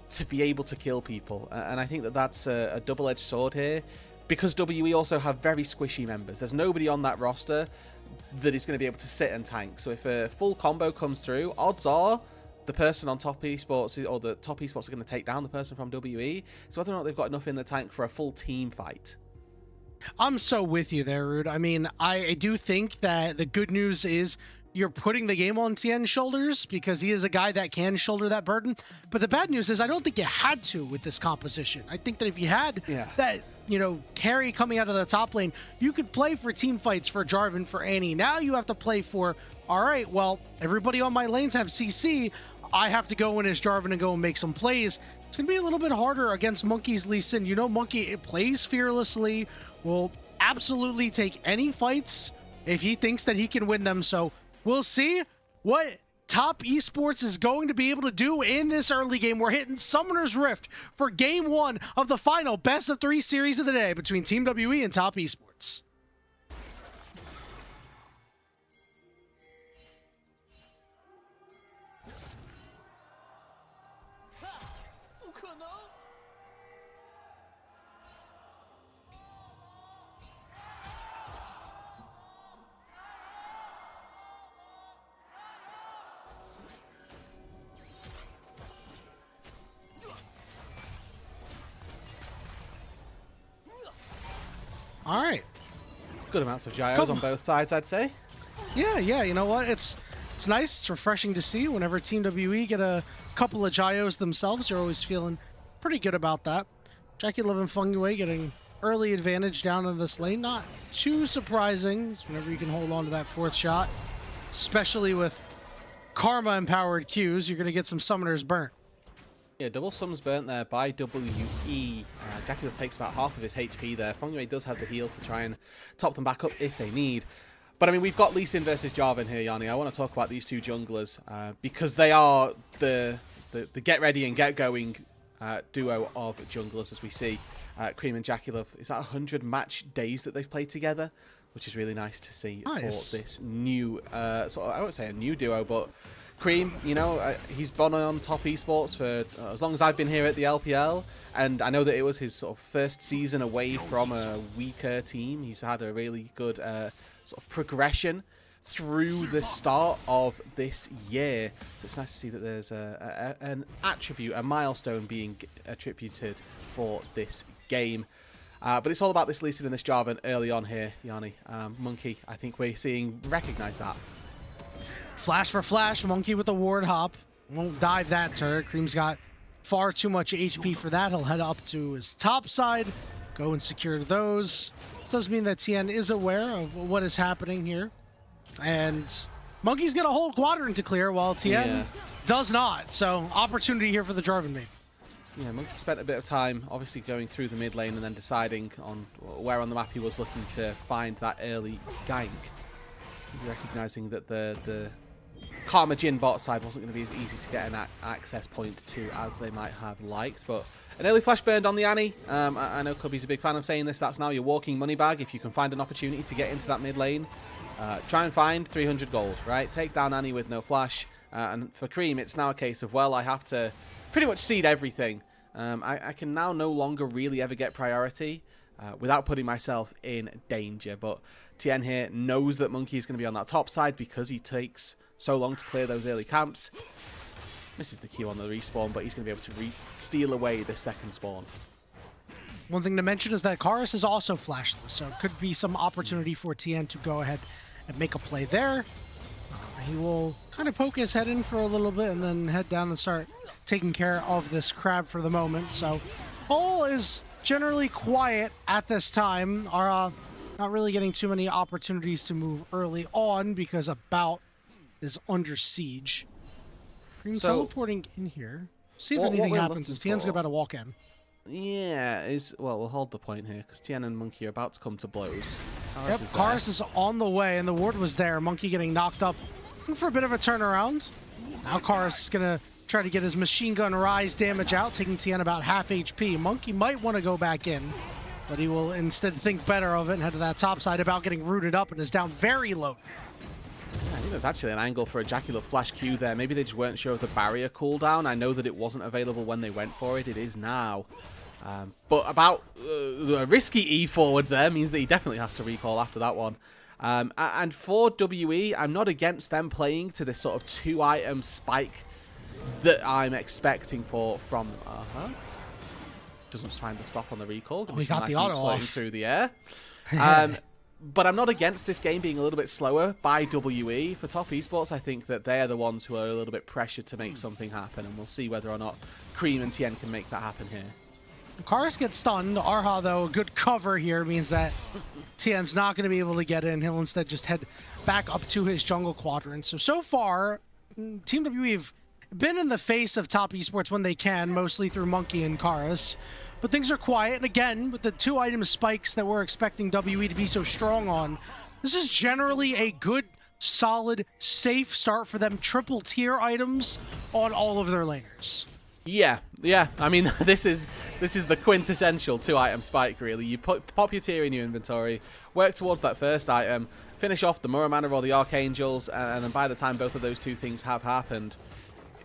to be able to kill people. And I think that that's a double-edged sword here, because WE also have very squishy members. There's nobody on that roster that is going to be able to sit and tank. So if a full combo comes through, odds are the person on Top Esports, or the Top Esports, are going to take down the person from WE. So whether or not they've got enough in the tank for a full team fight. I'm so with you there, Rude. I mean, I do think that the good news is you're putting the game on Tien's shoulders, because he is a guy that can shoulder that burden. But the bad news is I don't think you had to with this composition. I think that if you had that, you know, carry coming out of the top lane, you could play for team fights for Jarvan, for Annie. Now you have to play for, all right, well, everybody on my lanes have CC. I have to go in as Jarvan and go and make some plays. It's going to be a little bit harder against Monkey's Lee Sin. You know, Monkey plays fearlessly, will absolutely take any fights if he thinks that he can win them. So we'll see what Top Esports is going to be able to do in this early game. We're hitting Summoner's Rift for game 1 of the final best of 3 series of the day between Team WE and Top Esports. All right. Good amounts of gyos on both sides, I'd say. Yeah, you know what? It's nice. It's refreshing to see whenever Team WE get a couple of gyos themselves. You're always feeling pretty good about that. Jackie and Fungway getting early advantage down in this lane. Not too surprising whenever you can hold on to that 4th shot. Especially with Karma-empowered Qs, you're going to get some summoners burnt. Yeah, double sums burnt there by WE. Jackie takes about half of his HP there. Fungway does have the heal to try and top them back up if they need. But I mean, we've got Lee Sin versus Jarvan here, Yanni. I want to talk about these two junglers because they are the get ready and get going duo of junglers, as we see. Cream and Jackie Love, is that 100 match days that they've played together? Which is really nice to see for this new, sort of, I won't say a new duo, but Cream, you know, he's been on Top Esports for as long as I've been here at the LPL, and I know that it was his sort of first season away from a weaker team. He's had a really good sort of progression through the start of this year. So it's nice to see that there's an attribute, a milestone being attributed for this game. But it's all about this Lee Sin and this Jarvan early on here, Yanni. Monkey, I think we're seeing, recognize that. Flash for flash, Monkey with the ward hop. Won't dive that turret. Cream's got far too much HP for that. He'll head up to his top side, go and secure those. This does mean that Tien is aware of what is happening here. And Monkey's got a whole quadrant to clear while Tien does not. So opportunity here for the Jarvan main. Yeah, Monkey spent a bit of time obviously going through the mid lane and then deciding on where on the map he was looking to find that early gank. Recognizing that the Karma Jin bot side wasn't going to be as easy to get an access point to as they might have liked, but an early flash burned on the Annie. I know Cubby's a big fan of saying this. That's now your walking money bag. If you can find an opportunity to get into that mid lane, try and find 300 gold, right? Take down Annie with no flash. And for Cream, it's now a case of, well, I have to pretty much seed everything. I can now no longer really ever get priority without putting myself in danger. But Tien here knows that Monkey is going to be on that top side because he takes so long to clear those early camps. Misses the Q on the respawn, but he's going to be able to steal away the second spawn. One thing to mention is that Karis is also flashless, so it could be some opportunity for Tien to go ahead and make a play there. He will kind of poke his head in for a little bit and then head down and start taking care of this crab for the moment. So Hole is generally quiet at this time. Are not really getting too many opportunities to move early on because About is under siege. Green teleporting in here. See if anything happens as Tien's about to walk in. Yeah, well, we'll hold the point here because Tien and Monkey are about to come to blows. Karis is on the way and the ward was there. Monkey getting knocked up. Looking for a bit of a turnaround. Now Karis is going to try to get his machine gun rise damage out, taking Tien about half HP. Monkey might want to go back in, but he will instead think better of it and head to that top side. About getting rooted up and is down very low. I think there's actually an angle for a Jackie Love flash Q there. Maybe they just weren't sure of the barrier cooldown. I know that it wasn't available when they went for it. It is now. But About a risky E forward there means that he definitely has to recall after that one. And for WE, I'm not against them playing to this sort of 2-item spike that I'm expecting from doesn't find the stop on the recall. We got the auto floating off through the air. But I'm not against this game being a little bit slower by WE. For Top Esports, I think that they're the ones who are a little bit pressured to make something happen, and we'll see whether or not Cream and Tien can make that happen here. Karis gets stunned. Arha, though, a good cover here means that Tien's not going to be able to get in. He'll instead just head back up to his jungle quadrant. So far, Team WE have been in the face of top esports when they can, mostly through Monkey and Karis. But things are quiet, and again, with the 2 item spikes that we're expecting WE to be so strong on, this is generally a good, solid, safe start for them. Triple tier items on all of their laners. Yeah. I mean, this is the quintessential 2-item spike, really. You pop your tier in your inventory, work towards that first item, finish off the Muramana or the Archangels, and then by the time both of those 2 things have happened,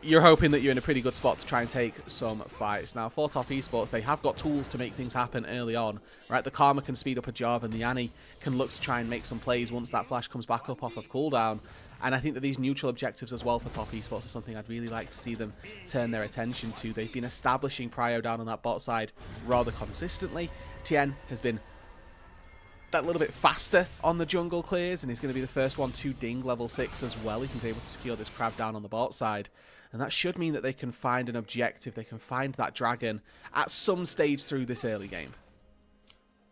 you're hoping that you're in a pretty good spot to try and take some fights. Now, for top esports, they have got tools to make things happen early on, right? The Karma can speed up a job, and the Annie can look to try and make some plays once that flash comes back up off of cooldown. And I think that these neutral objectives as well for top esports are something I'd really like to see them turn their attention to. They've been establishing prio down on that bot side rather consistently. Tien has been that little bit faster on the jungle clears, and he's going to be the first one to ding level 6 as well if he's able to secure this crab down on the bot side. And that should mean that they can find an objective, they can find that dragon at some stage through this early game.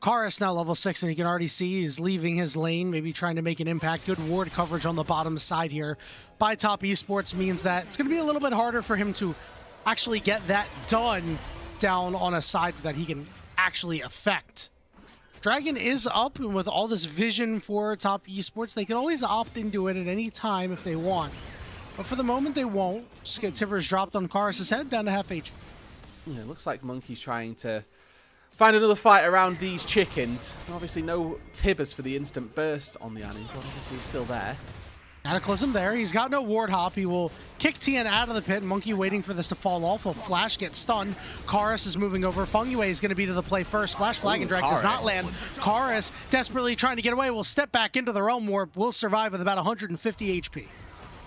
Karis now level 6, and you can already see he's leaving his lane, maybe trying to make an impact. Good ward coverage on the bottom side here by top esports means that it's going to be a little bit harder for him to actually get that done down on a side that he can actually affect. Dragon is up, and with all this vision for top esports, they can always opt into it at any time if they want. But for the moment, they won't. Just get Tivers dropped on Karis' head, down to half HP. Yeah, it looks like Monkey's trying to find another fight around these chickens. Obviously, no Tibbers for the instant burst on the Annie, but obviously he's still there. Cataclysm there. He's got no ward hop. He will kick Tien out of the pit. Monkey waiting for this to fall off. He'll flash, get stunned. Karis is moving over. Fungyue is going to be to the play first. Flash flag and drag does not land. Karis, desperately trying to get away, will step back into the Realm Warp. Will survive with about 150 HP.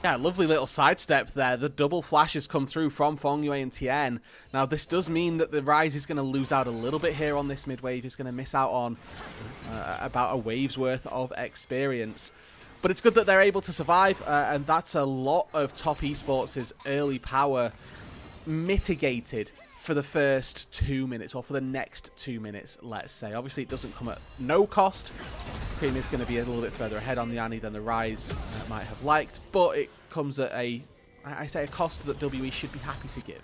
Yeah, lovely little sidestep there. The double flashes come through from Fungyue and Tien. Now, this does mean that the Rise is going to lose out a little bit here on this mid wave. He's going to miss out on about a wave's worth of experience. But it's good that they're able to survive, and that's a lot of top esports' early power mitigated for the first 2 minutes, or for the next 2 minutes, let's say. Obviously, it doesn't come at no cost. Cream is going to be a little bit further ahead on the Annie than the Rise might have liked, but it comes at a cost that WE should be happy to give.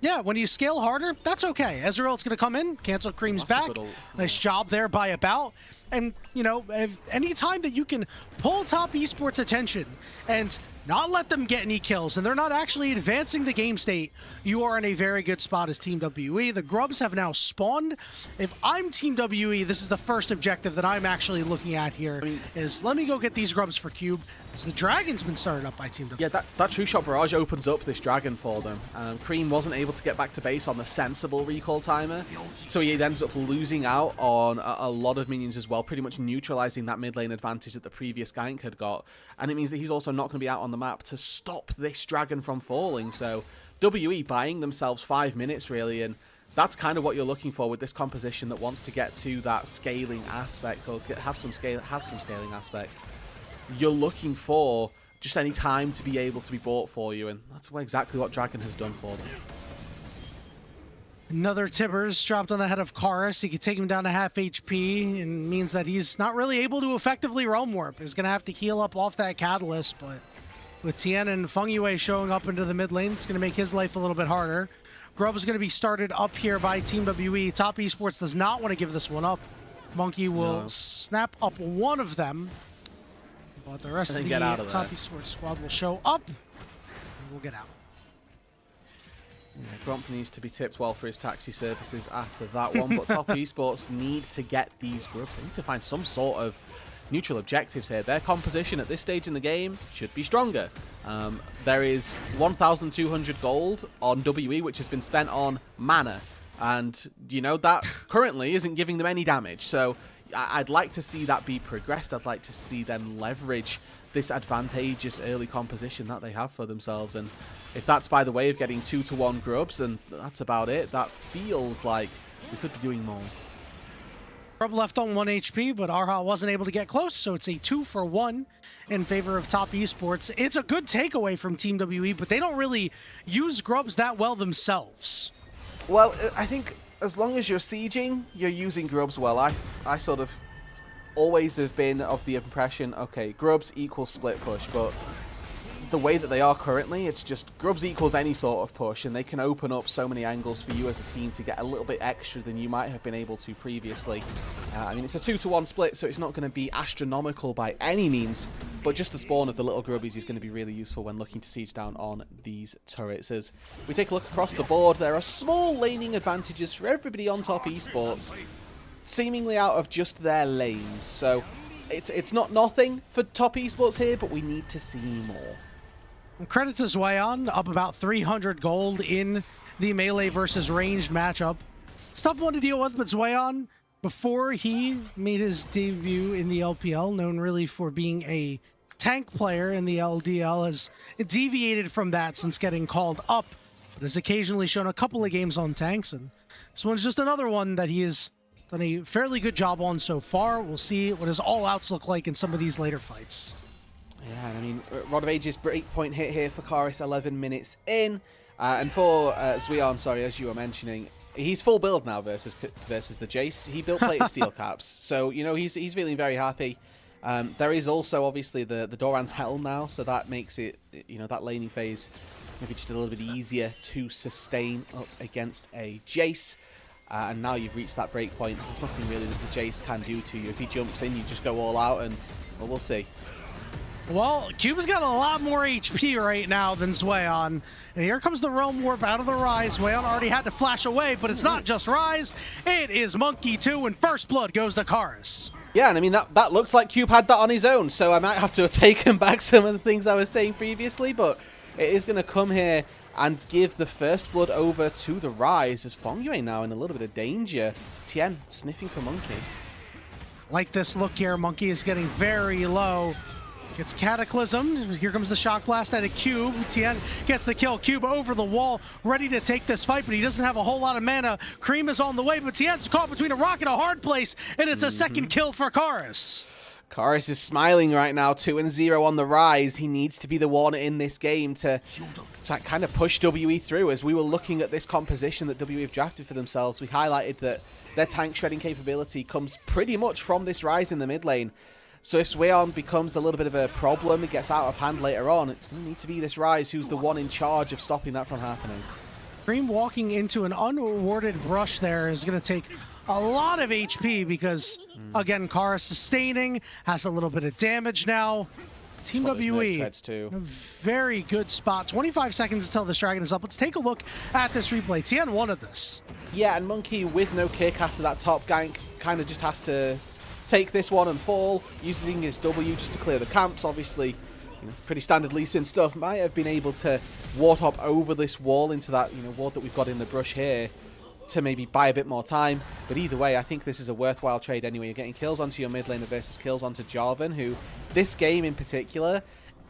Yeah, when you scale harder, that's okay. Ezreal's going to come in, cancel Cream's back. Nice job there by About. And, you know, any time that you can pull top esports attention and not let them get any kills, and they're not actually advancing the game state, you are in a very good spot as Team WE. The Grubs have now spawned. If I'm Team WE, this is the first objective that I'm actually looking at here, is let me go get these Grubs for Cube. So the Dragon's been started up by Team WE. Yeah, that True Shot Barrage opens up this Dragon for them. Cream wasn't able to get back to base on the sensible recall timer, so he ends up losing out on a lot of minions as well, pretty much neutralizing that mid lane advantage that the previous gank had got. And it means that he's also not going to be out on the map to stop this Dragon from falling. So WE buying themselves 5 minutes, really, and that's kind of what you're looking for with this composition that wants to get to that scaling aspect, or has some scaling aspect. You're looking for just any time to be able to be bought for you, and that's exactly what Dragon has done for them. Another Tibbers dropped on the head of Karis. He could take him down to half HP, and means that he's not really able to effectively Realm Warp. He's going to have to heal up off that Catalyst, but with Tien and Fungyue showing up into the mid lane, it's going to make his life a little bit harder. Grub is going to be started up here by Team WE. Top Esports does not want to give this one up. Monkey will snap up one of them, but the rest of the Top Esports squad will show up, and we'll get out. Yeah, Grump needs to be tipped well for his taxi services after that one, but Top Esports need to get these Grubs. They need to find some sort of neutral objectives here. Their composition at this stage in the game should be stronger. There is 1,200 gold on WE, which has been spent on mana, and you know that currently isn't giving them any damage. So I'd like to see that be progressed. I'd like to see them leverage this advantageous early composition that they have for themselves, and if that's by the way of getting 2-to-1 Grubs, and that's about it, that feels like we could be doing more. Grub left on 1 HP, but Arha wasn't able to get close, so it's a 2-for-1 in favor of Top Esports. It's a good takeaway from Team WE, but they don't really use Grubs that well themselves. Well, I think as long as you're sieging, you're using Grubs well. I sort of always have been of the impression, okay, Grubs equals split push, but the way that they are currently, it's just grubs equals any sort of push, and they can open up so many angles for you as a team to get a little bit extra than you might have been able to previously. I mean, it's a 2-to-1 split, so it's not going to be astronomical by any means, but just the spawn of the little grubbies is going to be really useful when looking to siege down on these turrets. As we take a look across the board, there are small laning advantages for everybody on top esports, seemingly out of just their lanes. So it's not nothing for top esports here, but we need to see more. Credit to Zweon, up about 300 gold in the melee versus ranged matchup. It's tough one to deal with, but Zweon, before he made his debut in the LPL, known really for being a tank player in the LDL, has deviated from that since getting called up, but has occasionally shown a couple of games on tanks, and this one's just another one that he has done a fairly good job on so far. We'll see what his all-outs look like in some of these later fights. Yeah, and I mean, Rod of Ages breakpoint hit here for Chorus 11 minutes in. And for Zweon, sorry, as you were mentioning, he's full build now versus the Jace. He built plated steel caps, so, you know, he's feeling very happy. There is also, obviously, the Doran's Helm now, so that makes it, you know, that laning phase maybe just a little bit easier to sustain up against a Jace. And now you've reached that breakpoint. There's nothing really that the Jace can do to you. If he jumps in, you just go all out, and, well, we'll see. Well, Cuba's got a lot more HP right now than Zweon. And here comes the Realm Warp out of the Rise. Zweon already had to flash away, but it's not just Rise. It is Monkey 2, and first blood goes to Chorus. Yeah, and I mean, that looks like Cube had that on his own, so I might have to have taken back some of the things I was saying previously, but it is going to come here and give the first blood over to the Rise, as Fongyue now in a little bit of danger. Tien sniffing for Monkey. Like this look here, Monkey is getting very low. Gets cataclysmed. Here comes the shock blast at a Cube. Tien gets the kill. Cube over the wall, ready to take this fight, but he doesn't have a whole lot of mana. Cream is on the way, but Tien's caught between a rock and a hard place, and it's a second kill for Chorus. Chorus is smiling right now, 2-0 on the Rise. He needs to be the one in this game to kind of push WE through. As we were looking at this composition that WE have drafted for themselves, we highlighted that their tank shredding capability comes pretty much from this Rise in the mid lane. So if Zweon becomes a little bit of a problem, it gets out of hand later on, it's going to need to be this Rise who's the one in charge of stopping that from happening. Cream walking into an unrewarded brush there is going to take a lot of HP because, again, Kara sustaining, has a little bit of damage now. Team WE, a very good spot. 25 seconds until this dragon is up. Let's take a look at this replay. Tien wanted this. Yeah, and Monkey with no kick after that top gank kind of just has to take this one and fall, using his W just to clear the camps. Obviously, you know, pretty standard Lee Sin stuff. Might have been able to ward hop over this wall into that, you know, ward that we've got in the brush here to maybe buy a bit more time. But either way, I think this is a worthwhile trade anyway. You're getting kills onto your mid laner versus kills onto Jarvan, who this game in particular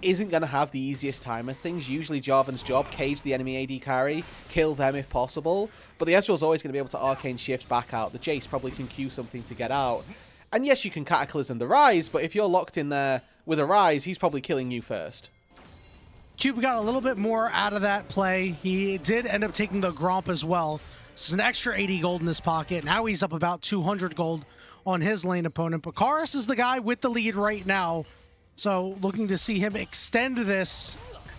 isn't going to have the easiest time of things. Usually Jarvan's job, cage the enemy AD carry, kill them if possible. But the Ezreal's always going to be able to arcane shift back out. The Jace probably can queue something to get out. And yes, you can Cataclysm the Rise, but if you're locked in there with a Rise, he's probably killing you first. Cube got a little bit more out of that play. He did end up taking the Gromp as well. This is an extra 80 gold in his pocket. Now he's up about 200 gold on his lane opponent. But Chorus is the guy with the lead right now. So looking to see him extend this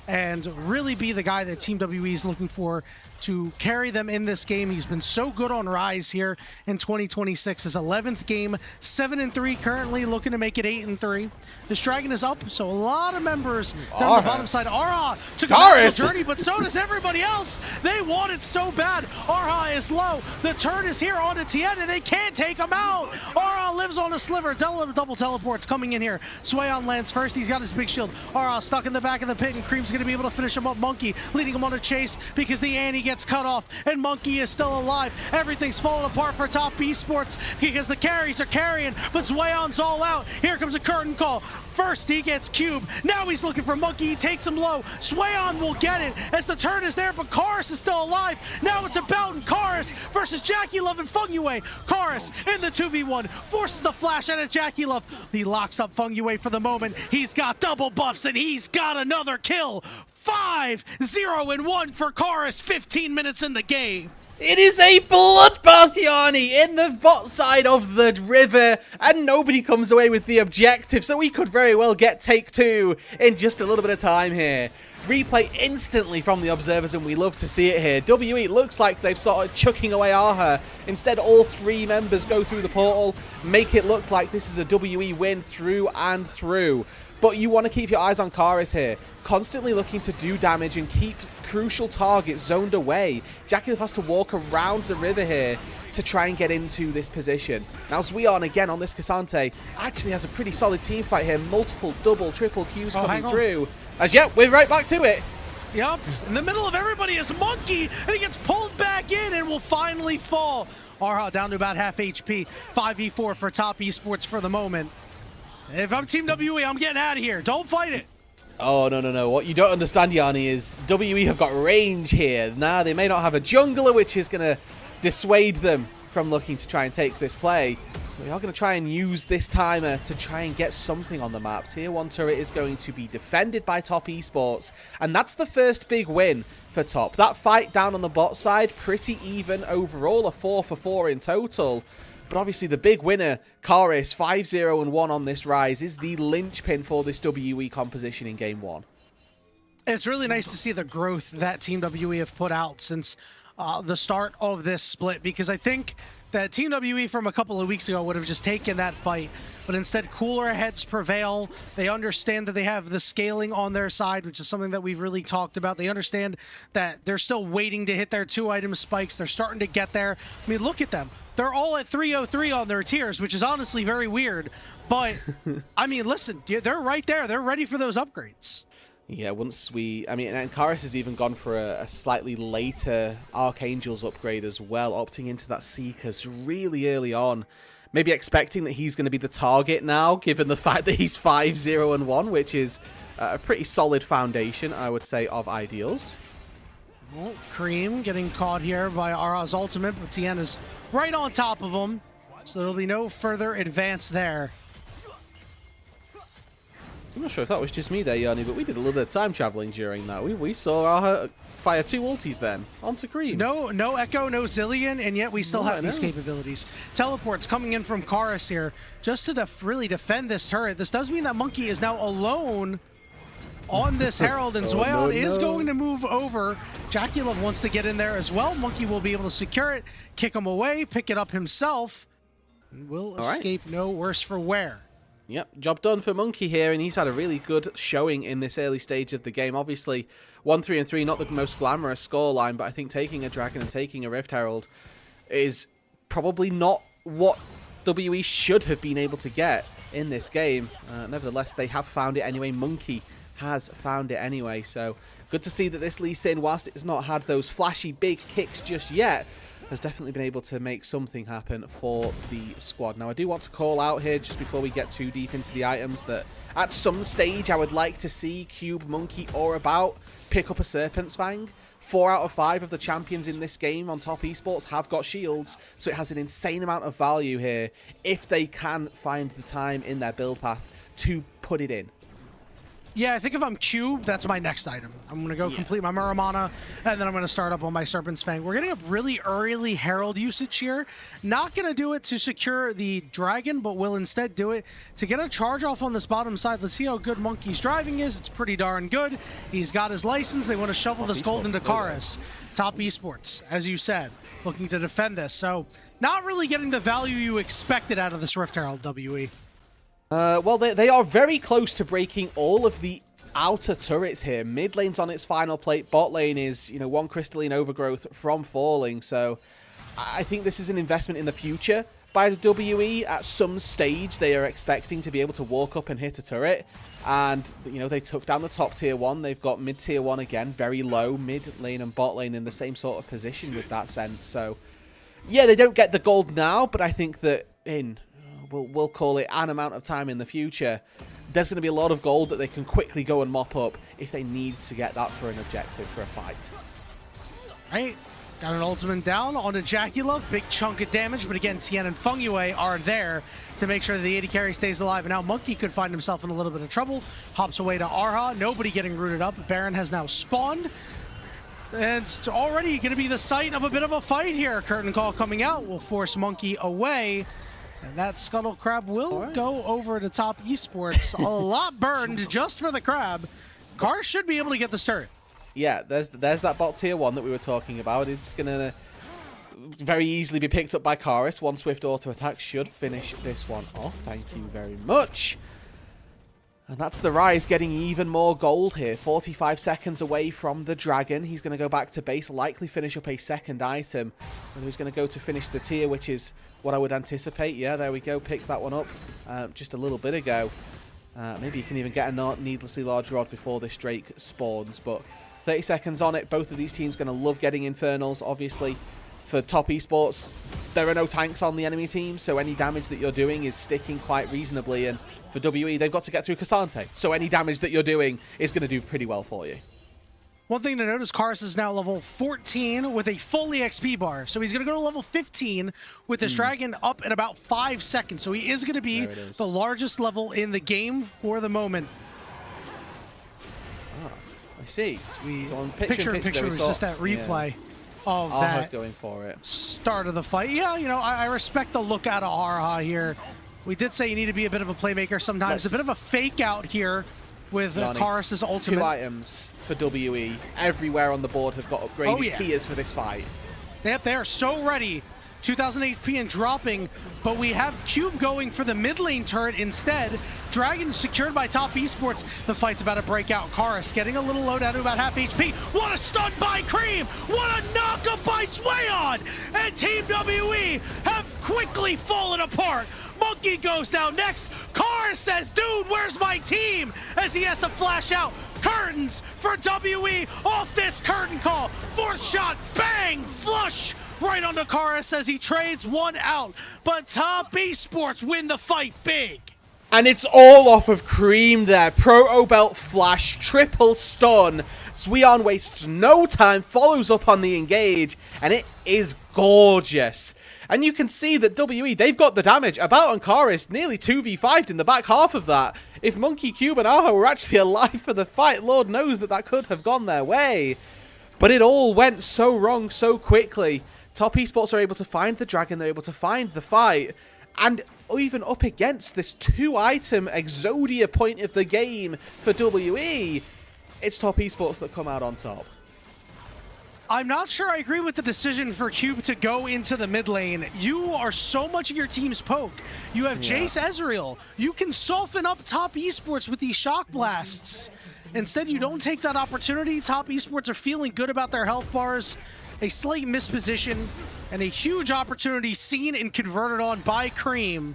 and really be the guy that Team WE is looking for to carry them in this game. He's been so good on Rise here in 2026. His 11th game, 7-3 currently, looking to make it 8-3. This dragon is up, so a lot of members down the bottom side. Arha took a nice journey, but so does everybody else. They want it so bad. Arha is low. The turn is here onto Tien, and they can't take him out. Arha lives on a sliver. Double teleports coming in here. Zweon lands first. He's got his big shield. Arha stuck in the back of the pit, and Cream's going to be able to finish him up. Monkey leading him on a chase because the Annie gets cut off, and Monkey is still alive. Everything's falling apart for top esports because the carries are carrying, but Zweon's all out. Here comes a curtain call. First he gets Cube, now he's looking for Monkey, he takes him low. Zweon will get it as the turn is there, but Chorus is still alive. Now it's about Chorus versus Jackie Love and Fungyue. Chorus in the 2v1, forces the flash out of Jackie Love. He locks up Fungyue for the moment. He's got double buffs and he's got another kill. 5-0-1 for Chorus, 15 minutes in the game. It is a bloodbath, Yanni, in the bot side of the river, and nobody comes away with the objective, so we could very well get take 2 in just a little bit of time here. Replay instantly from the observers, and we love to see it here. WE looks like they've started chucking away Arha. Instead, all 3 members go through the portal, make it look like this is a WE win through and through. But you want to keep your eyes on Karis here, constantly looking to do damage and keep crucial targets zoned away. Jackie has to walk around the river here to try and get into this position. Now Zweon, again on this Cassante, actually has a pretty solid team fight here. Multiple double, triple Qs coming through. As yet, we're right back to it. Yep, in the middle of everybody is Monkey, and he gets pulled back in and will finally fall. Arha down to about half HP, 5v4 for Top Esports for the moment. If I'm Team WE, I'm getting out of here. Don't fight it. Oh, no. What you don't understand, Yanni, is WE have got range here. Now, they may not have a jungler, which is going to dissuade them from looking to try and take this play. We are going to try and use this timer to try and get something on the map. Tier 1 turret is going to be defended by Top Esports, and that's the first big win for Top. That fight down on the bot side, pretty even overall, a 4 for 4 in total. But obviously the big winner, Karis, 5-0-1 on this rise, is the linchpin for this WE composition in Game 1. It's really nice to see the growth that Team WE have put out since the start of this split, because I think that Team WE from a couple of weeks ago would have just taken that fight, but instead cooler heads prevail. They understand that they have the scaling on their side, which is something that we've really talked about. They understand that they're still waiting to hit their 2-item spikes. They're starting to get there. I mean, look at them. They're all at 303 on their tiers, which is honestly very weird. But, I mean, listen, they're right there. They're ready for those upgrades. Yeah, once we... I mean, and Karis has even gone for a slightly later Archangel's upgrade as well, opting into that Seekers really early on. Maybe expecting that he's going to be the target now, given the fact that he's 5-0-1, which is a pretty solid foundation, I would say, of ideals. Well, Cream getting caught here by Ara's ultimate, but Tien is right on top of him, so there'll be no further advance there. I'm not sure if that was just me there, Yanni, but we did a little bit of time traveling during that. We saw our fire 2 ultis then onto Cream. No Echo, no Zillion, and yet we still have these capabilities. Teleports coming in from Karis here just to really defend this turret. This does mean that Monkey is now alone on this Herald, and Zweon is going to move over. Jackulov wants to get in there as well. Monkey will be able to secure it, kick him away, pick it up himself, and will escape no worse for wear. Yep, job done for Monkey here, and he's had a really good showing in this early stage of the game. Obviously, 1-3-3, not the most glamorous scoreline, but I think taking a Dragon and taking a Rift Herald is probably not what WE should have been able to get in this game. Nevertheless, they have found it anyway. Monkey has found it anyway, so good to see that this Lee Sin, whilst it's not had those flashy big kicks just yet, has definitely been able to make something happen for the squad. Now, I do want to call out here, just before we get too deep into the items, that at some stage I would like to see Cube, Monkey, or About pick up a Serpent's Fang. 4 out of 5 of the champions in this game on Top Esports have got shields, so it has an insane amount of value here if they can find the time in their build path to put it in. Yeah, I think if I'm Cube, that's my next item. I'm going to go complete my Muramana, and then I'm going to start up on my Serpent's Fang. We're getting a really early Herald usage here. Not going to do it to secure the Dragon, but will instead do it to get a charge off on this bottom side. Let's see how good Monkey's driving is. It's pretty darn good. He's got his license. They want to shovel this gold into Karis. Top Esports, as you said, looking to defend this. So not really getting the value you expected out of this Rift Herald, WE. Well, they are very close to breaking all of the outer turrets here. Mid lane's on its final plate. Bot lane is, you know, 1 crystalline overgrowth from falling. So I think this is an investment in the future by the WE. At some stage, they are expecting to be able to walk up and hit a turret. And, you know, they took down the top tier 1. They've got mid tier 1 again, very low. Mid lane and bot lane in the same sort of position with that sense. So, yeah, they don't get the gold now, but I think that we'll call it an amount of time in the future, there's going to be a lot of gold that they can quickly go and mop up if they need to get that for an objective, for a fight. Right. Got an ultimate down onto Jackulov. Big chunk of damage, but again, Tien and Fungyue are there to make sure that the AD carry stays alive. And now Monkey could find himself in a little bit of trouble. Hops away to Arha. Nobody getting rooted up. Baron has now spawned. And it's already going to be the site of a bit of a fight here. Curtain call coming out will force Monkey away. And that Scuttle Crab will go over to Top Esports. A lot burned just for the Crab. Car should be able to get the start. Yeah, there's that bot tier 1 that we were talking about. It's going to very easily be picked up by Karis. One swift auto attack should finish this one off. Thank you very much. And that's the Rise getting even more gold here. 45 seconds away from the Dragon. He's going to go back to base, likely finish up a second item. And he's going to go to finish the tier, which is what I would anticipate. Yeah, there we go. Picked that one up just a little bit ago. Maybe you can even get a needlessly large rod before this Drake spawns. But 30 seconds on it. Both of these teams going to love getting Infernals, obviously. For Top Esports, there are no tanks on the enemy team, so any damage that you're doing is sticking quite reasonably. And for WE, they've got to get through Cassante, so any damage that you're doing is going to do pretty well for you. One thing to note is Karis is now level 14 with a full EXP bar. So he's going to go to level 15 with this Dragon up in about 5 seconds. So he is going to be the largest level in the game for the moment. Ah, I see. So on Picture was just that replay of that going for it. Start of the fight. Yeah, you know, I respect the look out of Arha here. We did say you need to be a bit of a playmaker sometimes. A bit of a fake out here with Karis' ultimate. 2 items for WE. Everywhere on the board have got upgraded tiers for this fight. Yep, they are so ready. 2000 HP and dropping, but we have Cube going for the mid lane turret instead. Dragon secured by Top Esports. The fight's about to break out. Karis getting a little low down to about half HP. What a stun by Cream! What a knockup by Swayon! And Team WE have quickly fallen apart. Monkey goes down next. Karis says, dude, where's my team? As he has to flash out curtains for WE off this curtain call. Fourth shot, bang, flush. Right onto Karis as he trades one out. But Top Esports win the fight big. And it's all off of Cream there. Proto Belt flash, triple stun. Sweon wastes no time, follows up on the engage, and it is gorgeous. And you can see that WE, they've got the damage. About and Karis nearly 2v5'd in the back half of that. If Monkey, Cube, and Arha were actually alive for the fight, Lord knows that that could have gone their way. But it all went so wrong so quickly. Top Esports are able to find the Dragon, they're able to find the fight, and even up against this 2-item Exodia point of the game for WE, it's Top Esports that come out on top. I'm not sure I agree with the decision for Cube to go into the mid lane. You are so much of your team's poke. You have Jace Ezreal. You can soften up Top Esports with these shock blasts. Instead, you don't take that opportunity. Top Esports are feeling good about their health bars. A slight misposition and a huge opportunity seen and converted on by Cream.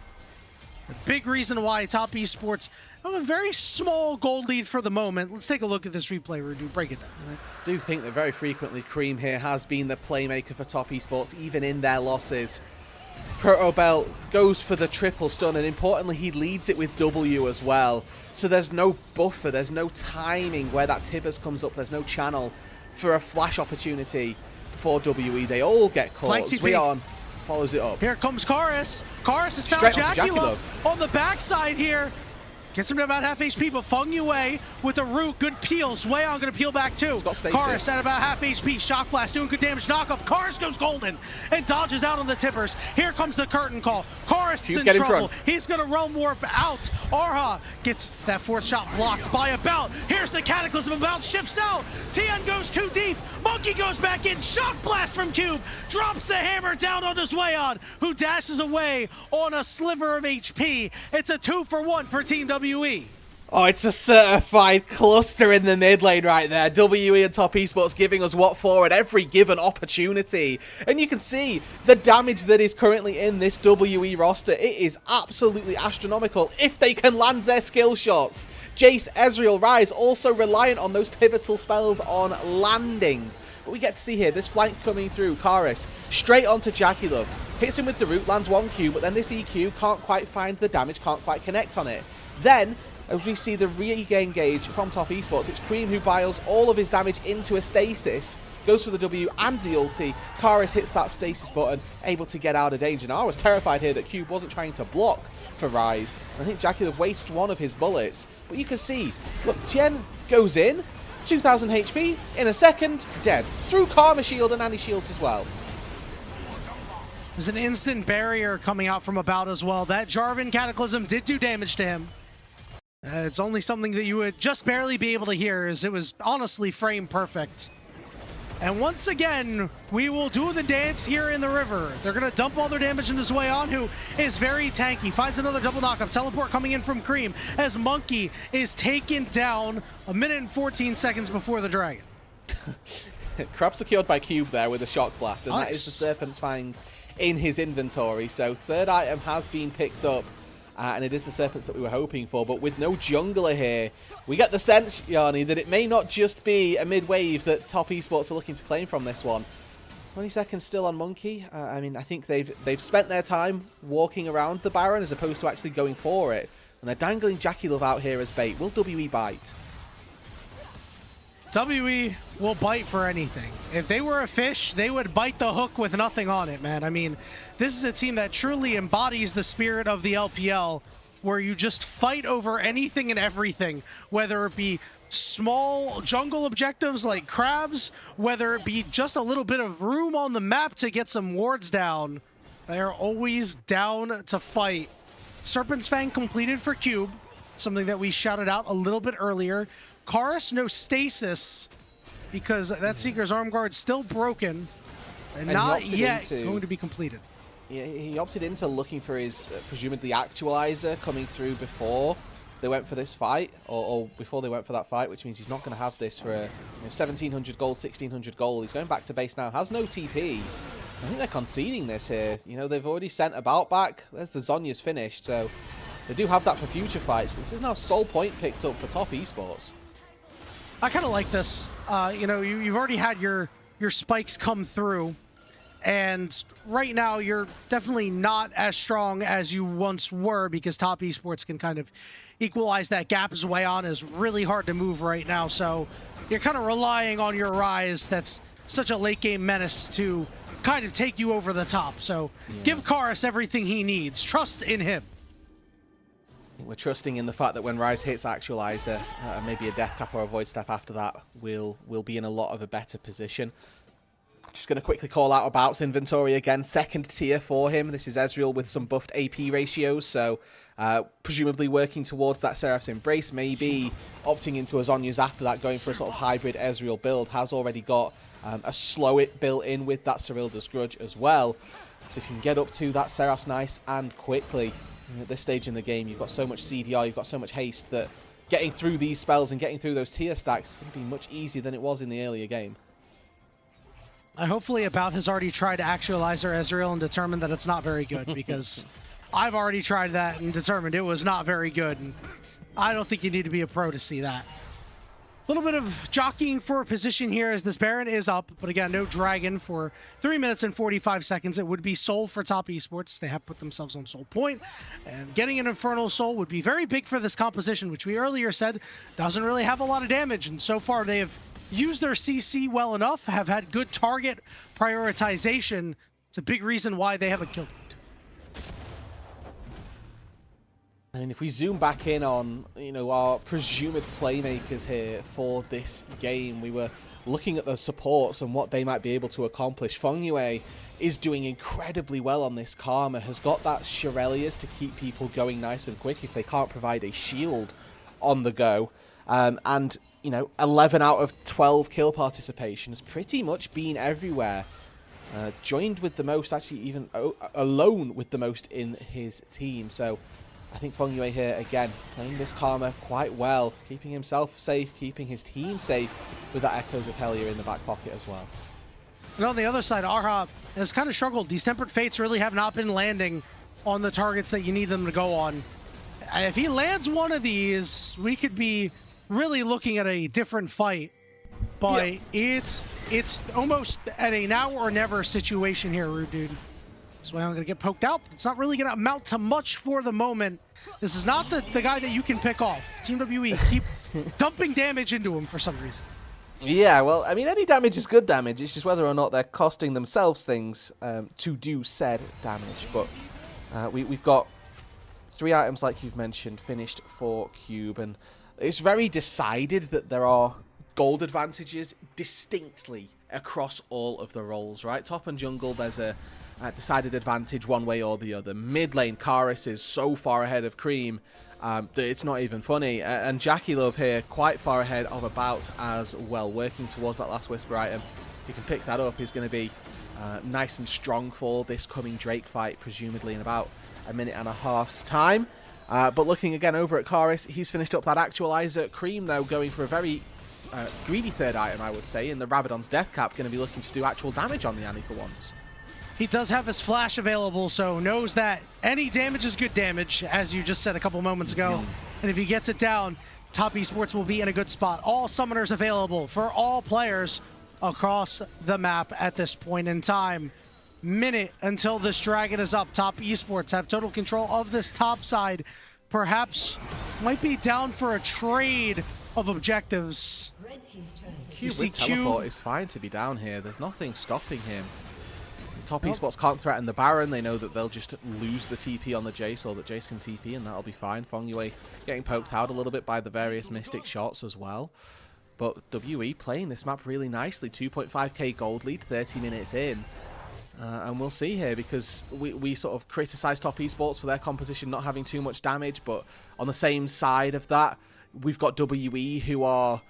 A big reason why Top Esports have a very small gold lead for the moment. Let's take a look at this replay, Rudu. Break it down. I do think that very frequently Cream here has been the playmaker for Top Esports, even in their losses. Proto Belt goes for the triple stun, and importantly, he leads it with W as well. So there's no buffer, there's no timing where that Tibbers comes up, there's no channel for a flash opportunity for WE. They all get caught. Sweon follows it up. Here comes Karis. Karis has found JackieLove on the backside here. Gets him to about half HP, but Feng Yue with a root. Good peel. Swayon going to peel back too. Karis at about half HP. Shock Blast doing good damage. Knockup. Karis goes golden and dodges out on the tippers. Here comes the curtain call. Karis is in trouble. He's going to run warp out. Arha gets that fourth shot blocked by About. Here's the Cataclysm. About shifts out. Tien goes too deep. Monkey goes back in. Shock Blast from Cube. Drops the hammer down onto Swayon, who dashes away on a sliver of HP. It's a 2-for-1 for Team WE. Oh, it's a certified cluster in the mid lane right there. WE and Top Esports giving us what for at every given opportunity. And you can see the damage that is currently in this WE roster. It is absolutely astronomical if they can land their skill shots. Jace, Ezreal, Rise also reliant on those pivotal spells on landing. But we get to see here this flank coming through. Karis straight onto JackieLove. Hits him with the root, lands 1 Q, but then this EQ can't quite find the damage, can't quite connect on it. Then, as we see the regain gauge from Top Esports, it's Cream who biles all of his damage into a stasis, goes for the W and the ulti. Karis hits that stasis button, able to get out of danger. Now I was terrified here that Cube wasn't trying to block for Rise. I think JackieLove wastes one of his bullets. But you can see, look, Tien goes in, 2,000 HP, in a second, dead. Through Karma Shield and Anti-Shields as well. There's an instant barrier coming out from about as well. That Jarvan Cataclysm did do damage to him. It's only something that you would just barely be able to hear, as it was honestly frame perfect. And once again, we will do the dance here in the river. They're going to dump all their damage into Zwayon, who is very tanky. Finds another double knockup. Teleport coming in from Cream as Monkey is taken down 1 minute and 14 seconds before the Dragon. Crab secured by Cube there with a Shock Blast, and Nice. that is the Serpent's Fang in his inventory. So third item has been picked up, and it is the Serpents that we were hoping for. But with no jungler here, we get the sense, Yanni, that it may not just be a mid-wave that Top Esports are looking to claim from this one. 20 seconds still on Monkey. I mean, I think they've spent their time walking around the Baron as opposed to actually going for it. And they're dangling Jackie Love out here as bait. Will WE bite? WE will bite for anything. If they were a fish, they would bite the hook with nothing on it, man. I mean, this is a team that truly embodies the spirit of the LPL, where you just fight over anything and everything, whether it be small jungle objectives like crabs, whether it be just a little bit of room on the map to get some wards down. They're always down to fight. Serpent's Fang completed for Cube, something that we shouted out a little bit earlier. Karus, no stasis, because that Seeker's arm guard's still broken and not yet going to be completed. Yeah, he opted into looking for his presumably actualizer coming through before they went for this fight, or before they went for that fight, which means he's not going to have this for 1,700 gold, 1,600 gold. He's going back to base now, has no TP. I think they're conceding this here. You know, they've already sent About back. There's the Zhonya's finished, so they do have that for future fights. But this is now Soul Point picked up for Top Esports. I kind of like this. You know, you've already had your spikes come through, and right now you're definitely not as strong as you once were, because Top Esports can kind of equalize that gap. Zwayon is really hard to move right now, so you're kind of relying on your Rise that's such a late game menace to kind of take you over the top. So give Karus everything he needs. Trust in him. We're trusting in the fact that when Rise hits Actualizer, maybe a Death Cap or a Void Step after that, we'll be in a lot of a better position. Just going to quickly call out About's inventory again. Second tier for him. This is Ezreal with some buffed AP ratios, so presumably working towards that Seraph's Embrace, maybe opting into a Zhonya's after that, going for a sort of hybrid Ezreal build. Has already got a Slow It built in with that Cyrilda's Grudge as well. So if you can get up to that Seraph's nice and quickly. At this stage in the game, you've got so much CDR, you've got so much haste that getting through these spells and getting through those tier stacks is going to be much easier than it was in the earlier game. Hopefully About has already tried to actualize her Ezreal and determined that it's not very good, because I've already tried that and determined it was not very good. And I don't think you need to be a pro to see that. A little bit of jockeying for position here as this Baron is up, but again, no Dragon for 3 minutes and 45 seconds. It would be Soul for Top Esports. They have put themselves on Soul Point, and getting an Infernal Soul would be very big for this composition, which we earlier said doesn't really have a lot of damage, and so far they have used their CC well enough, have had good target prioritization. It's a big reason why they haven't killed it. I mean, if we zoom back in on, our presumed playmakers here for this game, we were looking at the supports and what they might be able to accomplish. Fengyue is doing incredibly well on this Karma, has got that Shirelius to keep people going nice and quick if they can't provide a shield on the go. And 11 out of 12 kill participation has pretty much been everywhere. Joined with the most, actually even alone with the most in his team. So I think Fengyue here, again, playing this Karma quite well, keeping himself safe, keeping his team safe with that Echoes of Hellier in the back pocket as well. And on the other side, Arha has kind of struggled. These Tempered Fates really have not been landing on the targets that you need them to go on. If he lands one of these, we could be really looking at a different fight. But it's almost at a now or never situation here, Rude Dude. So I'm going to get poked out. It's not really going to amount to much for the moment. This is not the guy that you can pick off. Team WE keep dumping damage into him for some reason. Yeah, well, I mean, any damage is good damage. It's just whether or not they're costing themselves things to do said damage. But we've got 3 items, like you've mentioned, finished for Cube. And it's very decided that there are gold advantages distinctly across all of the roles, right? Top and jungle, there's a decided advantage one way or the other. Mid lane, Karis is so far ahead of Cream that it's not even funny. And Jackie Love here, quite far ahead of About as well, working towards that last Whisper item. If he can pick that up, he's going to be nice and strong for this coming Drake fight, presumably in about a minute and a half's time. But looking again over at Karis, he's finished up that actualizer. Cream, though, going for a very greedy third item, I would say, in the Rabadon's Death Cap, going to be looking to do actual damage on the Annie for once. He does have his flash available, so knows that any damage is good damage, as you just said a couple moments ago. And if he gets it down, Top Esports will be in a good spot. All summoners available for all players across the map at this point in time. Minute until this dragon is up. Top Esports have total control of this top side. Perhaps might be down for a trade of objectives. Cube with teleport is fine to be down here. There's nothing stopping him. Top Esports can't threaten the Baron. They know that they'll just lose the TP on the Jace, or that Jace can TP, and that'll be fine. Fongyue getting poked out a little bit by the various Mystic shots as well. But WE playing this map really nicely. 2.5k gold lead, 30 minutes in. And we'll see here, because we sort of criticise Top Esports for their composition not having too much damage, but on the same side of that, we've got WE who are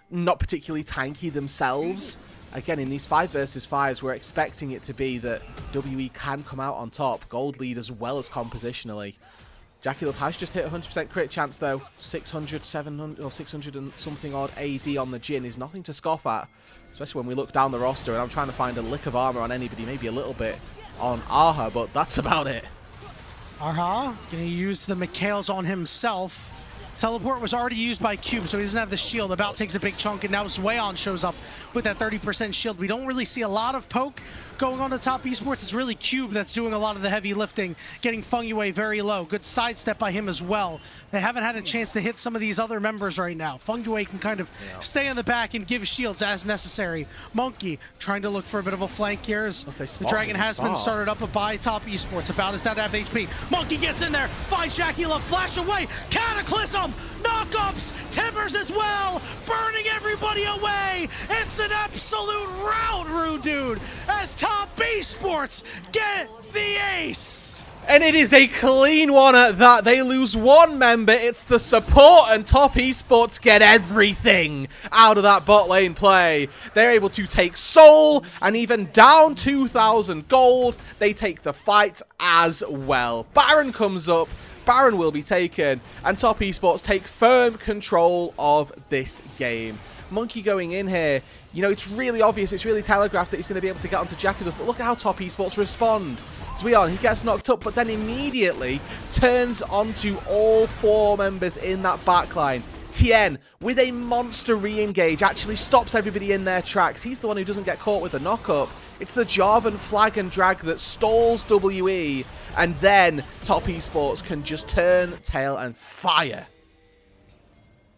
not particularly tanky themselves. Again, in these 5 versus 5s, we're expecting it to be that WE can come out on top, gold lead as well as compositionally. Jackie Love has just hit 100% crit chance though. 600, 700, or 600 and something odd AD on the Jhin is nothing to scoff at, especially when we look down the roster and I'm trying to find a lick of armor on anybody, maybe a little bit on Aha, but that's about it. Aha, gonna use the Mikhails on himself. Teleport was already used by Cube, so he doesn't have the shield. About takes a big chunk, and now Zweon shows up with that 30% shield. We don't really see a lot of poke going on to Top Esports. It's really Cube that's doing a lot of the heavy lifting, getting Fongyue very low. Good sidestep by him as well. They haven't had a chance to hit some of these other members right now. Fongyue can kind of stay in the back and give shields as necessary. Monkey trying to look for a bit of a flank here as the Dragon has been started up by Top Esports. About is down to half HP. Monkey gets in there, finds Jackie Love, flash away, Cataclysm, knockups, Timbers as well, burning everybody away. It's an absolute rout, Rude Dude, as Top Esports get the ace. And it is a clean one at that. They lose one member. It's the support, and Top Esports get everything out of that bot lane play. They're able to take Soul, and even down 2,000 gold, they take the fight as well. Baron comes up. Baron will be taken, and Top Esports take firm control of this game. Monkey going in here, you know, it's really obvious, it's really telegraphed that he's going to be able to get onto Jackie, but look at how Top Esports respond. Zweon, he gets knocked up, but then immediately turns onto all 4 members in that backline. Tien, with a monster re-engage, actually stops everybody in their tracks. He's the one who doesn't get caught with the knock-up. It's the Jarvan flag and drag that stalls WE, and then Top Esports can just turn, tail, and fire.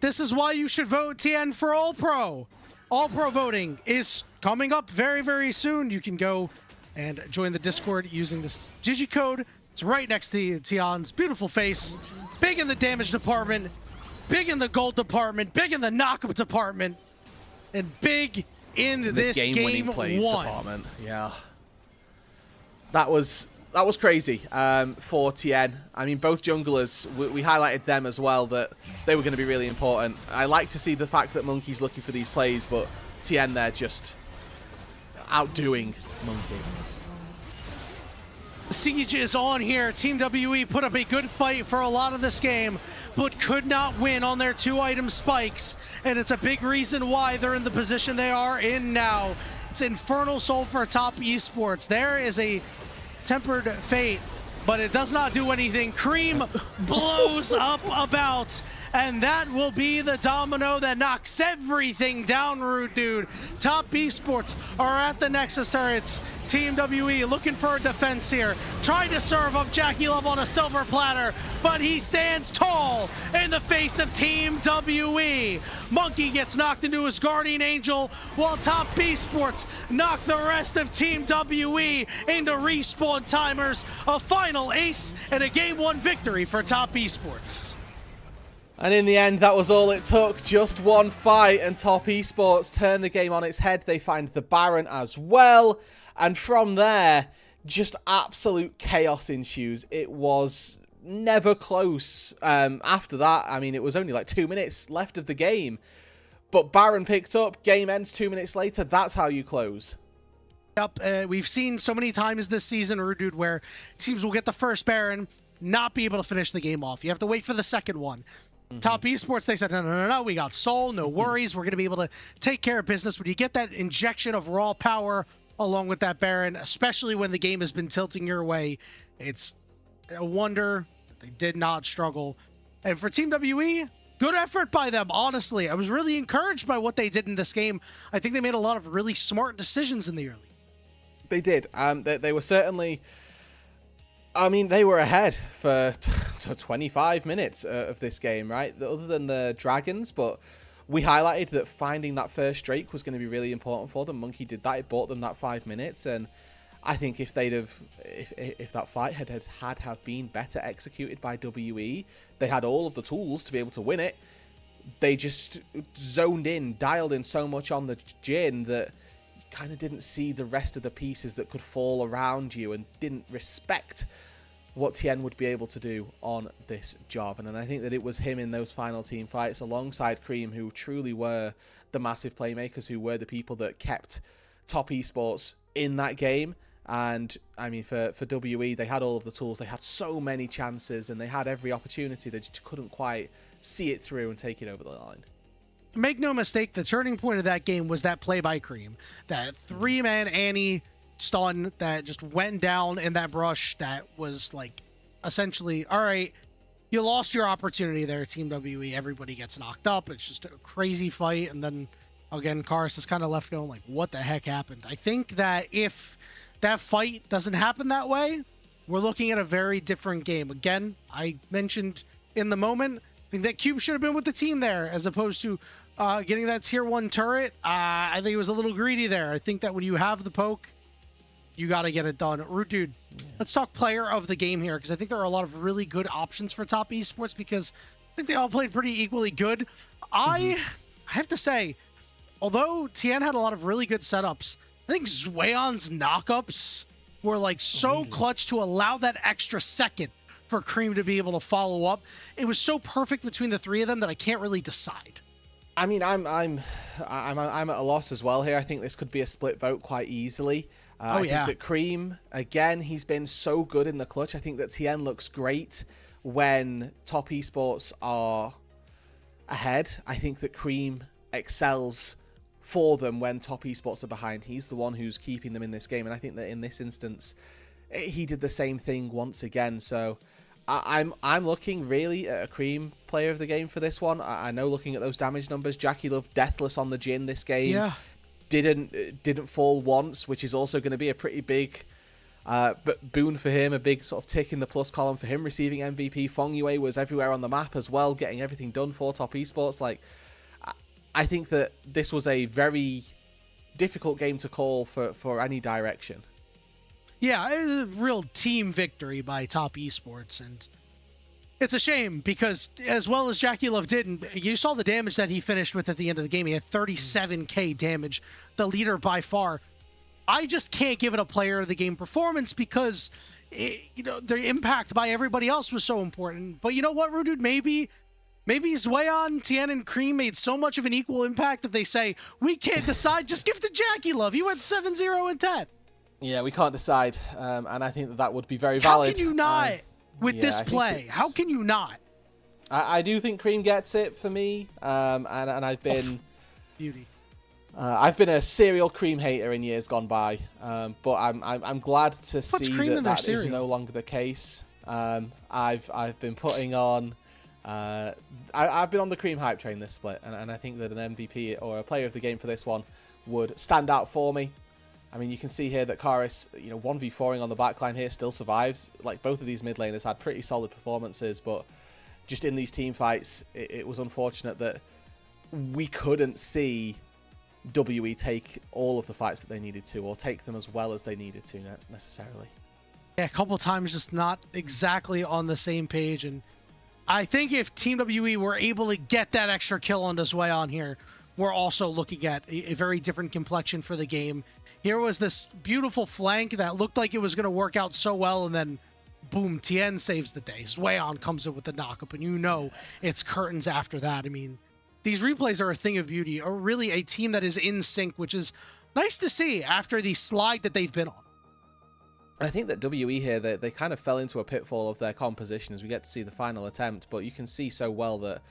This is why you should vote Tien for All-Pro. All-Pro voting is coming up very, very soon. You can go and join the Discord using this Digicode. It's right next to Tien's beautiful face. Big in the damage department, big in the gold department, big in the knockup department, and big in this game plays one. Department. Yeah, that was crazy for Tien. I mean, both junglers, we highlighted them as well, that they were going to be really important. I like to see the fact that Monkey's looking for these plays, but Tien there just outdoing Monkey. Siege is on here. Team WE put up a good fight for a lot of this game, but could not win on their 2-item spikes, and it's a big reason why they're in the position they are in now. It's Infernal Soul for Top Esports. There is a tempered fate, but it does not do anything. Cream blows up About, and that will be the domino that knocks everything down, Rude Dude. Top Esports are at the Nexus turrets. Team WE looking for a defense here, trying to serve up Jackie Love on a silver platter, but he stands tall in the face of Team WE. Monkey gets knocked into his Guardian Angel, while Top Esports knock the rest of Team WE into respawn timers. A final ace and a Game 1 victory for Top Esports. And in the end, that was all it took. Just one fight, and Top Esports turned the game on its head. They find the Baron as well. And from there, just absolute chaos ensues. It was never close. After that, I mean, it was only like 2 minutes left of the game. But Baron picked up, game ends 2 minutes later. That's how you close. Yep, we've seen so many times this season, Rudude, where teams will get the first Baron, not be able to finish the game off. You have to wait for the second one. Top Esports, they said, no, we got Soul, no worries. We're going to be able to take care of business. When you get that injection of raw power along with that Baron, especially when the game has been tilting your way, it's a wonder that they did not struggle. And for Team WE, good effort by them, honestly. I was really encouraged by what they did in this game. I think they made a lot of really smart decisions in the early. They did. They were certainly... I mean, they were ahead for 25 minutes of this game, right? Other than the Dragons, but we highlighted that finding that first Drake was going to be really important for them. Monkey did that. It bought them that 5 minutes, and I think if they'd have, if that fight had been better executed by WE, they had all of the tools to be able to win it. They just zoned in, dialed in so much on the Jhin that you kind of didn't see the rest of the pieces that could fall around you, and didn't respect what Tien would be able to do on this job. And I think that it was him in those final team fights alongside Cream who truly were the massive playmakers, who were the people that kept Top Esports in that game. And I mean, for WE, they had all of the tools, they had so many chances, and they had every opportunity. They just couldn't quite see it through and take it over the line. Make no mistake, the turning point of that game was that play by Cream. That three-man Annie stun that just went down in that brush that was like, essentially, all right, you lost your opportunity there, Team WE. Everybody gets knocked up. It's just a crazy fight. And then, again, Karis is kind of left going like, what the heck happened? I think that if that fight doesn't happen that way, we're looking at a very different game. Again, I mentioned in the moment, I think that Cube should have been with the team there as opposed to getting that tier 1 turret. I think it was a little greedy there. I think that when you have the poke, you got to get it done. Dude, let's talk player of the game here, because I think there are a lot of really good options for Top Esports, because I think they all played pretty equally good. I have to say, although Tien had a lot of really good setups, I think Zweon's knockups were like so clutch to allow that extra second for Cream to be able to follow up. It was so perfect between the three of them that I can't really decide. I mean, I'm at a loss as well here. I think this could be a split vote quite easily. I think that Cream, again, he's been so good in the clutch. I think that Tien looks great when Top Esports are ahead. I think that Cream excels for them when Top Esports are behind. He's the one who's keeping them in this game, and I think that in this instance, he did the same thing once again. So I'm looking really at a Cream player of the game for this one. I know, looking at those damage numbers, Jackie Love deathless on the Jhin this game. Yeah. Didn't fall once, which is also going to be a pretty big boon for him, a big sort of tick in the plus column for him receiving MVP. Feng Yue was everywhere on the map as well, getting everything done for Top Esports. Like, I think that this was a very difficult game to call for any direction. Yeah, it was a real team victory by Top Esports, and it's a shame because as well as Jackie Love did, and you saw the damage that he finished with at the end of the game. He had 37k damage, the leader by far. I just can't give it a player of the game performance because the impact by everybody else was so important. But you know what, Rudude? Maybe Zweon, Tien, and Cream made so much of an equal impact that they say, we can't decide, just give it to Jackie Love. He went 7-0 and 10. Yeah, we can't decide, and I think that would be very valid. How can you not with this play? How can you not? I do think Cream gets it for me, and I've been beauty. I've been a serial Cream hater in years gone by, but I'm glad to see that is no longer the case. I've been putting on. I've been on the Cream hype train this split, and I think that an MVP or a player of the game for this one would stand out for me. I mean, you can see here that Karis, 1v4ing on the backline here still survives. Like, both of these mid laners had pretty solid performances, but just in these team fights, it was unfortunate that we couldn't see WE take all of the fights that they needed to, or take them as well as they needed to necessarily. Yeah, a couple of times just not exactly on the same page, and I think if Team WE were able to get that extra kill on this way on here, we're also looking at a very different complexion for the game. Here was this beautiful flank that looked like it was going to work out so well, and then boom, TN saves the day. Swayon comes in with the knockup, and you know it's curtains after that. I mean, these replays are a thing of beauty, or really a team that is in sync, which is nice to see after the slide that they've been on. I think that WE here, they kind of fell into a pitfall of their composition as we get to see the final attempt, but you can see so well that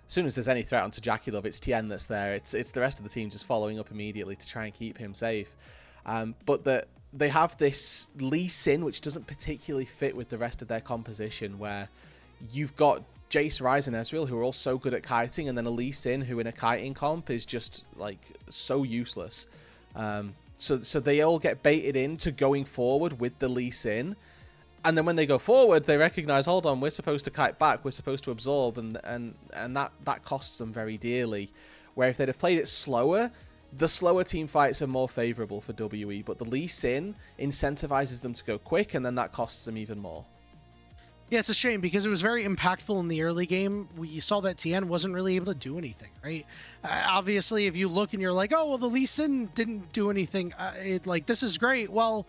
as soon as there's any threat onto Jackie Love, it's TN that's there. It's the rest of the team just following up immediately to try and keep him safe. But that they have this Lee Sin, which doesn't particularly fit with the rest of their composition, where you've got Jace, Ryze, and Ezreal, who are all so good at kiting, and then a Lee Sin, who in a kiting comp is just like so useless. So they all get baited into going forward with the Lee Sin, and then when they go forward, they recognize, hold on, we're supposed to kite back, we're supposed to absorb, and that costs them very dearly. Where if they'd have played it slower, the slower team fights are more favorable for WE, but the Lee Sin incentivizes them to go quick, and then that costs them even more. Yeah, it's a shame because it was very impactful in the early game. We saw that TN wasn't really able to do anything, right? Obviously, if you look and you're like, oh, well, the Lee Sin didn't do anything, this is great. Well,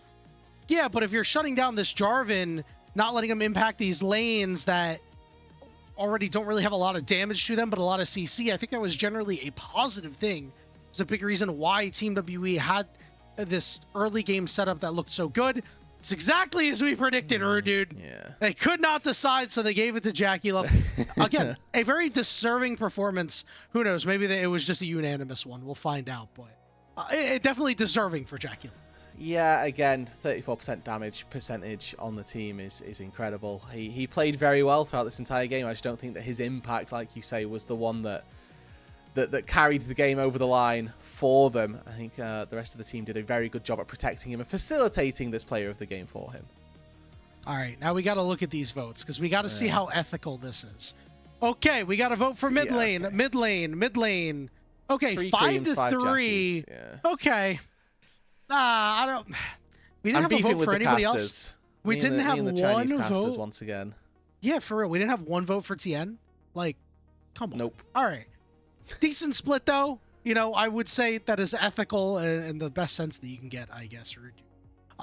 yeah, but if you're shutting down this Jarvan, not letting him impact these lanes that already don't really have a lot of damage to them, but a lot of CC, I think that was generally a positive thing. It's a big reason why Team WE had this early game setup that looked so good. It's exactly as we predicted, dude. Yeah. They could not decide, so they gave it to Jackie Love. Again, a very deserving performance. Who knows? Maybe it was just a unanimous one. We'll find out, but it definitely deserving for Jackie Love. Yeah, again, 34% damage percentage on the team is incredible. He played very well throughout this entire game. I just don't think that his impact, like you say, was the one that carried the game over the line for them. I think the rest of the team did a very good job at protecting him and facilitating this player of the game for him. All right, now we got to look at these votes because we got to see how ethical this is. Okay, we got to vote for mid lane, okay. mid lane. Okay, 3 5 creams, to 5 3. Jackies, yeah. Okay. I don't. We didn't I'm have a beefing vote with for the anybody casters. else. We Me didn't and have the one Chinese casters vote. once again. Yeah, for real. We didn't have one vote for TN. Like, come on. Nope. All right. Decent split, though. You know, I would say that is ethical in the best sense that you can get, I guess.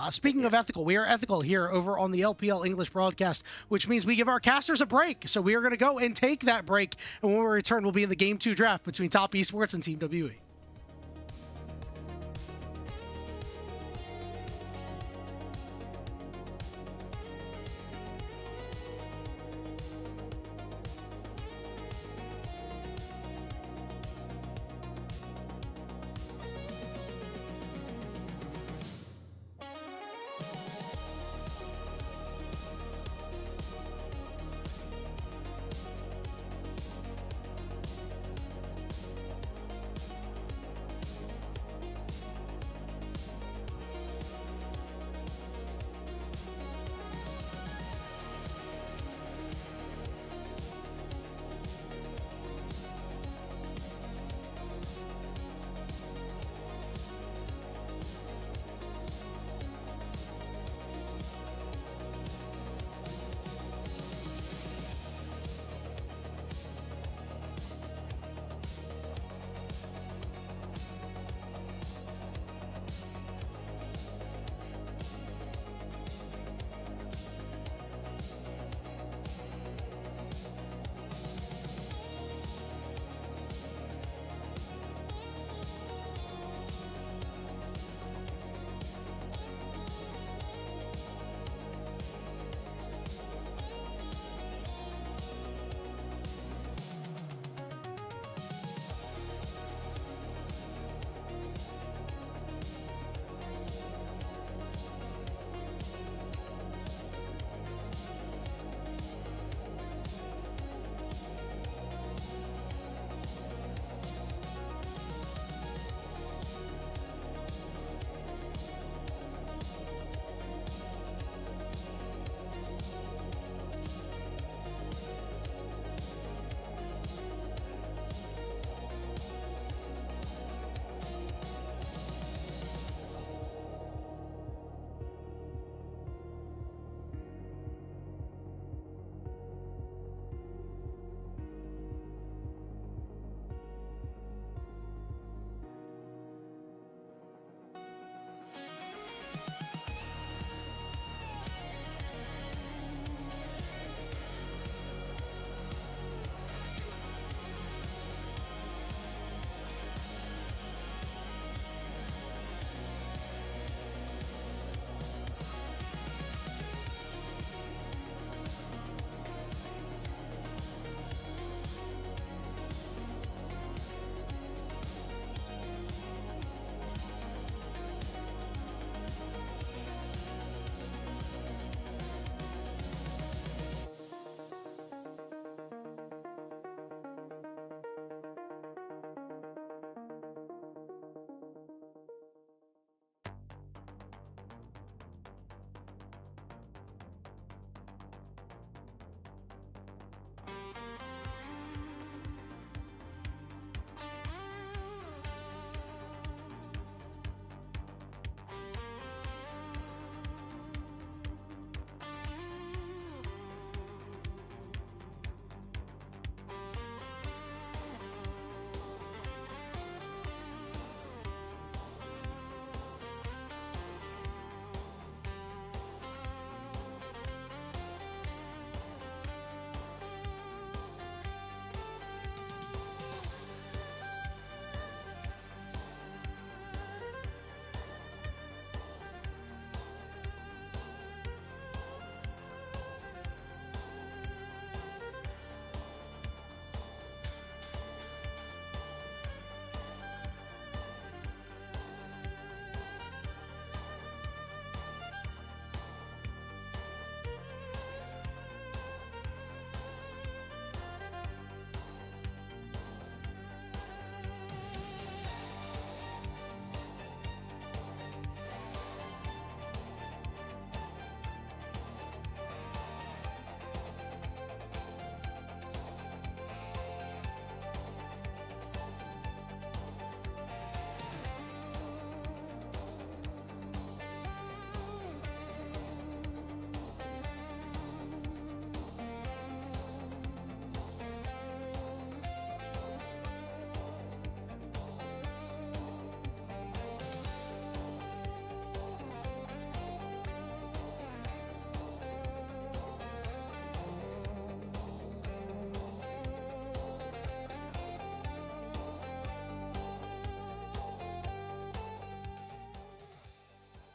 Speaking of ethical, we are ethical here over on the LPL English broadcast, which means we give our casters a break. So we are going to go and take that break. And when we return, we'll be in the Game 2 draft between Top Esports and Team WE.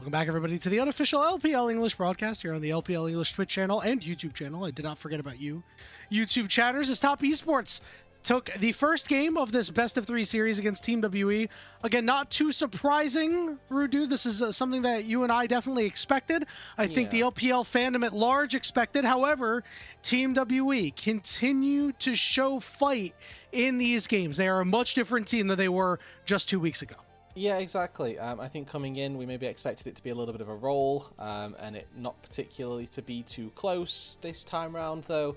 Welcome back, everybody, to the unofficial LPL English broadcast here on the LPL English Twitch channel and YouTube channel. I did not forget about you, YouTube chatters, as Top Esports took the first game of this best-of-3 series against Team WE. Again, not too surprising, Rudu. This is something that you and I definitely expected. I think the LPL fandom at large expected. However, Team WE continue to show fight in these games. They are a much different team than they were just 2 weeks ago. Yeah, exactly. I think coming in, we maybe expected it to be a little bit of a roll, and it not particularly to be too close this time round, though.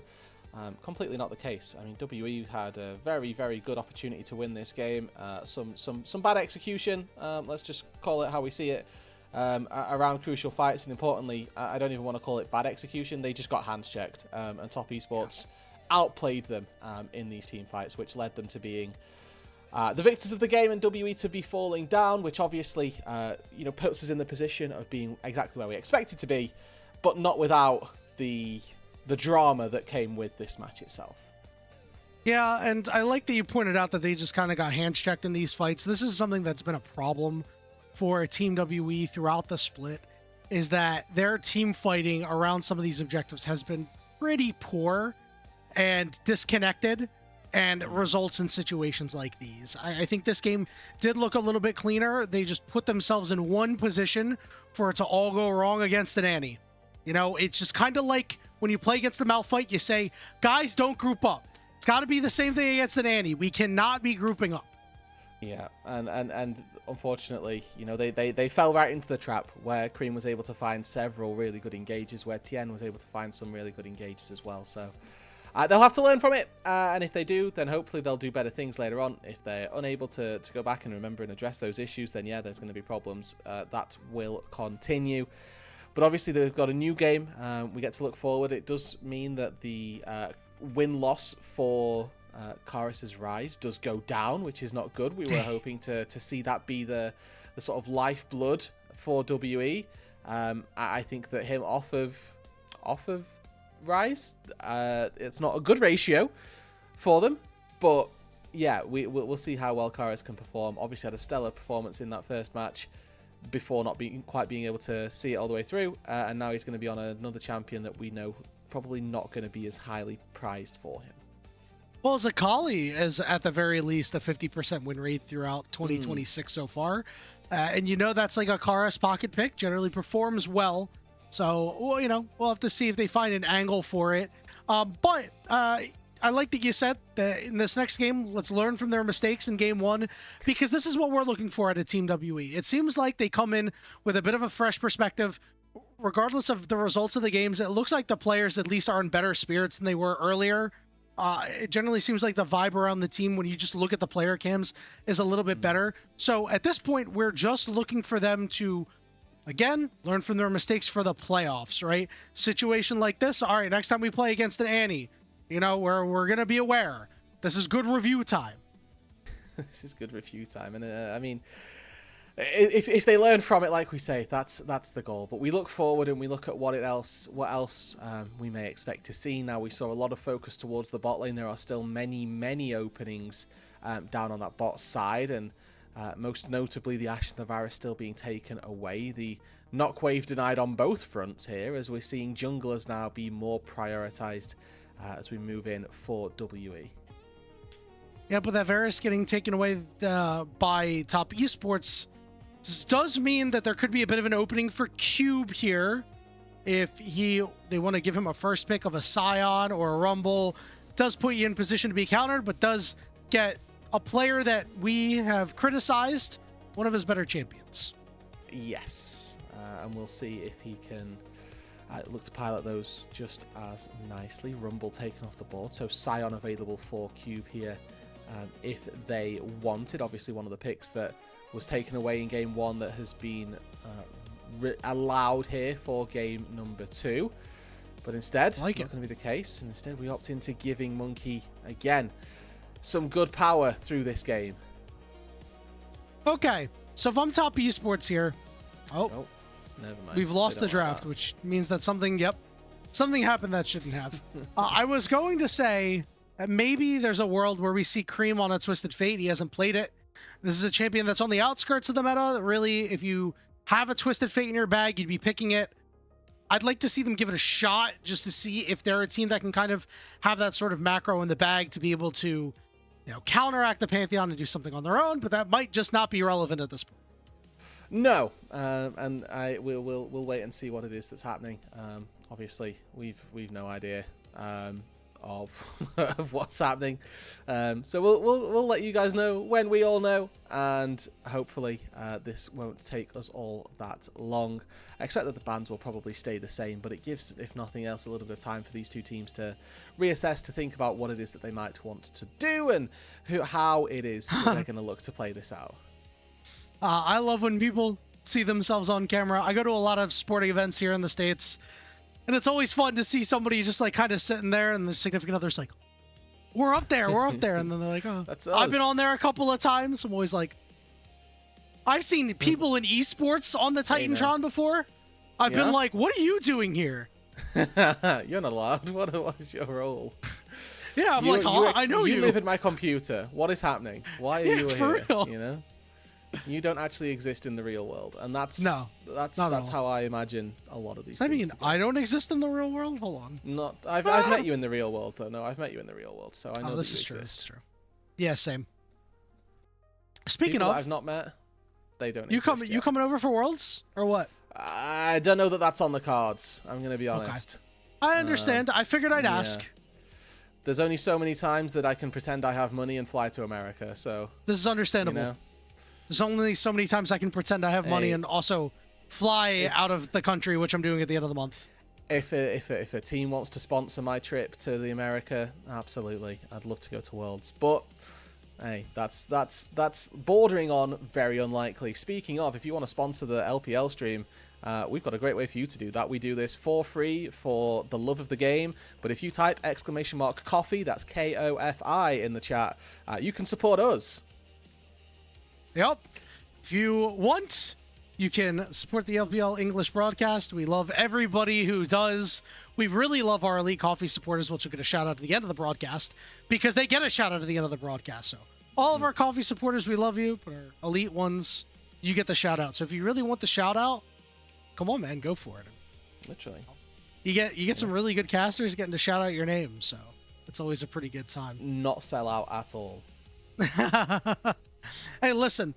Completely not the case. I mean, WE had a very, very good opportunity to win this game. Some bad execution, let's just call it how we see it, around crucial fights, and importantly, I don't even want to call it bad execution. They just got hands checked, and Top Esports outplayed them in these team fights, which led them to being the victors of the game and WE to be falling down, which obviously puts us in the position of being exactly where we expected to be, but not without the drama that came with this match itself. Yeah, and I like that you pointed out that they just kind of got hands checked in these fights. This is something that's been a problem for Team WE throughout the split, is that their team fighting around some of these objectives has been pretty poor and disconnected, and results in situations like these. I think this game did look a little bit cleaner. They just put themselves in one position for it to all go wrong against an Annie. You know, it's just kind of like when you play against the Malphite, you say, guys, don't group up. It's got to be the same thing against an Annie. We cannot be grouping up. Yeah, and unfortunately, they fell right into the trap where Cream was able to find several really good engages, where Tien was able to find some really good engages as well. So they'll have to learn from it, and if they do, then hopefully they'll do better things later on. If they're unable to go back and remember and address those issues, then yeah, there's going to be problems. That will continue. But obviously they've got a new game. We get to look forward. It does mean that the win-loss for Karis's Rise does go down, which is not good. We were hoping to see that be the sort of lifeblood for WE. I think that him off of Rise, it's not a good ratio for them, but yeah, we'll see how well Karis can perform. Obviously had a stellar performance in that first match before not quite being able to see it all the way through, and now he's going to be on another champion that we know probably not going to be as highly prized for him. Well, Zakali is at the very least a 50% win rate throughout 2026 so far, and that's like a Karis pocket pick, generally performs well. So, well, we'll have to see if they find an angle for it. But I like that you said that in this next game, let's learn from their mistakes in game one, because this is what we're looking for at a Team WE. It seems like they come in with a bit of a fresh perspective. Regardless of the results of the games, it looks like the players at least are in better spirits than they were earlier. It generally seems like the vibe around the team, when you just look at the player cams, is a little bit better. So at this point, we're just looking for them to, again, learn from their mistakes for the playoffs, right? Situation like this, all right, next time we play against an Annie, we're going to be aware. This is good review time. This is good review time. And I mean, if they learn from it, like we say, that's the goal. But we look forward and we look at what else we may expect to see. Now, we saw a lot of focus towards the bot lane. There are still many openings down on that bot side, and most notably the Ashe and the Varus still being taken away. The knock wave denied on both fronts here, as we're seeing junglers now be more prioritized as we move in for WE. Yeah, but that Varus getting taken away by Top Esports does mean that there could be a bit of an opening for Cube here. If they want to give him a first pick of a Scion or a Rumble, does put you in position to be countered, but does get a player that we have criticized, one of his better champions. Yes, and we'll see if he can look to pilot those just as nicely. Rumble taken off the board, so Scion available for Cube here if they wanted. Obviously one of the picks that was taken away in game one that has been allowed here for game number 2, but instead not going to be the case, and instead we opt into giving Monkey again some good power through this game. Okay, so if I'm Top Esports here, never mind. We've lost the draft, which means that something happened that shouldn't have. I was going to say that maybe there's a world where we see Cream on a Twisted Fate. He hasn't played it. This is a champion that's on the outskirts of the meta. Really, if you have a Twisted Fate in your bag, you'd be picking it. I'd like to see them give it a shot just to see if they're a team that can kind of have that sort of macro in the bag to be able to, you know, counteract the Pantheon and do something on their own, but that might just not be relevant at this point. No, and we'll wait and see what it is that's happening. Obviously, we've no idea of of what's happening, so we'll let you guys know when we all know, and hopefully this won't take us all that long. Except that the bans will probably stay the same, but it gives, if nothing else, a little bit of time for these two teams to reassess, to think about what it is that they might want to do and how it is that they're going to look to play this out. I love when people see themselves on camera. I go to a lot of sporting events here in the States, and it's always fun to see somebody just like kind of sitting there and the significant other's like, we're up there. And then they're like, oh, That's us. I've been on there a couple of times. I'm always like, I've seen people in esports on the Titantron before. I've been like, what are you doing here? You're not allowed. What is your role? Yeah, I'm like, oh, I know you. You live in my computer. What is happening? Why are you for here? real. You know? You don't actually exist in the real world, and that's not how I imagine a lot of these. Does that things mean I don't exist in the real world? Hold on. Not. I've met you in the real world, though. No, I've met you in the real world, so I know this that you is true. exist. This is true. Yeah, same. Speaking People of, that I've not met, they don't. you exist you yet. coming over for Worlds or what? I don't know that that's on the cards. I'm going to be honest. I understand. I figured I'd ask. There's only so many times that I can pretend I have money and fly to America, so This is understandable. you know. There's only so many times I can pretend I have money Hey. and also fly out of the country, which I'm doing at the end of the month. If a team wants to sponsor my trip to the America, absolutely, I'd love to go to Worlds. But hey, that's bordering on very unlikely. Speaking of, if you want to sponsor the LPL stream, we've got a great way for you to do that. We do this for free for the love of the game. But if you type !coffee, that's KOFI in the chat, you can support us. Yep. If you want, you can support the LPL English broadcast. We love everybody who does. We really love our Elite Coffee supporters, which will get a shout out at the end of the broadcast because they get a shout out at the end of the broadcast. So all of our coffee supporters, we love you, but our Elite ones, you get the shout out. So if you really want the shout out, come on, man, go for it. Literally. You get some really good casters getting to shout out your name, so it's always a pretty good time. Not sell out at all. Hey, listen,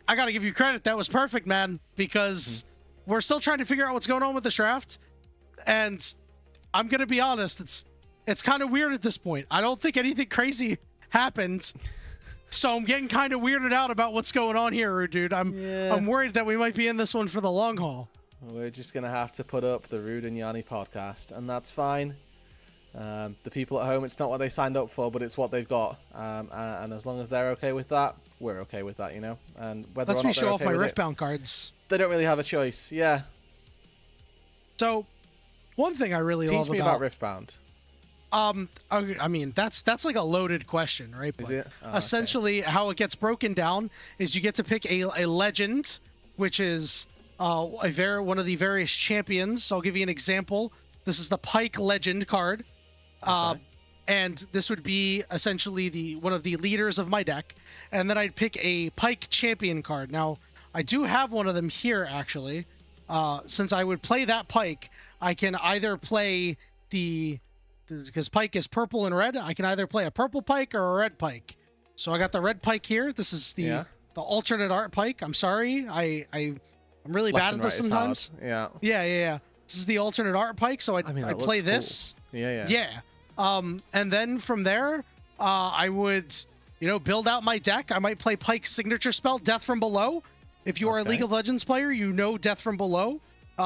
I got to give you credit. That was perfect, man, because we're still trying to figure out what's going on with this draft. And I'm going to be honest, it's kind of weird at this point. I don't think anything crazy happened. So I'm getting kind of weirded out about what's going on here, dude. I'm worried that we might be in this one for the long haul. We're just going to have to put up the Rude and Yanni podcast, and that's fine. The people at home, it's not what they signed up for, but it's what they've got. And as long as they're okay with that, we're okay with that, you know? And whether Let's or not show they're off okay my with Riftbound cards. they don't really have a choice. Yeah. So, one thing I really love Teach me about Riftbound. I mean, that's like a loaded question, right? Is But it? Oh, okay. essentially, how it gets broken down is you get to pick a legend, which is one of the various champions. So I'll give you an example. This is the Pike Legend card. Okay. And this would be essentially one of the leaders of my deck. And then I'd pick a Pike Champion card. Now, I do have one of them here, actually. Since I would play that Pike, I can either play because Pike is purple and red, I can either play a purple Pike or a red Pike. So I got the red Pike here. This is the alternate art Pike. I'm sorry. I'm really Left bad and at this right is hard. sometimes. Yeah. Yeah. This is the alternate art Pike, so I mean, that play looks this. cool. Yeah. Yeah. And then from there, I would, build out my deck. I might play Pike's signature spell, Death from Below. If you are a League of Legends player, you know Death from Below,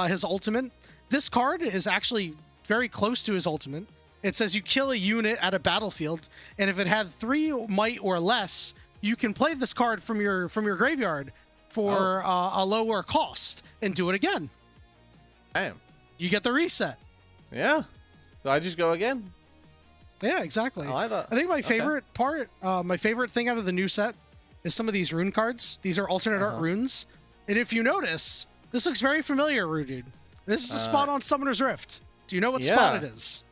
his ultimate. This card is actually very close to his ultimate. It says you kill a unit at a battlefield, and if it had 3 might or less, you can play this card from your graveyard for a lower cost and do it again. Damn. You get the reset. Yeah. Do I just go again? Yeah, exactly. I like that. I think my favorite part, my favorite thing out of the new set is some of these rune cards. These are alternate art runes. And if you notice, this looks very familiar, Rude. This is a spot on Summoner's Rift. Do you know what spot it is?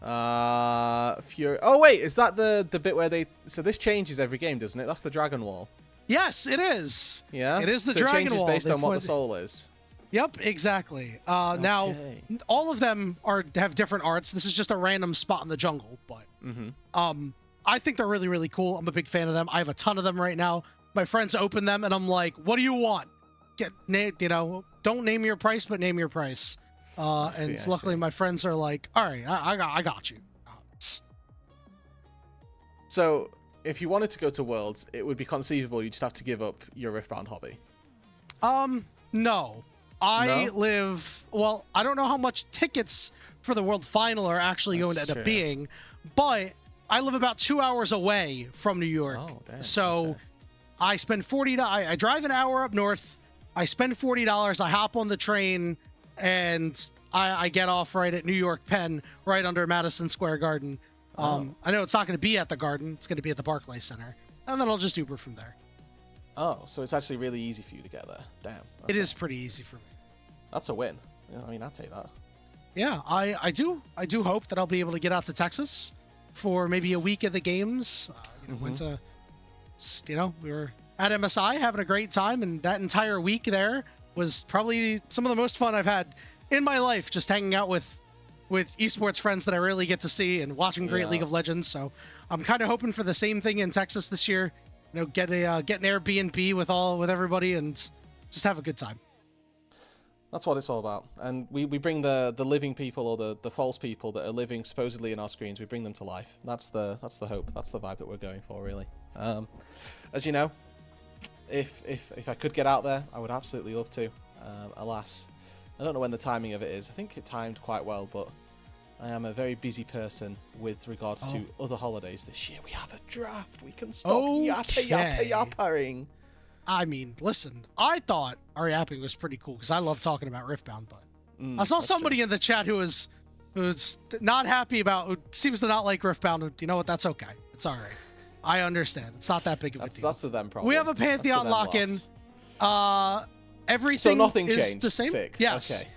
Fury. Oh, wait. Is that the bit where so this changes every game, doesn't it? That's the Dragon Wall. Yes, it is. Yeah? It is the so Dragon it changes Wall. based They on what the put- soul is. Yep, exactly. Now, Okay. all of them have different arts. This is just a random spot in the jungle, but I think they're really, really cool. I'm a big fan of them. I have a ton of them right now. My friends open them, and I'm like, "What do you want? Don't name your price, but name your price." I Luckily, see. my friends are like, "All right, I got you." So, if you wanted to go to Worlds, it would be conceivable you just have to give up your Riftbound hobby. No. I No? live, well, I don't know how much tickets for the World Final are actually going to That's end up true. being, but I live about 2 hours away from New York. Oh, damn. So Okay. I spend I drive an hour up north, I spend $40, I hop on the train, and I get off right at New York Penn, right under Madison Square Garden. I know it's not going to be at the Garden, it's going to be at the Barclays Center, and then I'll just Uber from there. Oh, so it's actually really easy for you to get there. Damn. It Okay. is pretty easy for me. That's a win. Yeah, I mean, I'd take that. Yeah, I do hope that I'll be able to get out to Texas for maybe a week of the games. Went to, we were at MSI having a great time, and that entire week there was probably some of the most fun I've had in my life, just hanging out with esports friends that I really get to see and watching great Yeah. League of Legends. So I'm kind of hoping for the same thing in Texas this year. Get an Airbnb with everybody and just have a good time. That's what it's all about. And we bring the living people or the false people that are living supposedly in our screens, we bring them to life. That's the hope. That's the vibe that we're going for, really. As you know, if I could get out there, I would absolutely love to. Alas, I don't know when the timing of it is. I think it timed quite well, but I am a very busy person with regards to other holidays this year. We have a draft. We can stop yapping. I mean, listen, I thought our yapping was pretty cool because I love talking about Riftbound, but I saw that's somebody true. in the chat who was not happy who seems to not like Riftbound. You know what? That's okay. It's all right. I understand. It's not that big of a deal. That's the them problem. We have a Pantheon That's a them lock-in. loss. Everything So nothing is changed. the same. Sick. Yes. Okay.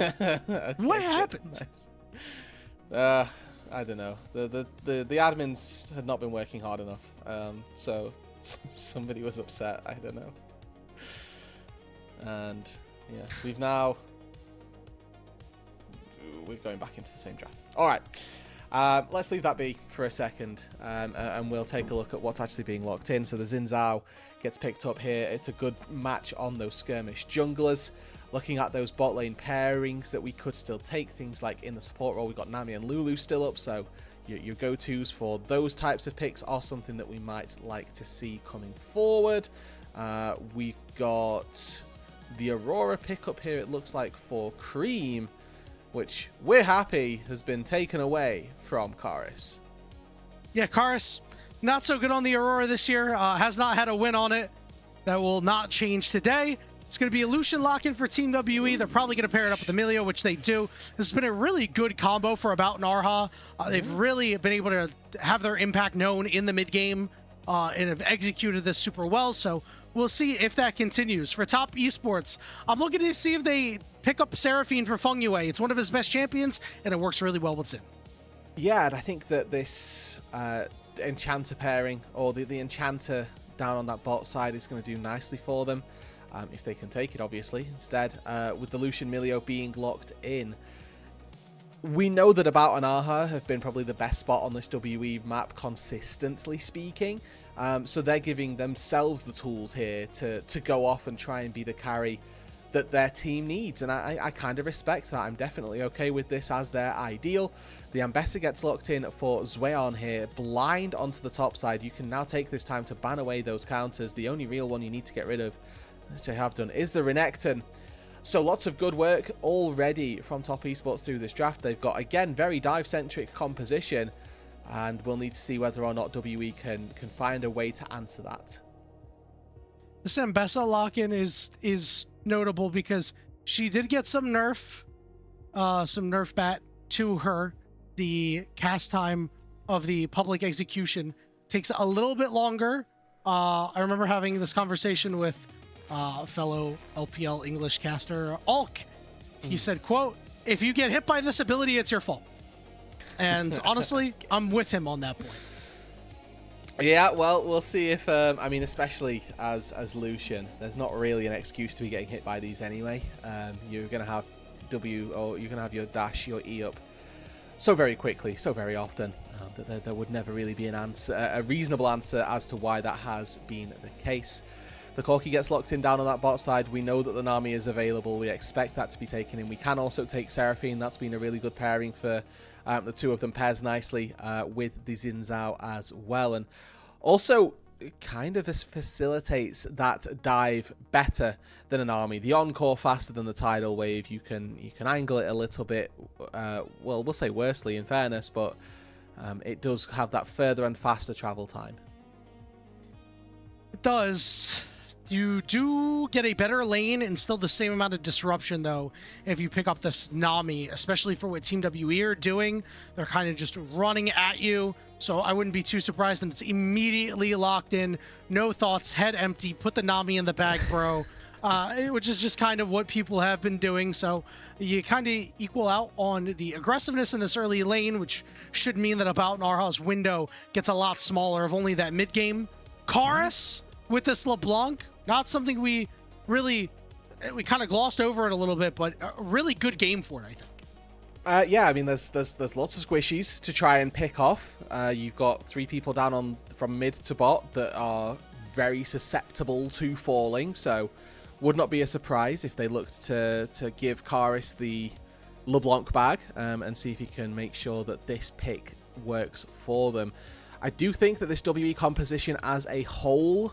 Okay, What good. happened? Nice. I don't know. The admins had not been working hard enough. So somebody was upset. I don't know. And yeah, we're going back into the same draft. All right. Let's leave that be for a second, and we'll take a look at what's actually being locked in. So the Xin Zhao gets picked up here. It's a good match on those skirmish junglers. Looking at those bot lane pairings that we could still take, things like in the support role, we've got Nami and Lulu still up, so your go-tos for those types of picks are something that we might like to see coming forward. We've got the Aurora pickup here, it looks like, for Cream, which we're happy has been taken away from Karis. Yeah, Karis, not so good on the Aurora this year. Has not had a win on it. That will not change today. It's going to be a Lucian lock-in for Team WE. They're probably going to pair it up with Emilio, which they do. This has been a really good combo for About and Arha. They've really been able to have their impact known in the mid-game and have executed this super well. So we'll see if that continues. For top esports, I'm looking to see if they pick up Seraphine for Fengyue. It's one of his best champions, and it works really well with Xin. Yeah, and I think that this Enchanter pairing, or the Enchanter down on that bot side, is going to do nicely for them. If they can take it, obviously. Instead, with the Lucian Milio being locked in, we know that About and Arha have been probably the best spot on this WE map, consistently speaking. So they're giving themselves the tools here to go off and try and be the carry that their team needs. And I kind of respect that. I'm definitely okay with this as their ideal. The Ambessa gets locked in for Zweon here, blind onto the top side. You can now take this time to ban away those counters. The only real one you need to get rid of, which I have done, is the Renekton. So lots of good work already from Top Esports through this draft. They've got, again, very dive-centric composition, and we'll need to see whether or not WE can find a way to answer that. This Ambessa lock-in is notable because she did get some nerf bat to her. The cast time of the public execution takes a little bit longer. I remember having this conversation with fellow LPL English caster Alk. He said, quote, "If you get hit by this ability, it's your fault." And honestly, I'm with him on that point. Yeah, well, we'll see if I mean, especially as Lucian, there's not really an excuse to be getting hit by these anyway. You're gonna have W, or you're gonna have your dash, your E up so very quickly, so very often, that there would never really be an answer, a reasonable answer as to why that has been the case. The Corki gets locked in down on that bot side. We know that the Nami is available. We expect that to be taken in. We can also take Seraphine. That's been a really good pairing for the two of them. Pairs nicely with the Xin Zhao as well. And also kind of facilitates that dive better than an army. The encore faster than the tidal wave. You can angle it a little bit, well, we'll say worsely in fairness, but it does have that further and faster travel time. It does. You do get a better lane and still the same amount of disruption, though, if you pick up this Nami, especially for what Team WE are doing. They're kind of just running at you, so I wouldn't be too surprised that it's immediately locked in. No thoughts, head empty, put the Nami in the bag, bro. Which is just kind of what people have been doing, so you kind of equal out on the aggressiveness in this early lane, which should mean that About Narha's window gets a lot smaller of only that mid-game. Chorus with this LeBlanc, not something we kind of glossed over it a little bit, but a really good game for it, I think. Yeah, I mean, there's lots of squishies to try and pick off. You've got 3 people down from mid to bot that are very susceptible to falling, so would not be a surprise if they looked to give Karis the LeBlanc bag and see if he can make sure that this pick works for them. I do think that this WE composition as a whole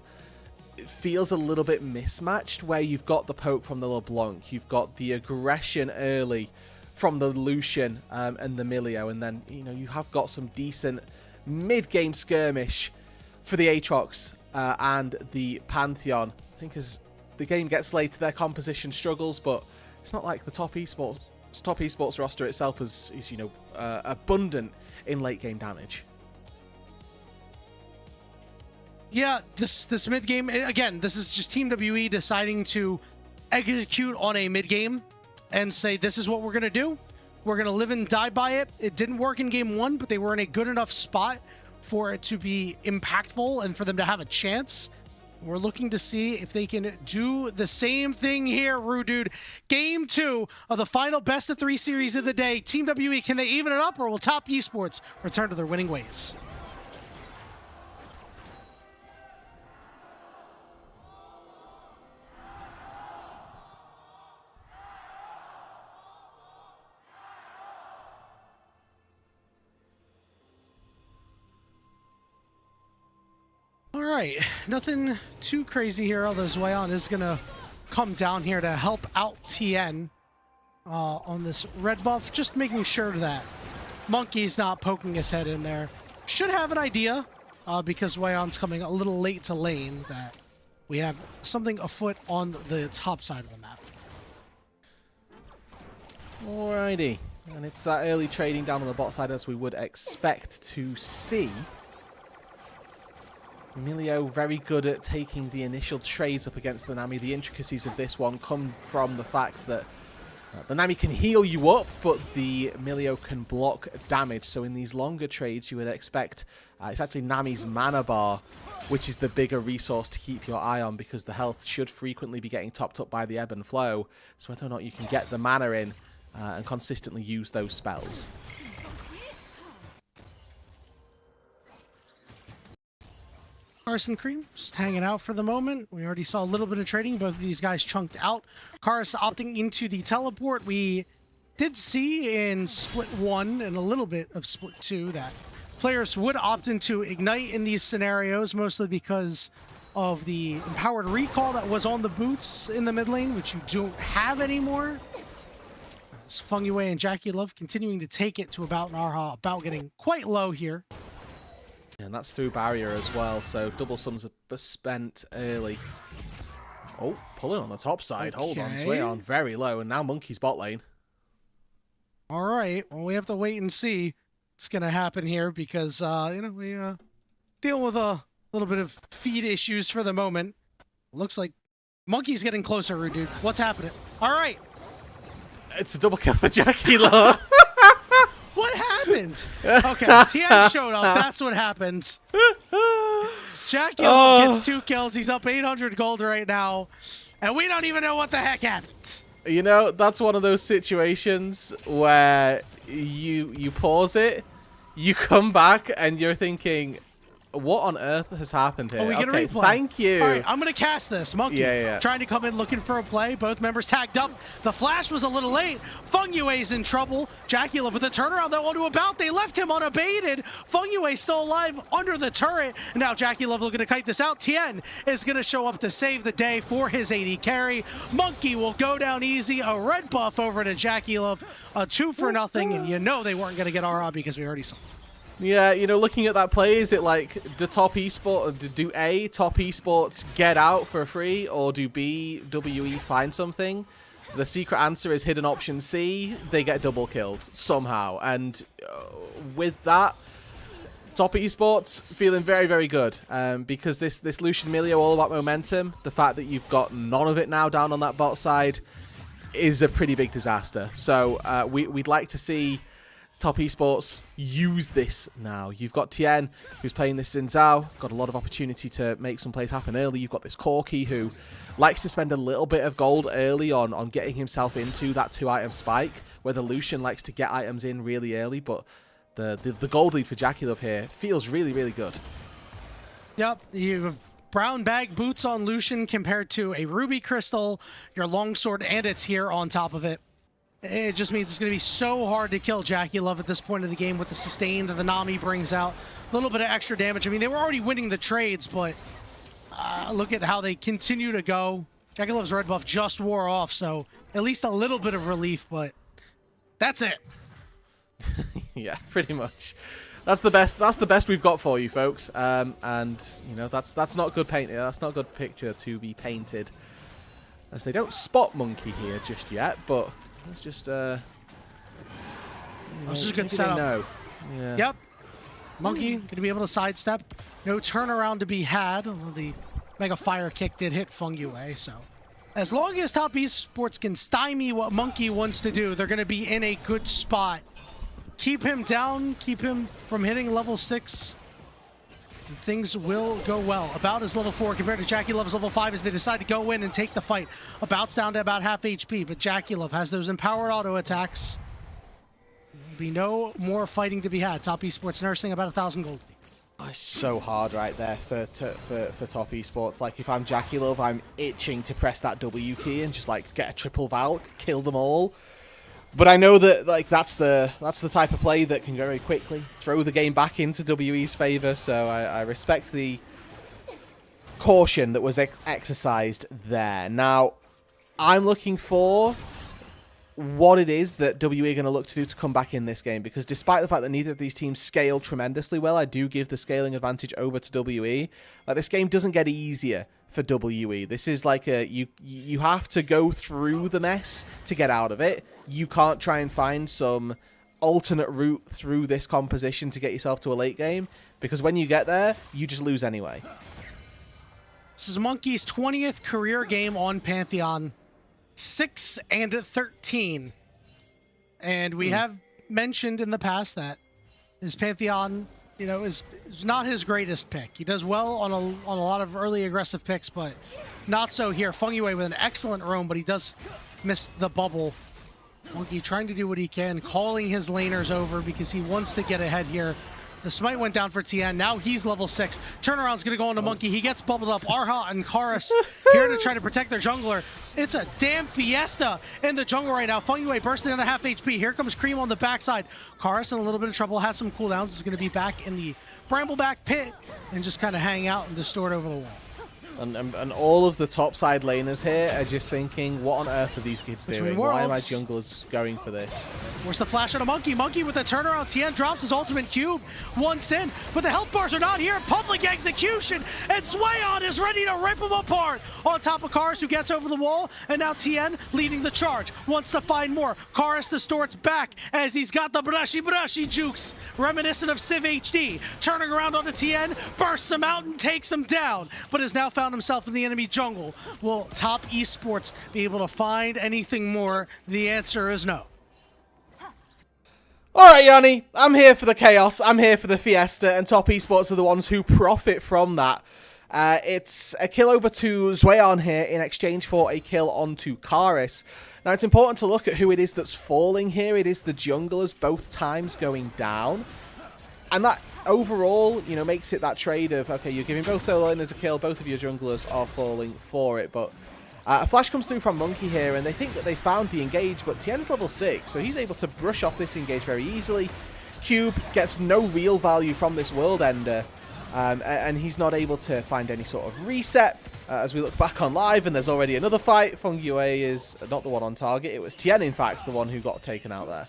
feels a little bit mismatched, where you've got the poke from the LeBlanc, you've got the aggression early from the Lucian and the Milio, and then you have got some decent mid-game skirmish for the Aatrox and the Pantheon. I think as the game gets later, their composition struggles, but it's not like the top esports roster itself is abundant in late game damage. Yeah, this mid game, again, this is just Team WE deciding to execute on a mid game and say, this is what we're going to do. We're going to live and die by it. It didn't work in game 1, but they were in a good enough spot for it to be impactful and for them to have a chance. We're looking to see if they can do the same thing here, Rudude. Game 2 of the final best of 3 series of the day. Team WE, can they even it up, or will Top Esports return to their winning ways? Alright, nothing too crazy here, although Zwayon is going to come down here to help out TN on this red buff, just making sure that Monkey's not poking his head in there. Should have an idea, because Zwayon's coming a little late to lane, that we have something afoot on the top side of the map. Alrighty, and it's that early trading down on the bot side as we would expect to see. Milio very good at taking the initial trades up against the Nami. The intricacies of this one come from the fact that the Nami can heal you up, but the Milio can block damage. So in these longer trades, you would expect it's actually Nami's mana bar, which is the bigger resource to keep your eye on, because the health should frequently be getting topped up by the ebb and flow. So whether or not you can get the mana in and consistently use those spells. Karis and Cream just hanging out for the moment. We already saw a little bit of trading. Both of these guys chunked out. Karis opting into the teleport. We did see in Split 1 and a little bit of Split 2 that players would opt into Ignite in these scenarios, mostly because of the empowered recall that was on the boots in the mid lane, which you don't have anymore. As Fungyue and Jackie Love continuing to take it to About Narha, About getting quite low here. And that's through barrier as well, so double sums are spent early. Oh, pulling on the top side. Okay. Hold on, Zwayon very low, and now Monkey's bot lane. All right, well, we have to wait and see what's going to happen here, because, we deal with a little bit of feed issues for the moment. Looks like Monkey's getting closer, Rude Dude. What's happening? All right. It's a double kill for Jackie Love. What happened? Okay, TN showed up. That's what happened. Jackie gets 2 kills. He's up 800 gold right now. And we don't even know what the heck happened. You know, that's one of those situations where you pause it, you come back, and you're thinking, what on earth has happened here? Oh, we get a okay, replay. thank you. All right, I'm going to cast this. Monkey trying to come in looking for a play. Both members tagged up. The flash was a little late. Feng Yue's in trouble. Jackie with the turnaround that onto about. They left him unabated. Feng Yue still alive under the turret. And now Jackie looking to kite this out. Tien is going to show up to save the day for his AD carry. Monkey will go down easy. A red buff over to Jackie Love. A 2-0. And you know they weren't going to get RR because we already saw. Yeah, you know, looking at that play, is it like, do top esports get out for free, or do B, WE find something? The secret answer is hidden option C. They get double killed somehow, and with that, top esports feeling very, very good, because this Lucian Milio all about momentum. The fact that you've got none of it now down on that bot side is a pretty big disaster. So we'd like to see top esports use this now. You've got Tien, who's playing this Xin Zhao, got a lot of opportunity to make some plays happen early. You've got this Corki, who likes to spend a little bit of gold early on getting himself into that 2-item spike, where the Lucian likes to get items in really early, but the gold lead for Jackie Love here feels really, really good. Yep, you have brown bag boots on Lucian compared to a ruby crystal, your longsword, and its here on top of it. It just means it's going to be so hard to kill Jackie Love at this point of the game with the sustain that the Nami brings out. A little bit of extra damage. I mean, they were already winning the trades, but look at how they continue to go. Jackie Love's red buff just wore off, so at least a little bit of relief, but that's it. Yeah, pretty much. That's the best we've got for you, folks. And you know, that's not good painting. That's not a good picture to be painted, as they don't spot Monkey here just yet, but it's just This is a good setup. No. Yeah. Yep. Monkey going to be able to sidestep. No turnaround to be had. Although the Mega Fire Kick did hit Feng Yue, so as long as top esports can stymie what Monkey wants to do, they're going to be in a good spot. Keep him down, keep him from hitting level 6. And things will go well. About is level 4 compared to Jackie Love's level 5 as they decide to go in and take the fight. About's down to about half HP, but Jackie Love has those empowered auto attacks. There'll be no more fighting to be had. Top esports nursing about 1,000 gold. Oh, it's so hard right there for top esports. Like, if I'm Jackie Love, I'm itching to press that W key and just like get a triple Valk, kill them all. But I know that like that's the type of play that can go very quickly, throw the game back into WE's favor. So I respect the caution that was exercised there. Now, I'm looking for what it is that WE are going to look to do to come back in this game, because despite the fact that neither of these teams scale tremendously well, I do give the scaling advantage over to WE. Like, this game doesn't get easier for WE. This is like a you have to go through the mess to get out of it. You can't try and find some alternate route through this composition to get yourself to a late game, because when you get there, you just lose anyway. This is Monkey's 20th career game on Pantheon. 6-13. And we have mentioned in the past that his Pantheon, you know, is not his greatest pick. He does well on a lot of early aggressive picks, but not so here. Feng Yue with an excellent roam, but he does miss the bubble. Monkey trying to do what he can, calling his laners over because he wants to get ahead here. The smite went down for Tien. Now he's level 6. Turnaround's going to go into Monkey. He gets bubbled up. Arha and Karis here to try to protect their jungler. It's a damn fiesta in the jungle right now. Feng Yue bursting down to half HP. Here comes Cream on the backside. Karis in a little bit of trouble. Has some cooldowns. Is going to be back in the Brambleback pit and just kind of hang out and distort over the wall. And all of the top side laners here are just thinking, what on earth are these kids doing? Why are my junglers going for this? Where's the flash on a Monkey? Monkey with a turnaround. Tien drops his ultimate cube once in, but the health bars are not here. Public execution, and Swayon is ready to rip him apart. On top of Karis, who gets over the wall, and now Tien leading the charge. Wants to find more. Karis distorts back as he's got the brushy jukes, reminiscent of Civ HD. Turning around onto Tien, bursts him out and takes him down, but has now found himself in the enemy jungle. Will top esports be able to find anything more? The answer is no. Alright, Yanni, I'm here for the chaos, I'm here for the fiesta, and Top Esports are the ones who profit from that. It's a kill over to Zweon here in exchange for a kill onto Karis. Now, it's important to look at who it is that's falling here. It is the junglers both times going down. And that overall, you know, makes it that trade of, okay, you're giving both solo laners a kill, both of your junglers are falling for it, but a flash comes through from Monkey here, and they think that they found the engage, but Tien's level 6, so he's able to brush off this engage very easily. Cube gets no real value from this World Ender, and he's not able to find any sort of reset. As we look back on live, and there's already another fight. Fengyue is not the one on target. It was Tien, in fact, the one who got taken out there.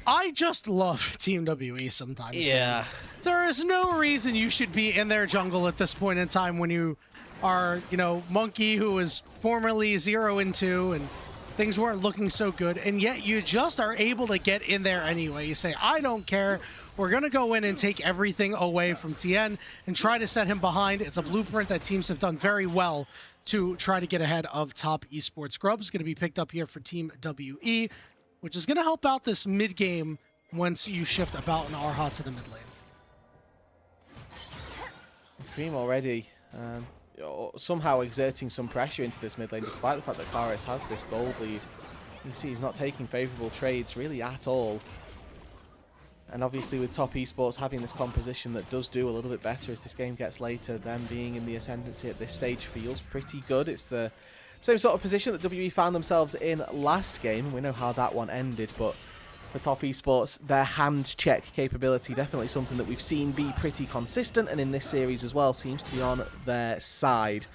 I just love Team WE sometimes. Yeah. Man. There is no reason you should be in their jungle at this point in time when you are, you know, Monkey, who was formerly 0-2, and things weren't looking so good, and yet you just are able to get in there anyway. You say, I don't care. We're going to go in and take everything away from Tien and try to set him behind. It's a blueprint that teams have done very well to try to get ahead of Top Esports. Grub's going to be picked up here for Team WE, which is going to help out this mid game once you shift about an Arha to the mid lane. Cream already somehow exerting some pressure into this mid lane, despite the fact that Karis has this gold lead. You see he's not taking favourable trades really at all. And obviously with Top Esports having this composition that does do a little bit better as this game gets later, them being in the ascendancy at this stage feels pretty good. It's the same sort of position that WE found themselves in last game. We know how that one ended, but for Top Esports, their hand check capability, definitely something that we've seen be pretty consistent, and in this series as well, seems to be on their side.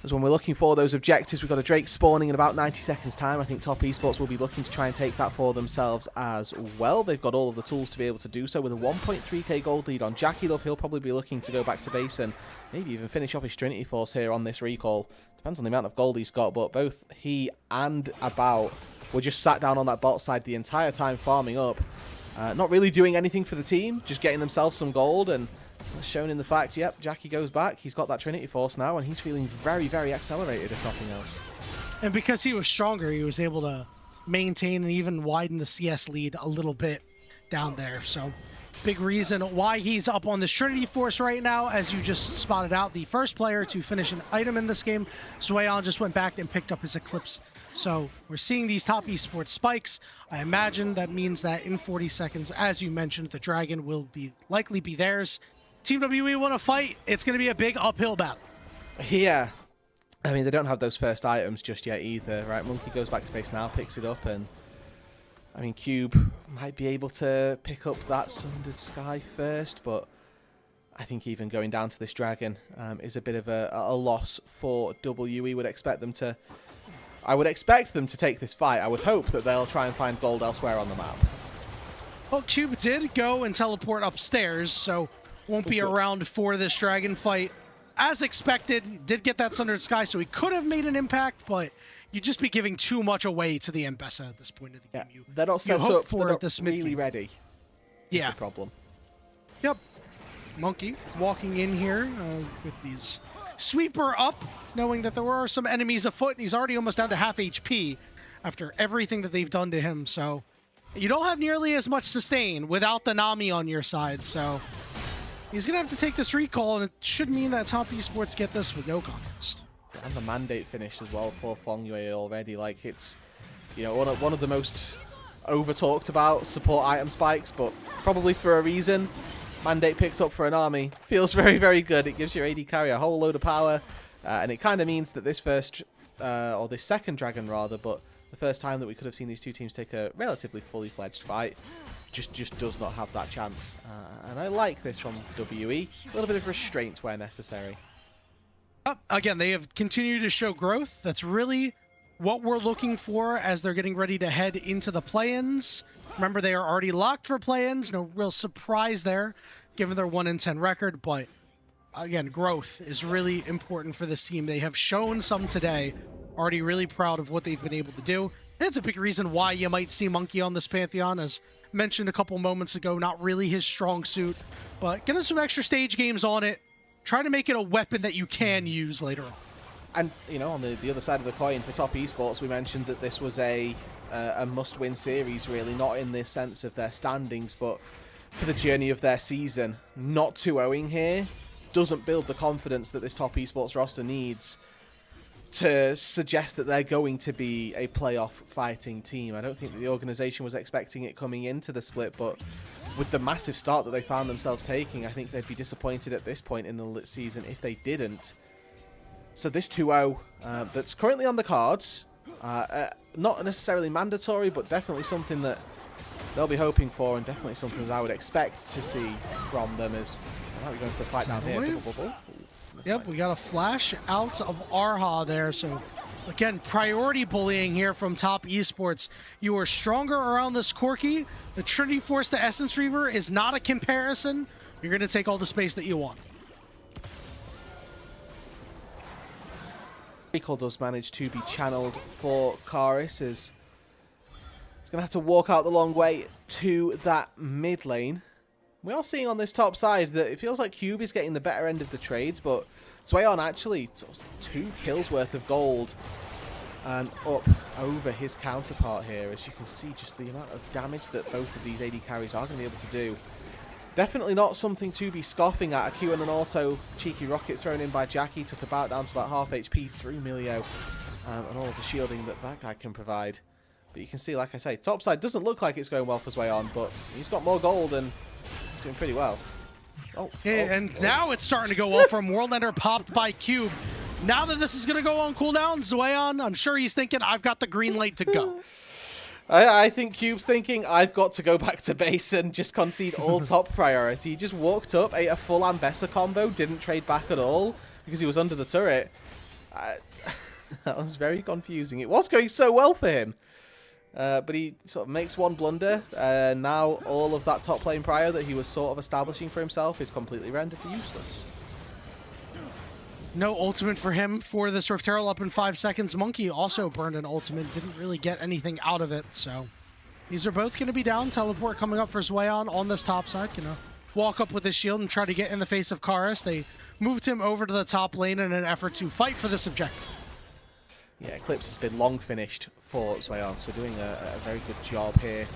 As when we're looking for those objectives, we've got a Drake spawning in about 90 seconds time. I think Top Esports will be looking to try and take that for themselves as well. They've got all of the tools to be able to do so with a 1.3k gold lead on Jackie Love. He'll probably be looking to go back to base and maybe even finish off his Trinity Force here on this recall. Depends on the amount of gold he's got, but both he and About were just sat down on that bot side the entire time farming up. Not really doing anything for the team, just getting themselves some gold, and shown in the fact, yep, Jackie goes back, he's got that Trinity Force now, and he's feeling very, very accelerated, if nothing else. And because he was stronger, he was able to maintain and even widen the CS lead a little bit down there. So, big reason why he's up on this Trinity Force right now. As you just spotted out, the first player to finish an item in this game, Zweon just went back and picked up his Eclipse. So, we're seeing these Top Esports spikes. I imagine that means that in 40 seconds, as you mentioned, the Dragon will likely be theirs. Team WE want to fight. It's going to be a big uphill battle. Yeah. I mean, they don't have those first items just yet either, right? Monkey goes back to base now, picks it up, and I mean, Cube might be able to pick up that Sundered Sky first, but I think even going down to this Dragon is a bit of a loss for WE. Would expect them to... I would expect them to take this fight. I would hope that they'll try and find gold elsewhere on the map. Well, Cube did go and teleport upstairs, so won't be around for this Dragon fight. As expected, did get that Sundered Sky, so he could have made an impact, but you'd just be giving too much away to the M-Pesa at this point of the game. They're not set up, they're not really ready. Yeah. The problem. Yep. Monkey walking in here with these sweeper up, knowing that there were some enemies afoot, and he's already almost down to half HP after everything that they've done to him, so you don't have nearly as much sustain without the Nami on your side, so he's going to have to take this recall, and it should mean that Top Esports get this with no contest. And the mandate finished as well for Fengyue already. Like, it's, you know, one of the most over-talked about support item spikes, but probably for a reason. Mandate picked up for an army. Feels very, very good. It gives your AD carry a whole load of power, and it kind of means that this first, or this second Dragon rather, but the first time that we could have seen these two teams take a relatively fully fledged fight, just does not have that chance. And I like this from WE. A little bit of restraint where necessary. Again, they have continued to show growth. That's really what we're looking for as they're getting ready to head into the play-ins. Remember, they are already locked for play-ins. No real surprise there, given their 1-10 record. But again, growth is really important for this team. They have shown some today. Already really proud of what they've been able to do. And it's a big reason why you might see Monkey on this Pantheon, as mentioned a couple moments ago, not really his strong suit. But get us some extra stage games on it. Try to make it a weapon that you can use later on. And, you know, on the other side of the coin, for top esports, we mentioned that this was a must-win series, really, not in the sense of their standings, but for the journey of their season. Not 2-0ing here doesn't build the confidence that this top esports roster needs to suggest that they're going to be a playoff fighting team. I don't think that the organisation was expecting it coming into the split, but with the massive start that they found themselves taking, I think they'd be disappointed at this point in the season if they didn't. So this 2-0 that's currently on the cards, not necessarily mandatory, but definitely something that they'll be hoping for, and definitely something that I would expect to see from them. As I might be going for the fight down here. Double bubble. Yep, we got a flash out of Arha there. So again, priority bullying here from Top Esports. You are stronger around this Corki. The Trinity Force to Essence Reaver is not a comparison. You're going to take all the space that you want. Recall does manage to be channeled for Karis, as he's going to have to walk out the long way to that mid lane. We are seeing on this top side that it feels like Cube is getting the better end of the trades, but Zwayon actually 2 kills worth of gold and up over his counterpart here. As you can see, just the amount of damage that both of these AD carries are going to be able to do. Definitely not something to be scoffing at. A Q and an auto cheeky rocket thrown in by Jackie took about down to about half HP through Milio, and all of the shielding that that guy can provide. But you can see, like I say, top side doesn't look like it's going well for Zwayon, but he's got more gold and he's doing pretty well. Now it's starting to go well from World Ender popped by Cube. Now that this is going to go on cooldown, Zwayon, I'm sure he's thinking, I've got the green light to go. I think Cube's thinking, I've got to go back to base and just concede all top priority. He just walked up, ate a full Ambessa combo, didn't trade back at all because he was under the turret. That was very confusing. It was going so well for him. But he sort of makes one blunder. Now all of that top lane prior that he was sort of establishing for himself is completely rendered useless. No ultimate for him for this Rift Herald up in 5 seconds. Monkey also burned an ultimate, didn't really get anything out of it. So these are both going to be down. Teleport coming up for Zwayon on this top side. Walk up with his shield and try to get in the face of Karis. They moved him over to the top lane in an effort to fight for this objective. Yeah, Eclipse has been long finished for Zwayon, so doing a very good job here.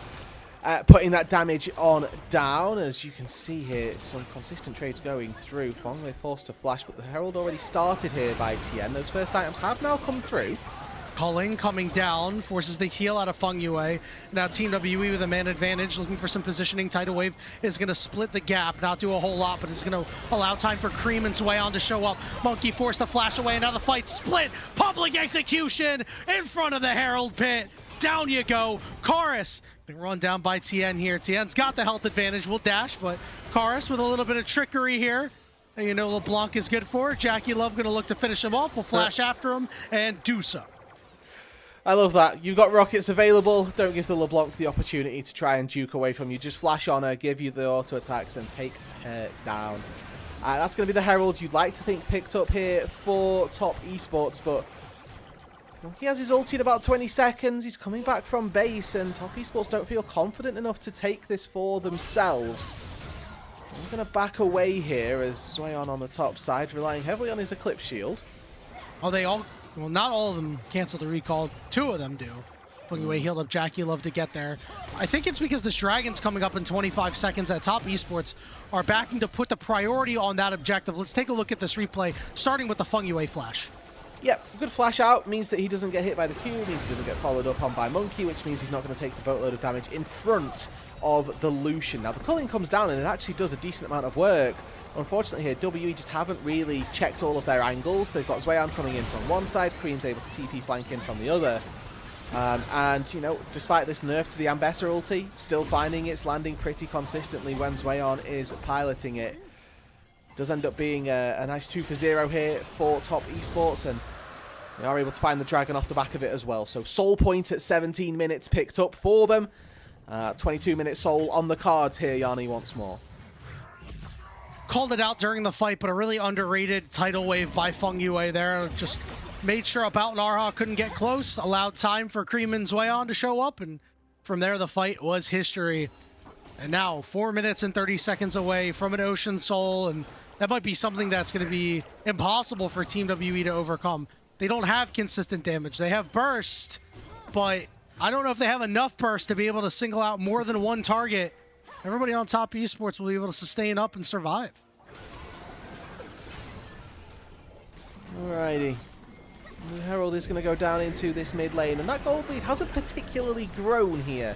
Putting that damage on down, as you can see here, some consistent trades going through. Finally forced to flash, but the Herald already started here by TN. Those first items have now come through. Culling coming down, forces the heal out of Feng Yue. Now Team WE with a man advantage, looking for some positioning. Tidal Wave is going to split the gap, not do a whole lot, but it's going to allow time for Cream and Zwayon to show up. Monkey forced to flash away, and now the fight split. Public execution in front of the Herald pit. Down you go. Karis being run down by TN here. TN's got the health advantage, will dash, but Karis with a little bit of trickery here. And you know LeBlanc is good for it. Jackie Love going to look to finish him off. Will flash after him and do so. I love that. You've got rockets available. Don't give the LeBlanc the opportunity to try and juke away from you. Just flash on her, give you the auto attacks, and take her down. That's going to be the Herald you'd like to think picked up here for Top Esports, but he has his ulti in about 20 seconds. He's coming back from base, and Top Esports don't feel confident enough to take this for themselves. I'm going to back away here as Zwayon on the top side, relying heavily on his Eclipse shield. Oh, they all... Well, not all of them cancel the recall. 2 of them do. Feng Yue healed up Jackie Love to get there. I think it's because this Dragon's coming up in 25 seconds that Top Esports are backing to put the priority on that objective. Let's take a look at this replay, starting with the Feng Yue flash. Yep, good flash out means that he doesn't get hit by the Q, means he doesn't get followed up on by Monkey, which means he's not going to take the boatload of damage in front of the Lucian. Now, the culling comes down and it actually does a decent amount of work. Unfortunately here, WE just haven't really checked all of their angles. They've got Zwayon coming in from one side, Cream's able to TP flank in from the other. And, you know, despite this nerf to the Ambessa ulti, still finding it's landing pretty consistently when Zwayon is piloting it. Does end up being a nice 2 for 0 here for Top Esports, and they are able to find the Dragon off the back of it as well. So Soul Point at 17 minutes picked up for them. 22-minute Soul on the cards here, Yanni, once more. Called it out during the fight, but a really underrated tidal wave by Feng Yue there. Just made sure About and Arha couldn't get close, allowed time for Cream and Zwayon to show up, and from there the fight was history. And now 4 minutes and 30 seconds away from an Ocean Soul, and that might be something that's going to be impossible for Team WE to overcome. They don't have consistent damage. They have burst, but I don't know if they have enough burst to be able to single out more than one target. Everybody on top esports will be able to sustain up and survive. Alrighty. The Herald is going to go down into this mid lane, and that gold lead hasn't particularly grown here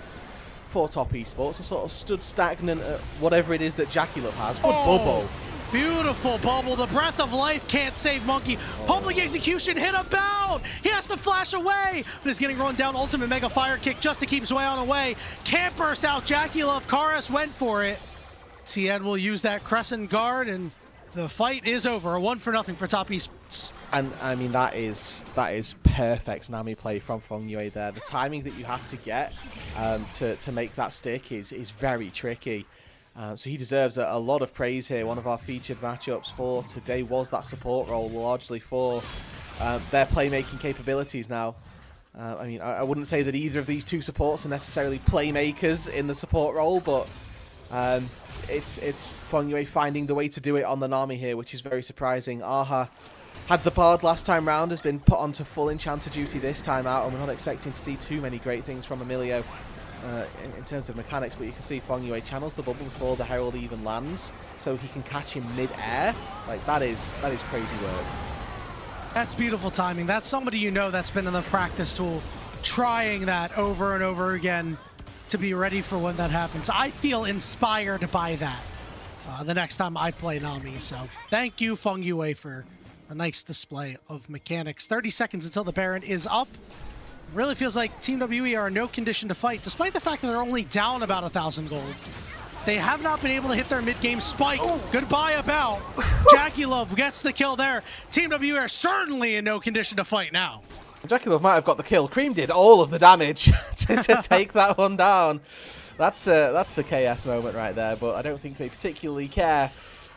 for top esports. It sort of stood stagnant at whatever it is that Jackie has. Good bubble. Beautiful bubble. The breath of life can't save Monkey. Public execution hit a bound. He has to flash away, but he's getting run down. Ultimate mega fire kick just to keep Zweon away. Can't burst out. Jackie Love. Karas went for it. Tien will use that crescent guard, and the fight is over. A 1-0 for top esports. And I mean, that is perfect Nami play from Feng Yue there. The timing that you have to get to make that stick is very tricky. So he deserves a lot of praise here. One of our featured matchups for today was that support role, largely for their playmaking capabilities now. I mean, I wouldn't say that either of these two supports are necessarily playmakers in the support role, but it's Feng Yue finding the way to do it on the Nami here, which is very surprising. Aha had the Bard last time round, has been put onto full Enchanter duty this time out, and we're not expecting to see too many great things from Emilio in terms of mechanics, but you can see Feng Yue channels the bubble before the Herald even lands, so he can catch him mid-air. Like, that is crazy work. That's beautiful timing. That's somebody you know that's been in the practice tool, trying that over and over again to be ready for when that happens. I feel inspired by that the next time I play Nami, so thank you, Feng Yue, for a nice display of mechanics. 30 seconds until the Baron is up. Really feels like Team WE are in no condition to fight, despite the fact that they're only down about 1,000 gold. They have not been able to hit their mid-game spike. Goodbye about. Jackie Love gets the kill there. Team WE are certainly in no condition to fight now. Jackie Love might have got the kill. Cream did all of the damage to take that one down. That's a KS moment right there, but I don't think they particularly care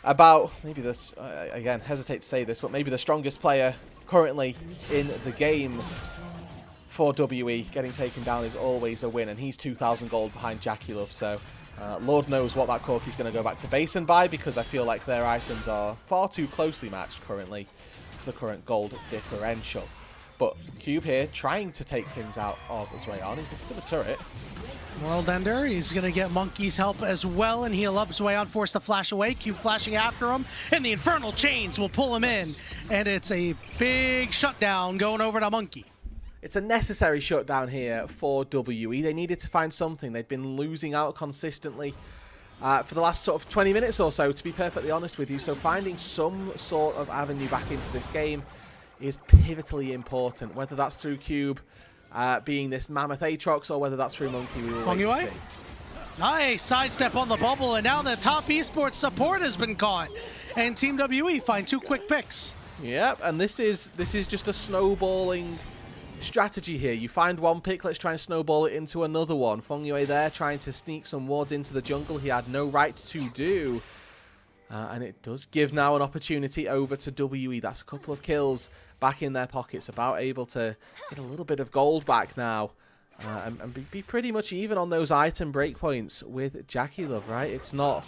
about, maybe this, again, hesitate to say this, but maybe the strongest player currently in the game for WE getting taken down is always a win, and he's 2,000 gold behind Jackie Love, so Lord knows what that Corki's going to go back to base and buy, because I feel like their items are far too closely matched currently for the current gold differential. But Cube here trying to take things out of Zweon. He's looking for the turret. World Ender, he's going to get Monkey's help as well and heal up. Zweon forced to flash away. Cube flashing after him, and the Infernal Chains will pull him in. And it's a big shutdown going over to Monkey. It's a necessary shutdown here for WE. They needed to find something. They'd been losing out consistently for the last sort of 20 minutes or so, to be perfectly honest with you. So finding some sort of avenue back into this game is pivotally important, whether that's through Cube being this mammoth Aatrox, or whether that's through Monkey. We will wait to see. Nice sidestep on the bubble, and now the top esports support has been caught, and Team WE find 2 quick picks. Yep, and this is just a snowballing strategy here. You find one pick, let's try and snowball it into another one. Feng Yue there trying to sneak some wards into the jungle he had no right to do. And it does give now an opportunity over to WE. That's a couple of kills back in their pockets, about able to get a little bit of gold back now. And be pretty much even on those item breakpoints with Jackie Love, right? It's not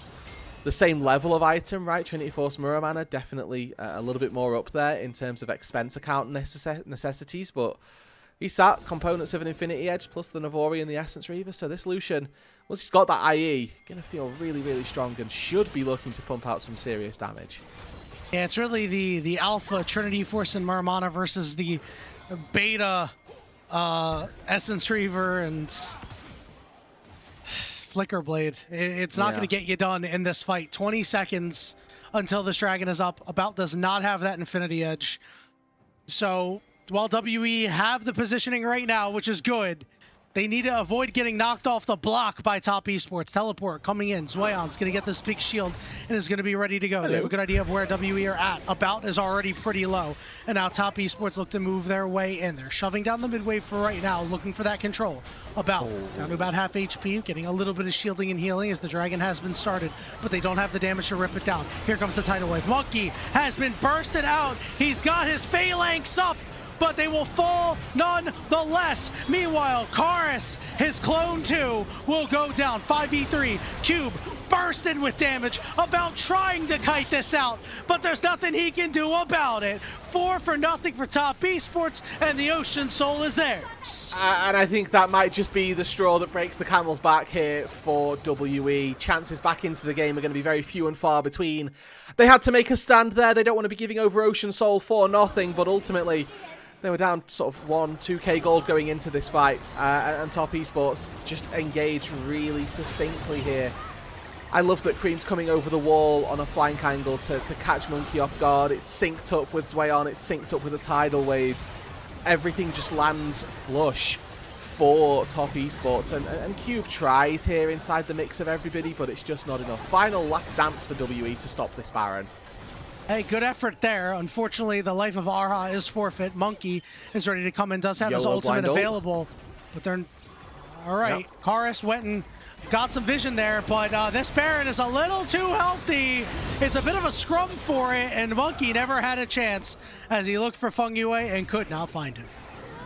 the same level of item, right? Trinity Force Mirror Mana, definitely a little bit more up there in terms of expense account necessities, but he sat components of an Infinity Edge plus the Navori and the Essence Reaver, so this Lucian, once he's got that IE, going to feel really, really strong and should be looking to pump out some serious damage. Yeah, it's really the alpha Trinity Force and Mirror Mana versus the beta Essence Reaver and Flicker Blade. It's not going to get you done in this fight. 20 seconds until this dragon is up. About does not have that Infinity Edge. So while WE have the positioning right now, which is good, they need to avoid getting knocked off the block by top esports. Teleport coming in. Zweon's going to get this big shield and is going to be ready to go. Hello. They have a good idea of where WE are at. About is already pretty low. And now top esports look to move their way in. They're shoving down the mid wave for right now, looking for that control. About down to about half HP, getting a little bit of shielding and healing as the dragon has been started, but they don't have the damage to rip it down. Here comes the tidal wave. Monkey has been bursted out. He's got his phalanx up, but they will fall nonetheless. Meanwhile, Karas, his clone 2, will go down. 5v3. Cube bursting with damage, about trying to kite this out, but there's nothing he can do about it. 4-0 for Top Esports, and the Ocean Soul is theirs. And I think that might just be the straw that breaks the camel's back here for WE. Chances back into the game are going to be very few and far between. They had to make a stand there. They don't want to be giving over Ocean Soul for nothing, but ultimately they were down sort of 2k gold going into this fight, and Top Esports just engaged really succinctly here. I love that Cream's coming over the wall on a flank angle to catch Monkey off guard. It's synced up with Zweon, it's synced up with a tidal wave. Everything just lands flush for Top Esports, and Cube tries here inside the mix of everybody, but it's just not enough. Final last dance for WE to stop this Baron. Hey, good effort there. Unfortunately, the life of Arha is forfeit. Monkey is ready to come and does have his ultimate available, but they're... All right, yep. Karis went and got some vision there, but this Baron is a little too healthy. It's a bit of a scrum for it, and Monkey never had a chance as he looked for Feng Yue and could not find him.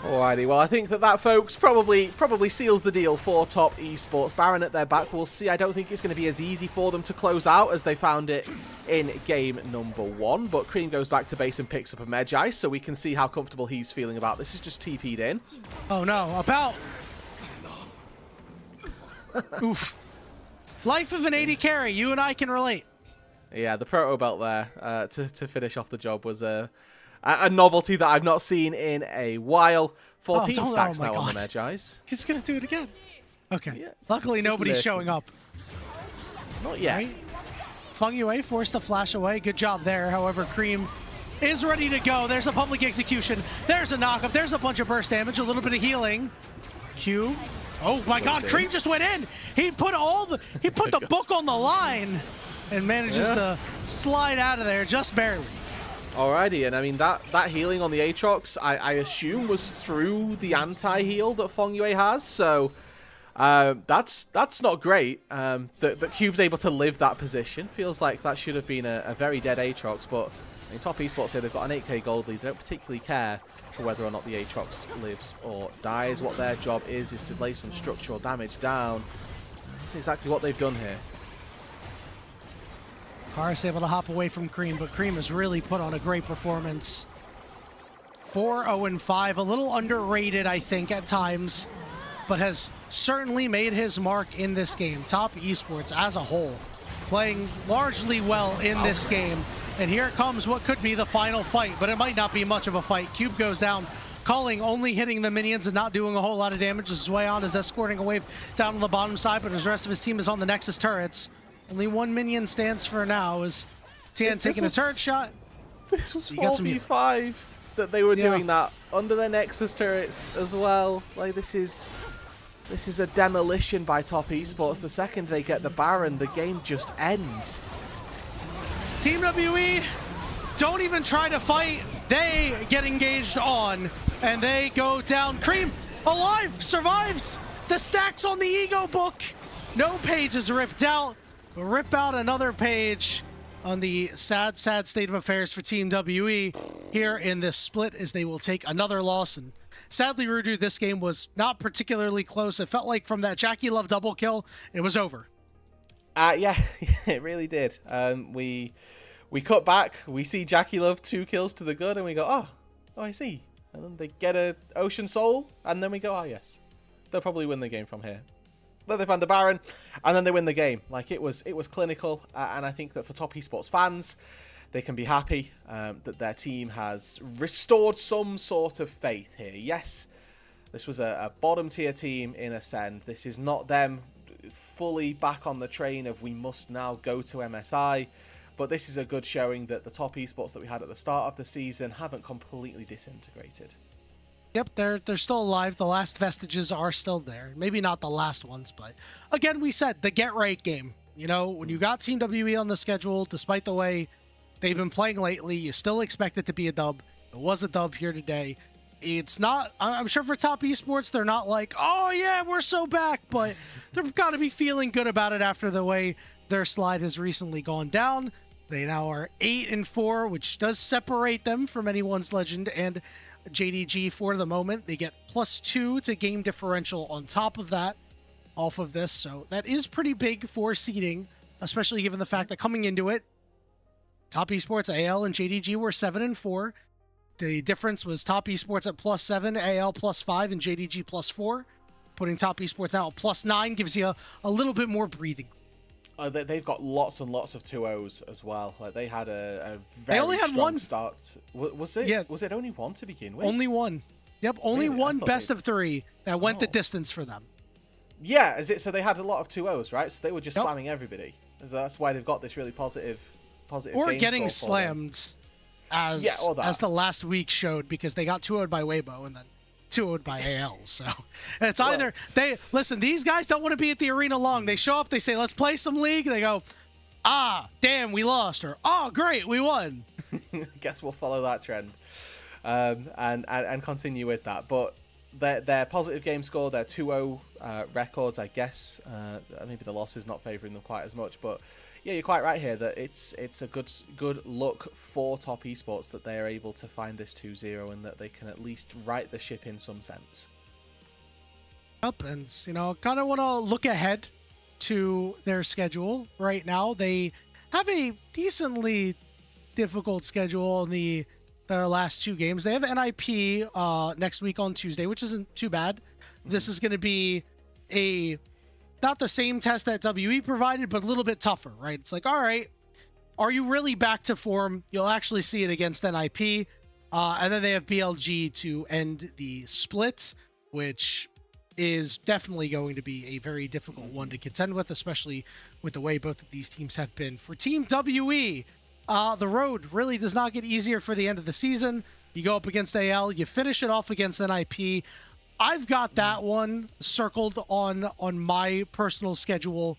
Alrighty, well, I think that folks, probably seals the deal for Top Esports. Baron at their back, we'll see. I don't think it's going to be as easy for them to close out as they found it in game number 1, but Cream goes back to base and picks up a Medjay, so we can see how comfortable he's feeling about this. Is just TP'd in. Oh no, about... Oof. Life of an 80 carry, you and I can relate. Yeah, the proto belt there to finish off the job was a novelty that I've not seen in a while. 14 stacks now on the Medjays. He's going to do it again. Okay. Yeah, luckily, nobody's showing up. Not yet. Right. Feng Yue forced to flash away. Good job there. However, Cream is ready to go. There's a public execution. There's a knockup. There's a bunch of burst damage. A little bit of healing. Q. Oh my God! Cream just went in. He put the book on the line, and manages to slide out of there just barely. Alrighty, and I mean that healing on the Aatrox, I assume was through the anti-heal that Feng Yue has. So that's not great. That Cube's able to live that position feels like that should have been a very dead Aatrox, but I mean, Top Esports here, they've got an 8k gold lead. They don't particularly care for whether or not the Aatrox lives or dies. What their job is to lay some structural damage down. That's exactly what they've done here. Karis able to hop away from Cream, but Cream has really put on a great performance. 4-0-5, a little underrated, I think, at times, but has certainly made his mark in this game. Top Esports as a whole, playing largely well in this game. And here comes what could be the final fight, but it might not be much of a fight. Cube goes down, Culling only hitting the minions and not doing a whole lot of damage. Zweon is escorting a wave down to the bottom side, but the rest of his team is on the Nexus turrets. Only one minion stands for now as Tian taking a turret shot. This was 4v5 that they were doing that under their Nexus turrets as well. Like this is a demolition by Top Esports. The second they get the Baron, the game just ends. Team WE don't even try to fight. They get engaged on, and they go down. Cream, alive, survives. The stacks on the ego book. No page is ripped out. We'll rip out another page on the sad state of affairs for Team WE here in this split as they will take another loss. And sadly, Rudu, this game was not particularly close. It felt like from that Jackie Love double kill, it was over. Yeah, it really did. We cut back, we see Jackie Love 2 kills to the good, and we go, oh, I see. And then they get a Ocean Soul, and then we go, oh yes, they'll probably win the game from here. Then they find the Baron, and then they win the game. Like it was clinical, and I think that for Top Esports fans, they can be happy that their team has restored some sort of faith here. Yes, this was a bottom tier team in Ascend. This is not them fully back on the train of we must now go to MSI. But this is a good showing that the Top Esports that we had at the start of the season haven't completely disintegrated. Yep, they're still alive. The last vestiges are still there. Maybe not the last ones, but again, we said the get right game. You know, when you got Team WE on the schedule, despite the way they've been playing lately, you still expect it to be a dub. It was a dub here today. It's not, I'm sure for Top Esports, they're not like, oh yeah, we're so back, but they've got to be feeling good about it after the way their slide has recently gone down. They now are 8-4, which does separate them from anyone's Legend and JDG for the moment. They get +2 to game differential on top of that, off of this, so that is pretty big for seeding especially given the fact that coming into it, Top Esports, AL, and JDG were 7-4. The difference was Top Esports at +7, AL +5, and JDG +4. Putting Top Esports out +9 gives you a little bit more breathing. They've got lots and lots of 2-0s as well. Like they had a very They only had strong one start. Was it? Yeah. Was it only one to begin with? Only one. Yep, only Really? I one thought best they- of 3 that went the distance for them. Yeah, is it? So they had a lot of 2-0s, right? So they were just Yep. slamming everybody. So that's why they've got this really positive Or game getting score for them. slammed as Yeah, all that. as the last week showed, because they got 2-0'd by Weibo and then 2-0'd by AL. So it's either these guys don't want to be at the arena long. They show up, they say, let's play some league. They go, damn, we lost, or great, we won. Guess we'll follow that trend, and continue with that. But their positive game score, their 2-0 records, I guess. Maybe the loss is not favouring them quite as much, but yeah, you're quite right here that it's a good look for Top Esports that they are able to find this 2-0 and that they can at least right the ship in some sense. Up and kind of want to look ahead to their schedule right now. They have a decently difficult schedule in their last 2 games. They have NIP next week on Tuesday, which isn't too bad. This is going to be not the same test that WE provided, but a little bit tougher, right? It's like, all right, are you really back to form? You'll actually see it against NIP. And then they have BLG to end the split, which is definitely going to be a very difficult one to contend with, especially with the way both of these teams have been. For Team WE, the road really does not get easier for the end of the season. You go up against AL, you finish it off against NIP. I've got that one circled on my personal schedule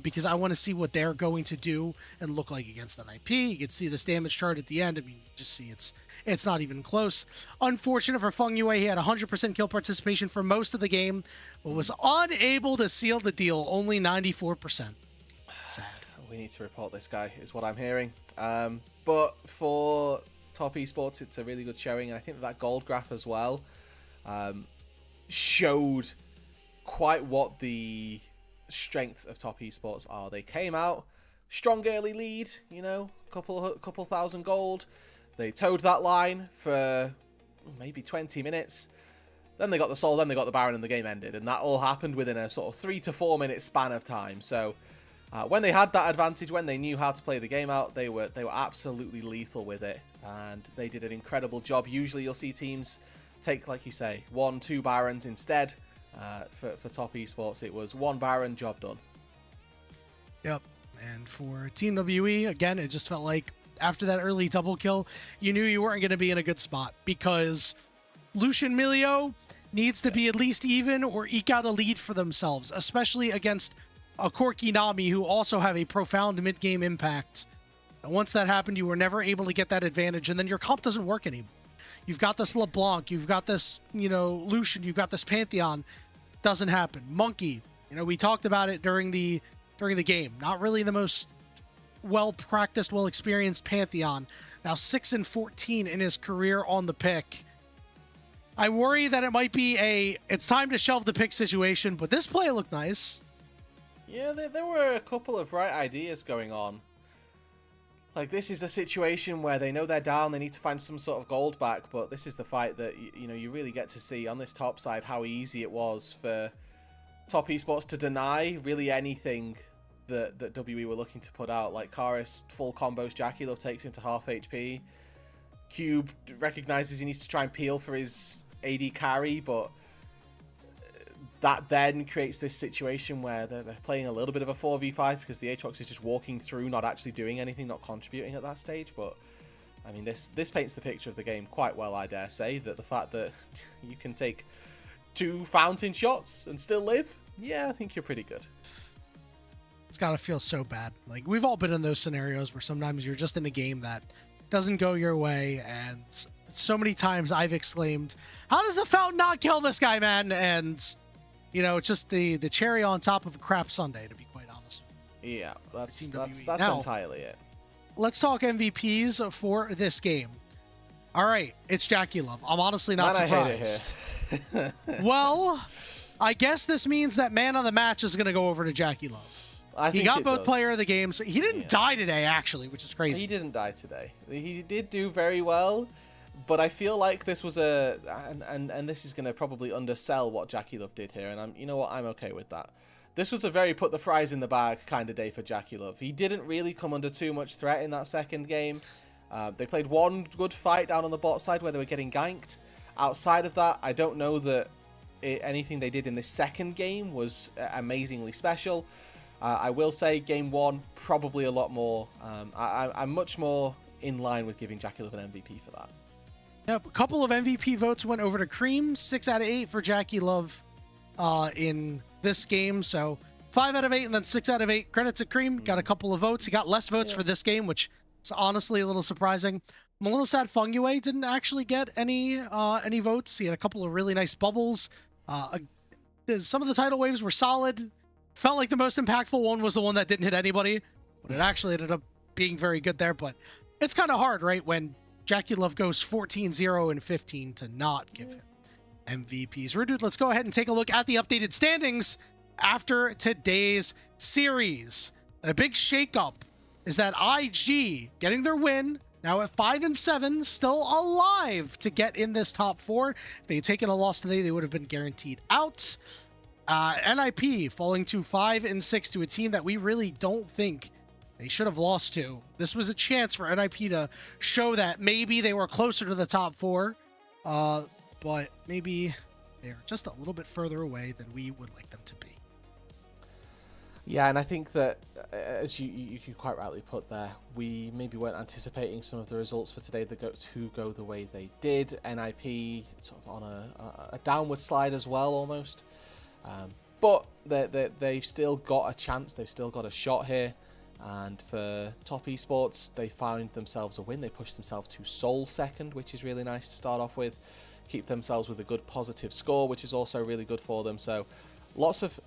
because I want to see what they're going to do and look like against NIP. You can see this damage chart at the end. I mean, you just see it's not even close. Unfortunate for Feng Yue, he had 100% kill participation for most of the game, but was unable to seal the deal, only 94%. Sad. We need to report this guy, is what I'm hearing. But for Top Esports, it's a really good showing, and I think that gold graph as well showed quite what the strength of Top Esports are. They came out strong early lead, couple thousand gold. They towed that line for maybe 20 minutes. Then they got the soul, then they got the Baron, and the game ended. And that all happened within a sort of 3 to 4 minute span of time. So when they had that advantage, when they knew how to play the game out, they were absolutely lethal with it. And they did an incredible job. Usually you'll see teams take, like you say, 1-2 Barons instead. For Top Esports, it was 1 Baron, job done. Yep. And for Team WE, again, it just felt like after that early double kill, you knew you weren't going to be in a good spot because Lucian Milio needs to be at least even or eke out a lead for themselves, especially against a Corki Nami who also have a profound mid-game impact. And once that happened, you were never able to get that advantage, and then your comp doesn't work anymore. You've got this LeBlanc, you've got this, Lucian, you've got this Pantheon. Doesn't happen. Monkey, we talked about it during the game. Not really the most well-practiced, well-experienced Pantheon. Now 6-14 in his career on the pick. I worry that it might be it's time to shelve the pick situation, but this play looked nice. Yeah, there were a couple of right ideas going on. Like, this is a situation where they know they're down, they need to find some sort of gold back, but this is the fight that, you really get to see on this top side how easy it was for Top Esports to deny really anything that WE were looking to put out. Like, Karis full combos Jackie Love, takes him to half HP. Cube recognizes he needs to try and peel for his AD carry, but that then creates this situation where they're playing a little bit of a 4v5 because the Aatrox is just walking through, not actually doing anything, not contributing at that stage. But I mean, this paints the picture of the game quite well, I dare say, that the fact that you can take 2 fountain shots and still live, yeah, I think you're pretty good. It's gotta feel so bad. Like, we've all been in those scenarios where sometimes you're just in a game that doesn't go your way, and so many times I've exclaimed, how does the fountain not kill this guy, man? And it's just the cherry on top of a crap sundae, to be quite honest. Yeah, that's Now, entirely it. Let's talk MVPs for this game. All right, it's Jackie Love. I'm honestly not surprised. I hate it here. Well, I guess this means that man of the match is going to go over to Jackie Love. He got both does. player of the game. So he didn't die today, actually, which is crazy. He didn't die today. He did do very well, but I feel like this was a and this is going to probably undersell what Jackie Love did here, and you know what, I'm okay with that. This was a very put the fries in the bag kind of day for Jackie Love. He didn't really come under too much threat in that second game. They played one good fight down on the bot side where they were getting ganked. Outside of that, I don't know that anything they did in this second game was amazingly special. I will say game one, probably a lot more. I'm much more in line with giving Jackie Love an MVP for that. Yep, a couple of MVP votes went over to Cream. 6 out of 8 for Jackie Love in this game. So 5 out of 8 and then 6 out of 8. Credit to Cream. Got a couple of votes. He got less votes for this game, which is honestly a little surprising. I'm a little sad Fungue didn't actually get any votes. He had a couple of really nice bubbles. Some of the tidal waves were solid. Felt like the most impactful one was the one that didn't hit anybody, but it actually ended up being very good there. But it's kind of hard, right, when Jackie Love goes 14-0 and 15 to not give him MVPs. Rude, let's go ahead and take a look at the updated standings after today's series. A big shakeup is that IG getting their win, now at 5-7, still alive to get in this top 4. If they had taken a loss today, they would have been guaranteed out. NIP falling to 5-6 to a team that we really don't think they should have lost to. This was a chance for NIP to show that maybe they were closer to the top 4, but maybe they're just a little bit further away than we would like them to be. Yeah, and I think that, as you quite rightly put there, we maybe weren't anticipating some of the results for today to go the way they did. NIP sort of on a downward slide as well, almost. But they've still got a chance. They've still got a shot here. And for Top Esports, they found themselves a win. They pushed themselves to Seoul second, which is really nice to start off with. Keep themselves with a good positive score, which is also really good for them. So lots of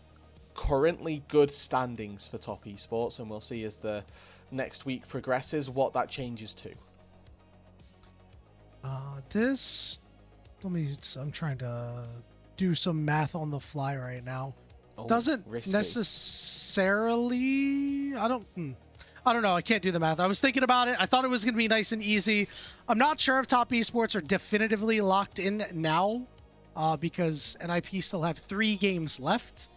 currently good standings for Top Esports, and we'll see as the next week progresses what that changes to. I'm trying to do some math on the fly right now. Doesn't risky. necessarily. I don't know. I can't do the math. I was thinking about it. I thought it was going to be nice and easy. I'm not sure if Top Esports are definitively locked in now, because NIP still have 3 games left.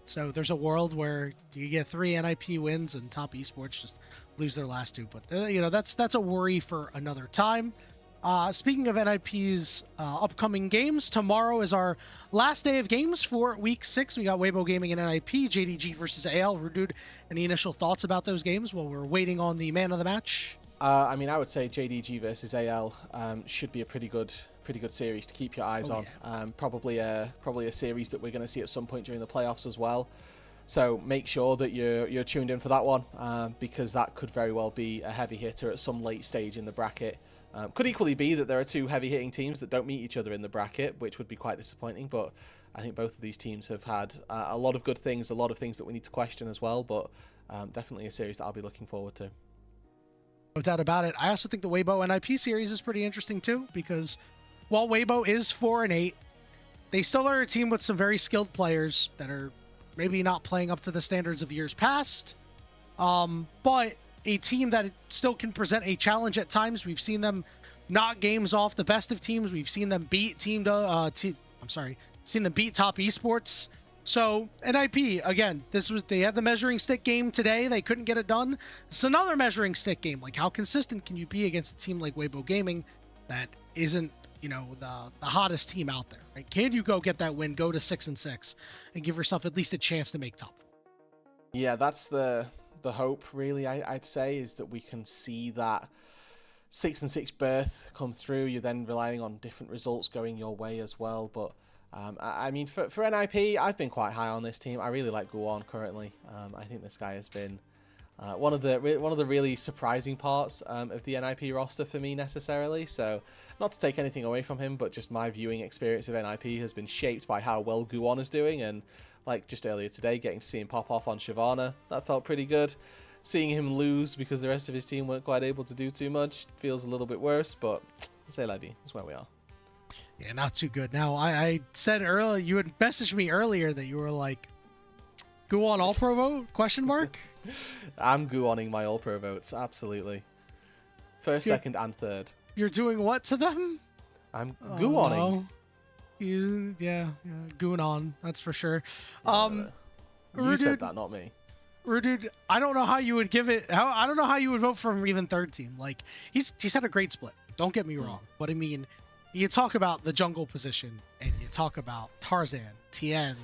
So there's a world where you get 3 NIP wins and Top Esports just lose their last 2. But that's a worry for another time. Speaking of NIP's upcoming games, tomorrow is our last day of games for Week 6. We got Weibo Gaming and NIP, JDG versus AL. Rudude, any initial thoughts about those games while we're waiting on the man of the match? I mean, I would say JDG versus AL should be a pretty good series to keep your eyes on. Yeah. Probably a series that we're going to see at some point during the playoffs as well. So make sure that you're tuned in for that one, because that could very well be a heavy hitter at some late stage in the bracket. Could equally be that there are 2 heavy-hitting teams that don't meet each other in the bracket, which would be quite disappointing, but I think both of these teams have had a lot of good things, a lot of things that we need to question as well, but definitely a series that I'll be looking forward to. No doubt about it. I also think the Weibo NIP series is pretty interesting too, because while Weibo is 4-8, they still are a team with some very skilled players that are maybe not playing up to the standards of years past, but a team that still can present a challenge at times. We've seen them knock games off the best of teams. We've seen them beat seen them beat Top Esports. So NIP, again, they had the measuring stick game today. They couldn't get it done. It's another measuring stick game. Like, how consistent can you be against a team like Weibo Gaming that isn't, the hottest team out there? Right? Can you go get that win, go to 6-6, and give yourself at least a chance to make top 4? Yeah, that's the hope, really, I'd say, is that we can see that 6-6 berth come through. You're then relying on different results going your way as well. But I mean, for NIP, I've been quite high on this team. I really like Guan currently. I think this guy has been one of the really surprising parts of the NIP roster for me necessarily. So not to take anything away from him, but just my viewing experience of NIP has been shaped by how well Guan is doing. And like just earlier today, getting to see him pop off on Shyvana, that felt pretty good. Seeing him lose because the rest of his team weren't quite able to do too much feels a little bit worse, but say Levy, that's where we are. Yeah, not too good. Now, I said earlier, you had messaged me earlier that you were like, Go on all pro vote? Question mark? I'm Guoning my all-pro votes, absolutely. First, second, and third. You're doing what to them? I'm Guoning. Yeah, goon on, that's for sure. You said that, not me. Rudude, I don't know how you would give it. I don't know how you would vote for him even third team. Like he's had a great split. Don't get me wrong, but I mean, you talk about the jungle position, and you talk about Tarzan, Tien,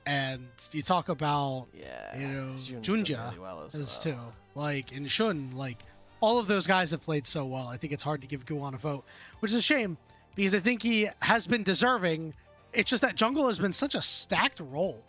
and you talk about Junja really well as too. Like and Shun, like all of those guys have played so well. I think it's hard to give Guan a vote, which is a shame because I think he has been deserving. It's just that jungle has been such a stacked role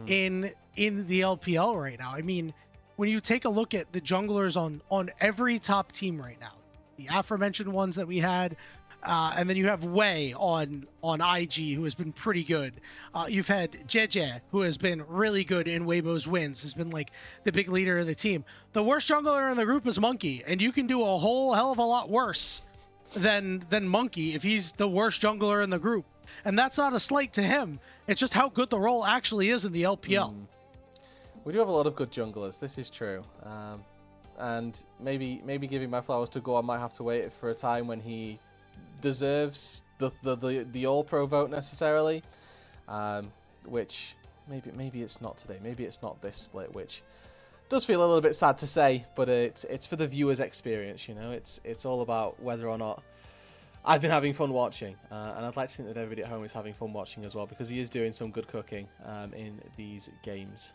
in the LPL right now. I mean, when you take a look at the junglers on every top team right now, the aforementioned ones that we had, and then you have Wei on IG, who has been pretty good. You've had Jeje, who has been really good in Weibo's wins, has been like the big leader of the team. The worst jungler in the group is Monkey, and you can do a whole hell of a lot worse than Monkey if he's the worst jungler in the group. And that's not a slight to him. It's just how good the role actually is in the LPL. We do have a lot of good junglers. This is true. And maybe giving my flowers to Go, I might have to wait for a time when he deserves the all-pro vote necessarily. Which maybe it's not today. Maybe it's not this split, which does feel a little bit sad to say, but it's for the viewer's experience. You know, it's all about whether or not I've been having fun watching, and I'd like to think that everybody at home is having fun watching as well, because he is doing some good cooking in these games.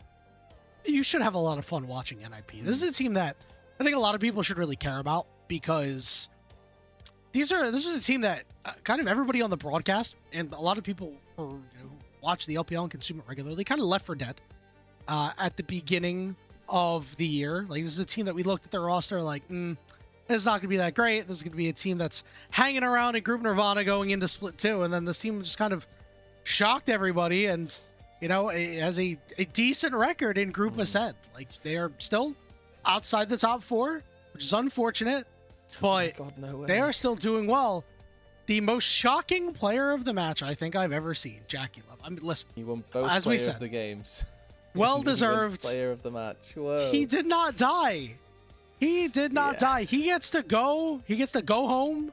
You should have a lot of fun watching NIP. This is a team that I think a lot of people should really care about, because this was a team that kind of everybody on the broadcast and a lot of people who watch the LPL and consume it regularly kind of left for dead at the beginning of the year. Like, this is a team that we looked at their roster like, it's not going to be that great. This is going to be a team that's hanging around in Group Nirvana going into Split 2. And then this team just kind of shocked everybody and, it has a decent record in Group Ascent. Like, they are still outside the top 4, which is unfortunate, but they are still doing well. The most shocking player of the match I think I've ever seen, Jackie Love. I mean, listen, he won both as player we said, of the games. Well deserved. Player of the match. Whoa. He did not die. He did not die. He gets to go. He gets to go home.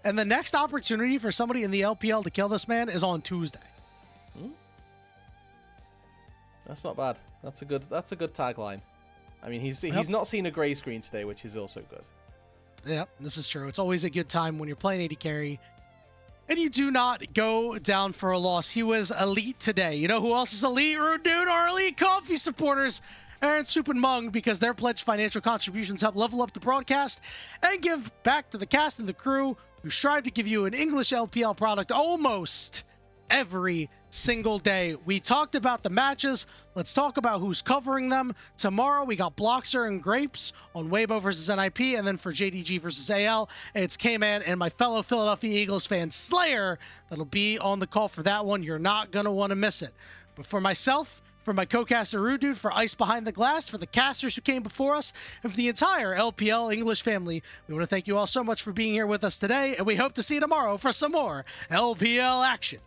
And the next opportunity for somebody in the LPL to kill this man is on Tuesday. That's not bad. That's a good tagline. I mean, he's not seen a grey screen today, which is also good. Yeah, this is true. It's always a good time when you're playing AD carry and you do not go down for a loss. He was elite today. You know who else is elite, Rude Dude? Our Elite Coffee supporters, Aaron, Soup, and Mung, because their pledged financial contributions help level up the broadcast and give back to the cast and the crew who strive to give you an English LPL product almost every single day. We talked about the matches. Let's talk about who's covering them. Tomorrow, we got Bloxer and Grapes on Weibo versus NIP, and then for JDG versus AL, it's K-Man and my fellow Philadelphia Eagles fan, Slayer, that'll be on the call for that one. You're not going to want to miss it. But for myself, for my co-caster Rude Dude, for Ice Behind the Glass, for the casters who came before us, and for the entire LPL English family, we want to thank you all so much for being here with us today, and we hope to see you tomorrow for some more LPL action.